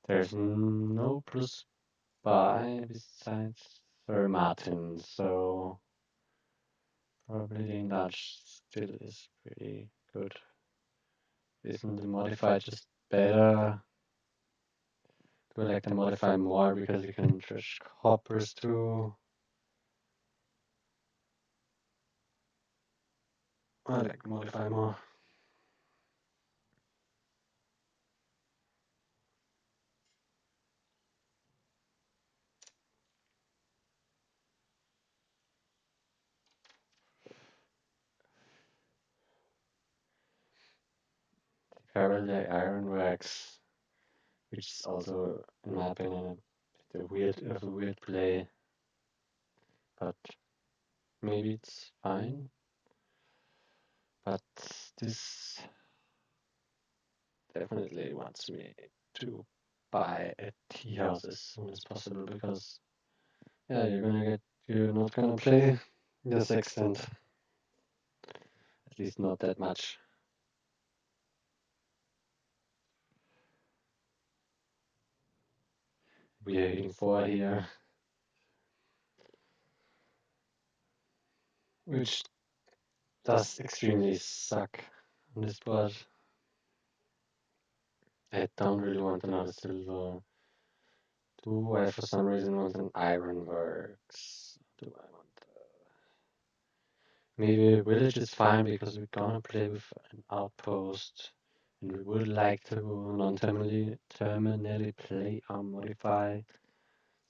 There's no plus buy besides Sir Martin, so probably the enlarge still is pretty good. Isn't the modify just better? Do I like the modify more because you can trash hoppers too? I like modify more. Parallel Ironworks, which is also, in my opinion, a weird play, but maybe it's fine. But this definitely wants me to buy a tea house as soon as possible because yeah, you're not gonna play the sextant, at least not that much. We are hitting 4 here, which does extremely suck on this board. I don't really want another silver. Do I, for some reason, want an ironworks? Do I want? Maybe a village is fine because we're gonna play with an outpost, and we would like to non-terminally play our modify.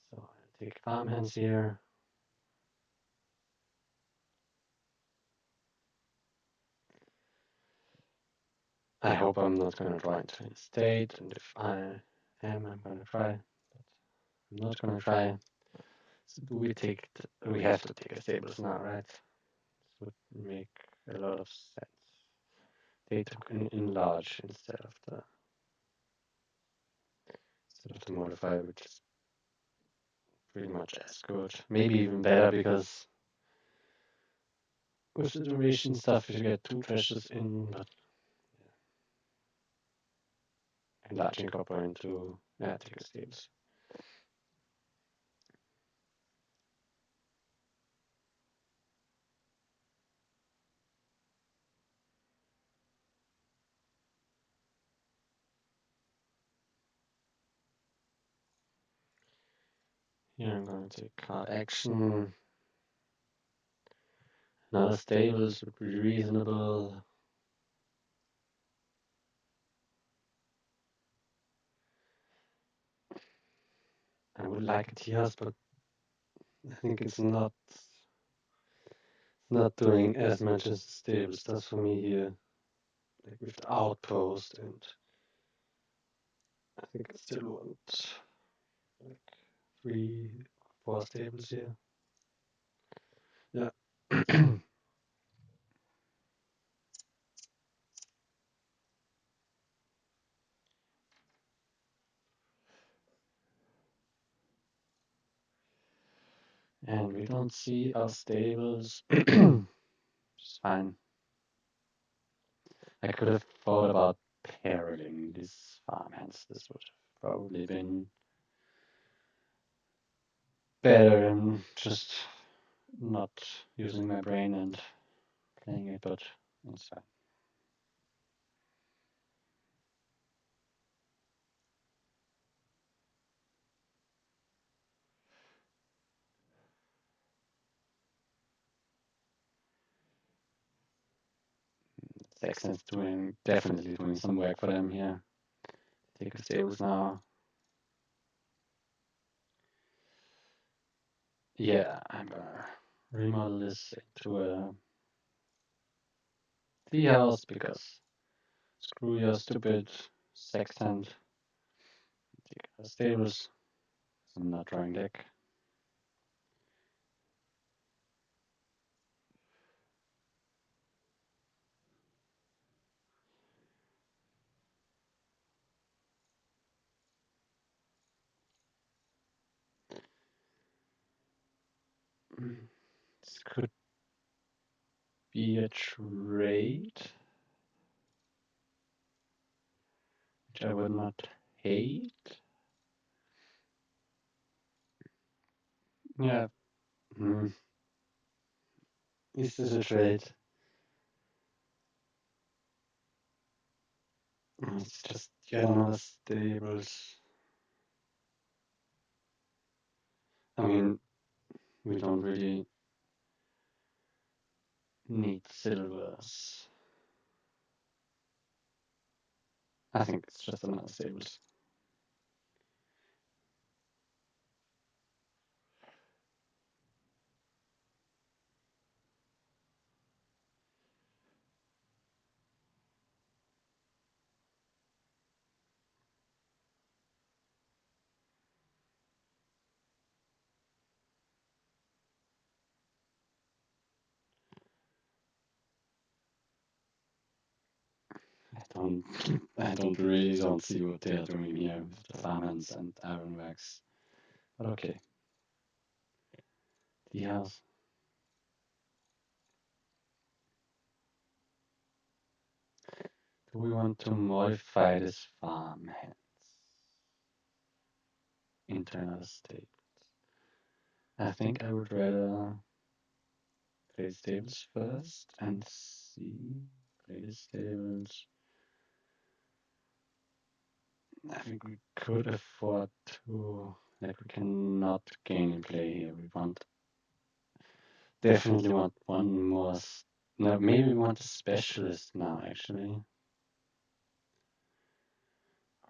So I'll take farmhands here. I hope I'm not gonna draw into any state, and if I am, I'm gonna try. But I'm not gonna try. So do we take? We have to take a stables now, right? This would make a lot of sense. They took an enlarge instead of the modifier, which is pretty much as good. Maybe even better because with the duration stuff, you get two trashes in, but enlarging copper into take a stables. Here I'm going to take card action. Another stables would be reasonable. I would like a tea house, but I think it's not doing as much as the stables does for me here. Like with the outpost, and I think I still want like 3, 4 stables here. Yeah. And we don't see our stables. It's fine. I could have thought about paralleling these farmhands. This would have probably been better than just not using my brain and playing it, but it's fine. Sexton's definitely doing some work for them here. Take the stables now. Yeah, I'm gonna remodel this into a tea house because screw your stupid sextant. Take the stables. I'm not drawing deck. This could be a trade, which I would not hate. Yeah. Is this a trade? It's just yet another stables. I mean, we don't really need silvers. I think it's just another stables. I really don't see what they are doing here with the farmhands and ironworks. But okay. The house. Do we want to modify this farmhands into another state? I think I would rather play the stables first and see. Play the stables. I think we could afford to, like, we cannot gain in play here. We definitely want one more. No, maybe we want a specialist now, actually.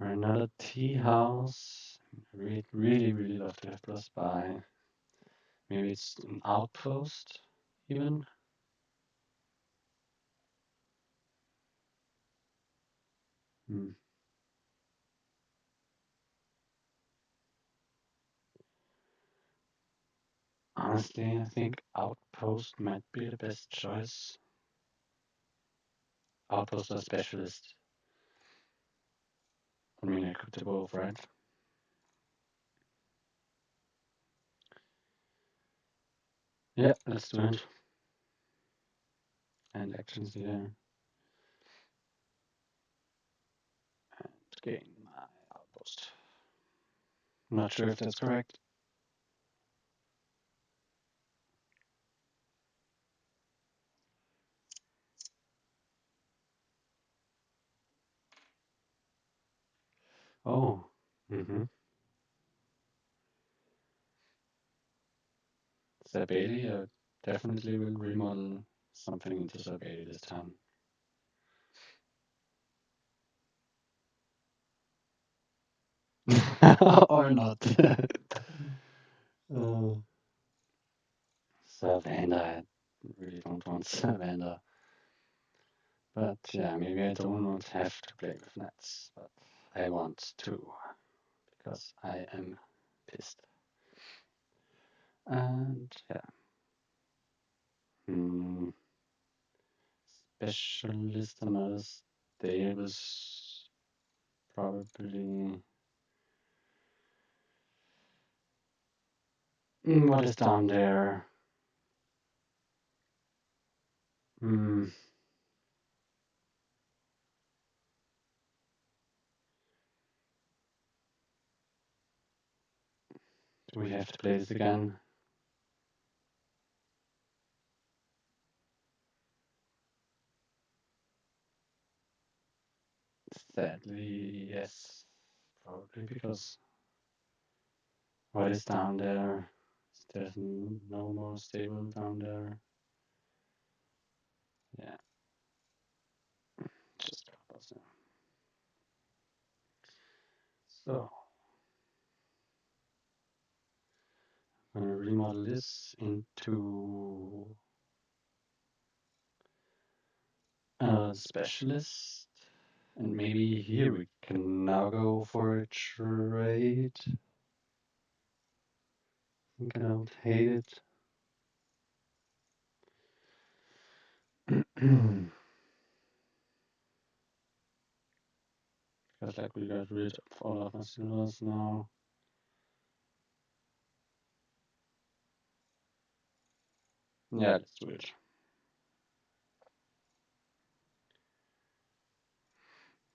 Or another tea house. I really love to have plus by. Maybe it's an outpost, even. Hmm. Honestly, I think Outpost might be the best choice. Outpost or Specialist. I mean, I could do both, right? Yeah, let's do it. And actions here. And gain my Outpost. I'm not sure if that's correct. Oh. Mm-hmm. Sabeli, I definitely will remodel something into Sabeli this time. Or not. Salvander, I really don't want Salvander. But yeah, maybe I don't want to have to play with Nets, but I want to, because I am pissed. And yeah. Specialist another stables probably. What is down there? Do we have to play this again? Sadly, yes. Probably because what is down there? There's no more stable down there. Yeah. Just couples. So, I'm gonna remodel this into a specialist. And maybe here we can now go for a trade. I think I don't hate it. Feels like we got rid of all of our silvers now. Yeah, let's do it.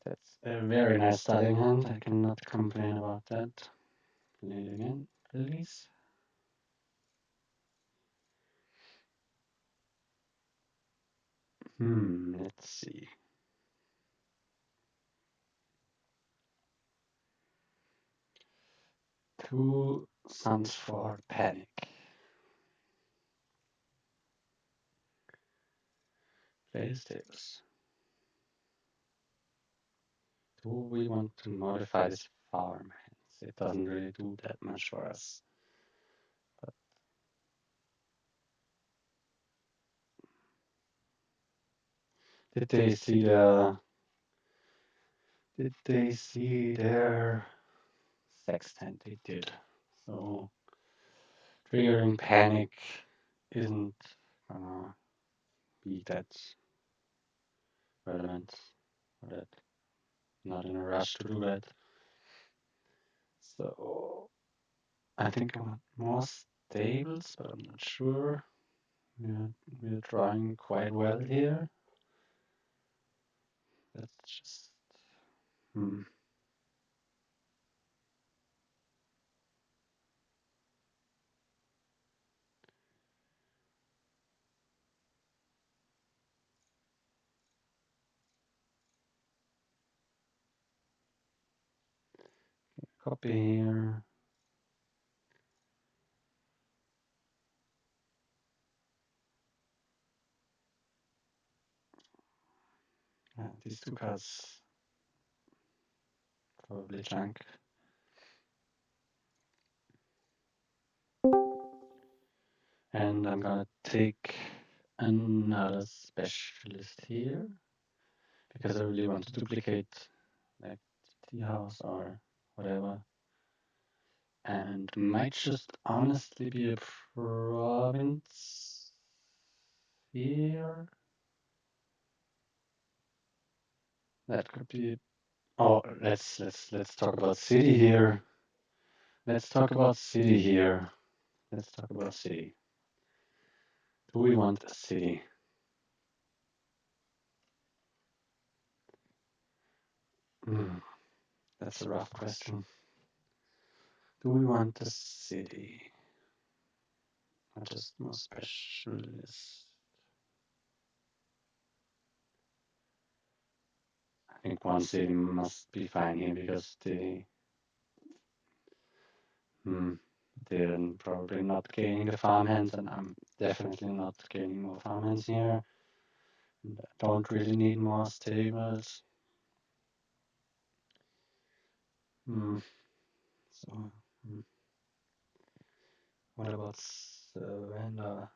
That's a very nice starting hand. I cannot complain about that. Play it again, please. Let's see. Two Suns for Panic. Play the stables. Do we want to modify this farm? It doesn't really do that much for us. But did they see their sextant? They did. So triggering Panic isn't gonna be that relevant, or that not in a rush to do that. So I think I want more stables, but I'm not sure. We're trying quite well here. That's just copy here. These two cards probably junk. And I'm gonna take another specialist here because I really want to duplicate tea house or whatever. And might just honestly be a province here. That could be. Oh, let's talk about city here. Let's talk about city here. Let's talk about city. Do we want a city? Hmm, that's a rough question. Do we want a city? Or just more specialist? I think one city must be fine here because hmm, they're probably not gaining the farmhands, and I'm definitely not gaining more farmhands here. And I don't really need more stables. Hmm. So, hmm. What about Savannah?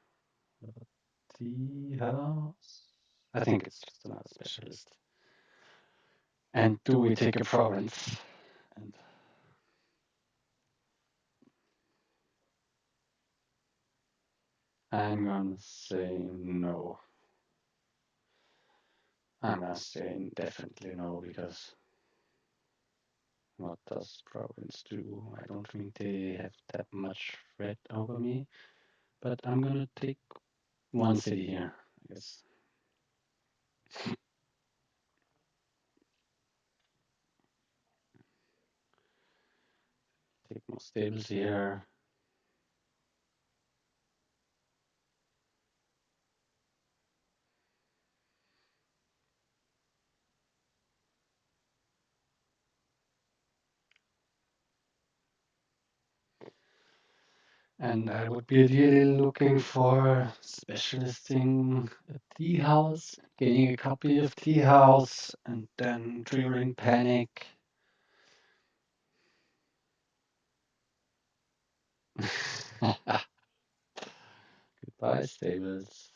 What about tea house? I think it's just another specialist. And do we take a province? And I'm gonna say no. I'm gonna say definitely no because what does province do? I don't think they have that much threat over me. But I'm gonna take one city here, I guess. Take more stables here. And I would be ideally looking for specialisting a tea house, getting a copy of tea house, and then triggering panic. Goodbye, stables.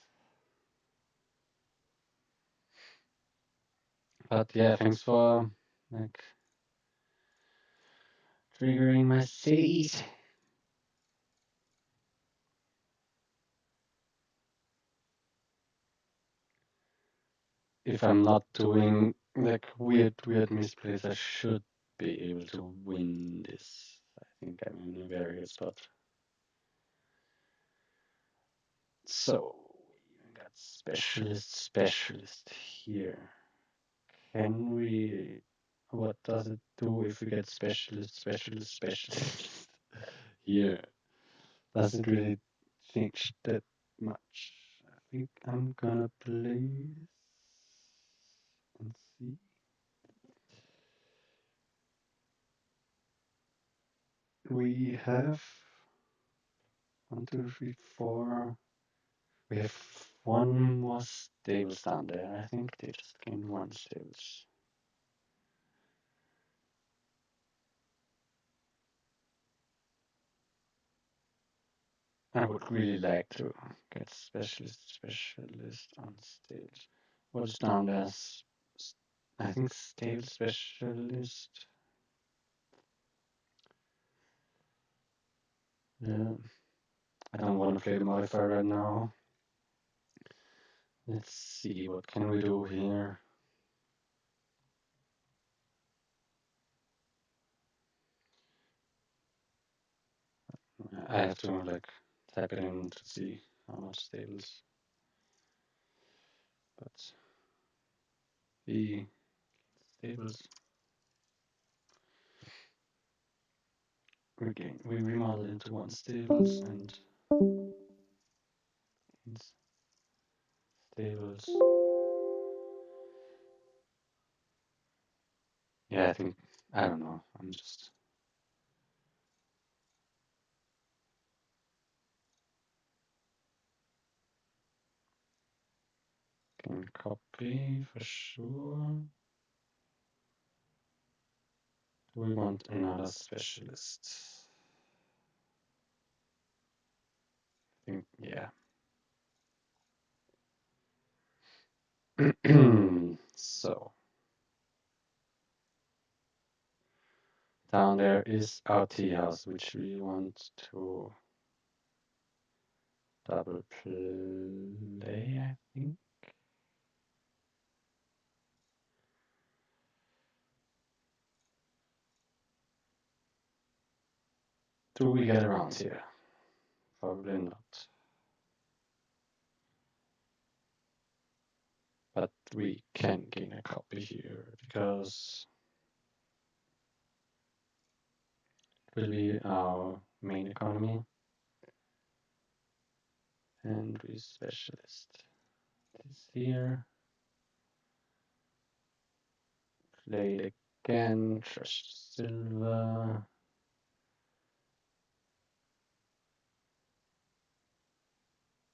But yeah, thanks for like triggering my cities. If I'm not doing like weird misplays, I should be able to win this. I think I'm in a very good spot. So we got specialist here. Can we? What does it do if we get specialist here? Does it really change that much? I think I'm gonna play and see. We have 1, 2, 3, 4. We have one more stables down there. I think they just gained one stables. I would really like to get specialist on stage. What's down there? I think stable specialist. Yeah. I don't want to play the modifier right now. Let's see, what can we do here? I have to like type it in to see how much stables. But the stables we remodel into one stables and stables. Yeah, I think I don't know. I'm just can copy for sure. Do we want another specialist? I think yeah. So Down there is our tea house, which we want to double play, I think. Do we get around here? Probably not. But we can gain a copy here because it will be our main economy. And we specialist this here. Play it again, trash silver.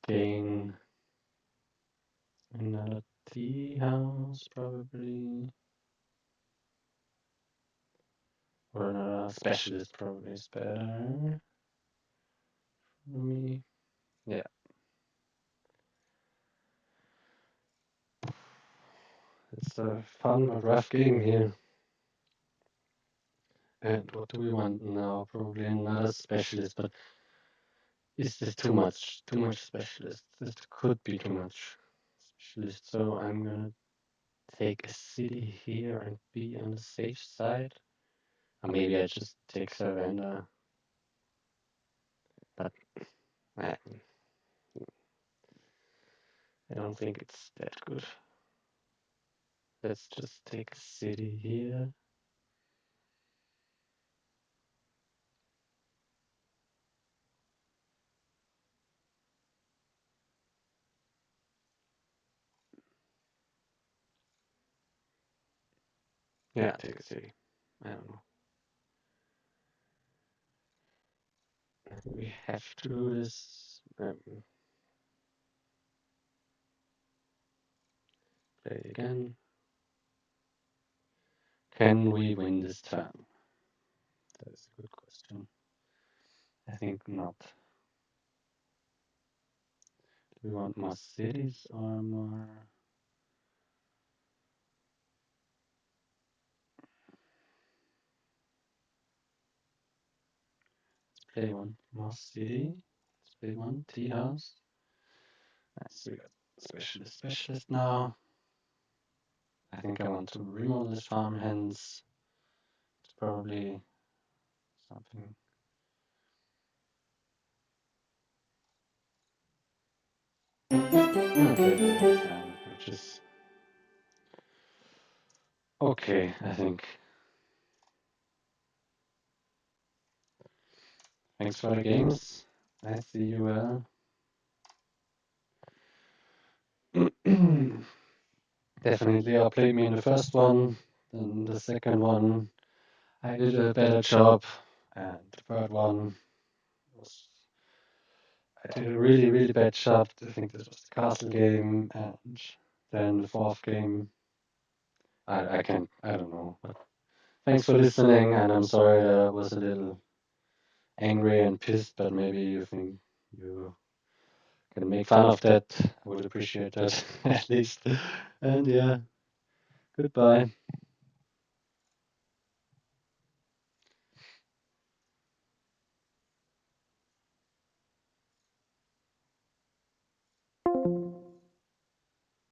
Gain another tea house probably. Or another specialist probably is better for me. Yeah. It's a fun but rough game here. And what do we want now? Probably another specialist, but is this too much? Too much specialist. This could be too much specialist. So I'm gonna take a city here and be on the safe side. Or maybe I just take surrender. But I don't think it's that good. Let's just take a city here. Yeah, take a city. I don't know. We have to do this. Play again. Can we win this turn? That is a good question. I think not. Do we want more cities or more? Let's play one more city. Let's play one tea house. Nice, we got specialist now. I think I want to remodel this farm, hence it's probably something. Okay, which is okay, I think. Thanks for the games. I see you well. Definitely outplayed me in the first one. Then the second one, I did a better job. And the third one was, I did a really, really bad job. I think this was the castle game. And then the fourth game, I don't know. But thanks for listening. And I'm sorry that I was a little angry and pissed, but maybe you think you can make fun of that. I would appreciate that at least. And yeah, goodbye.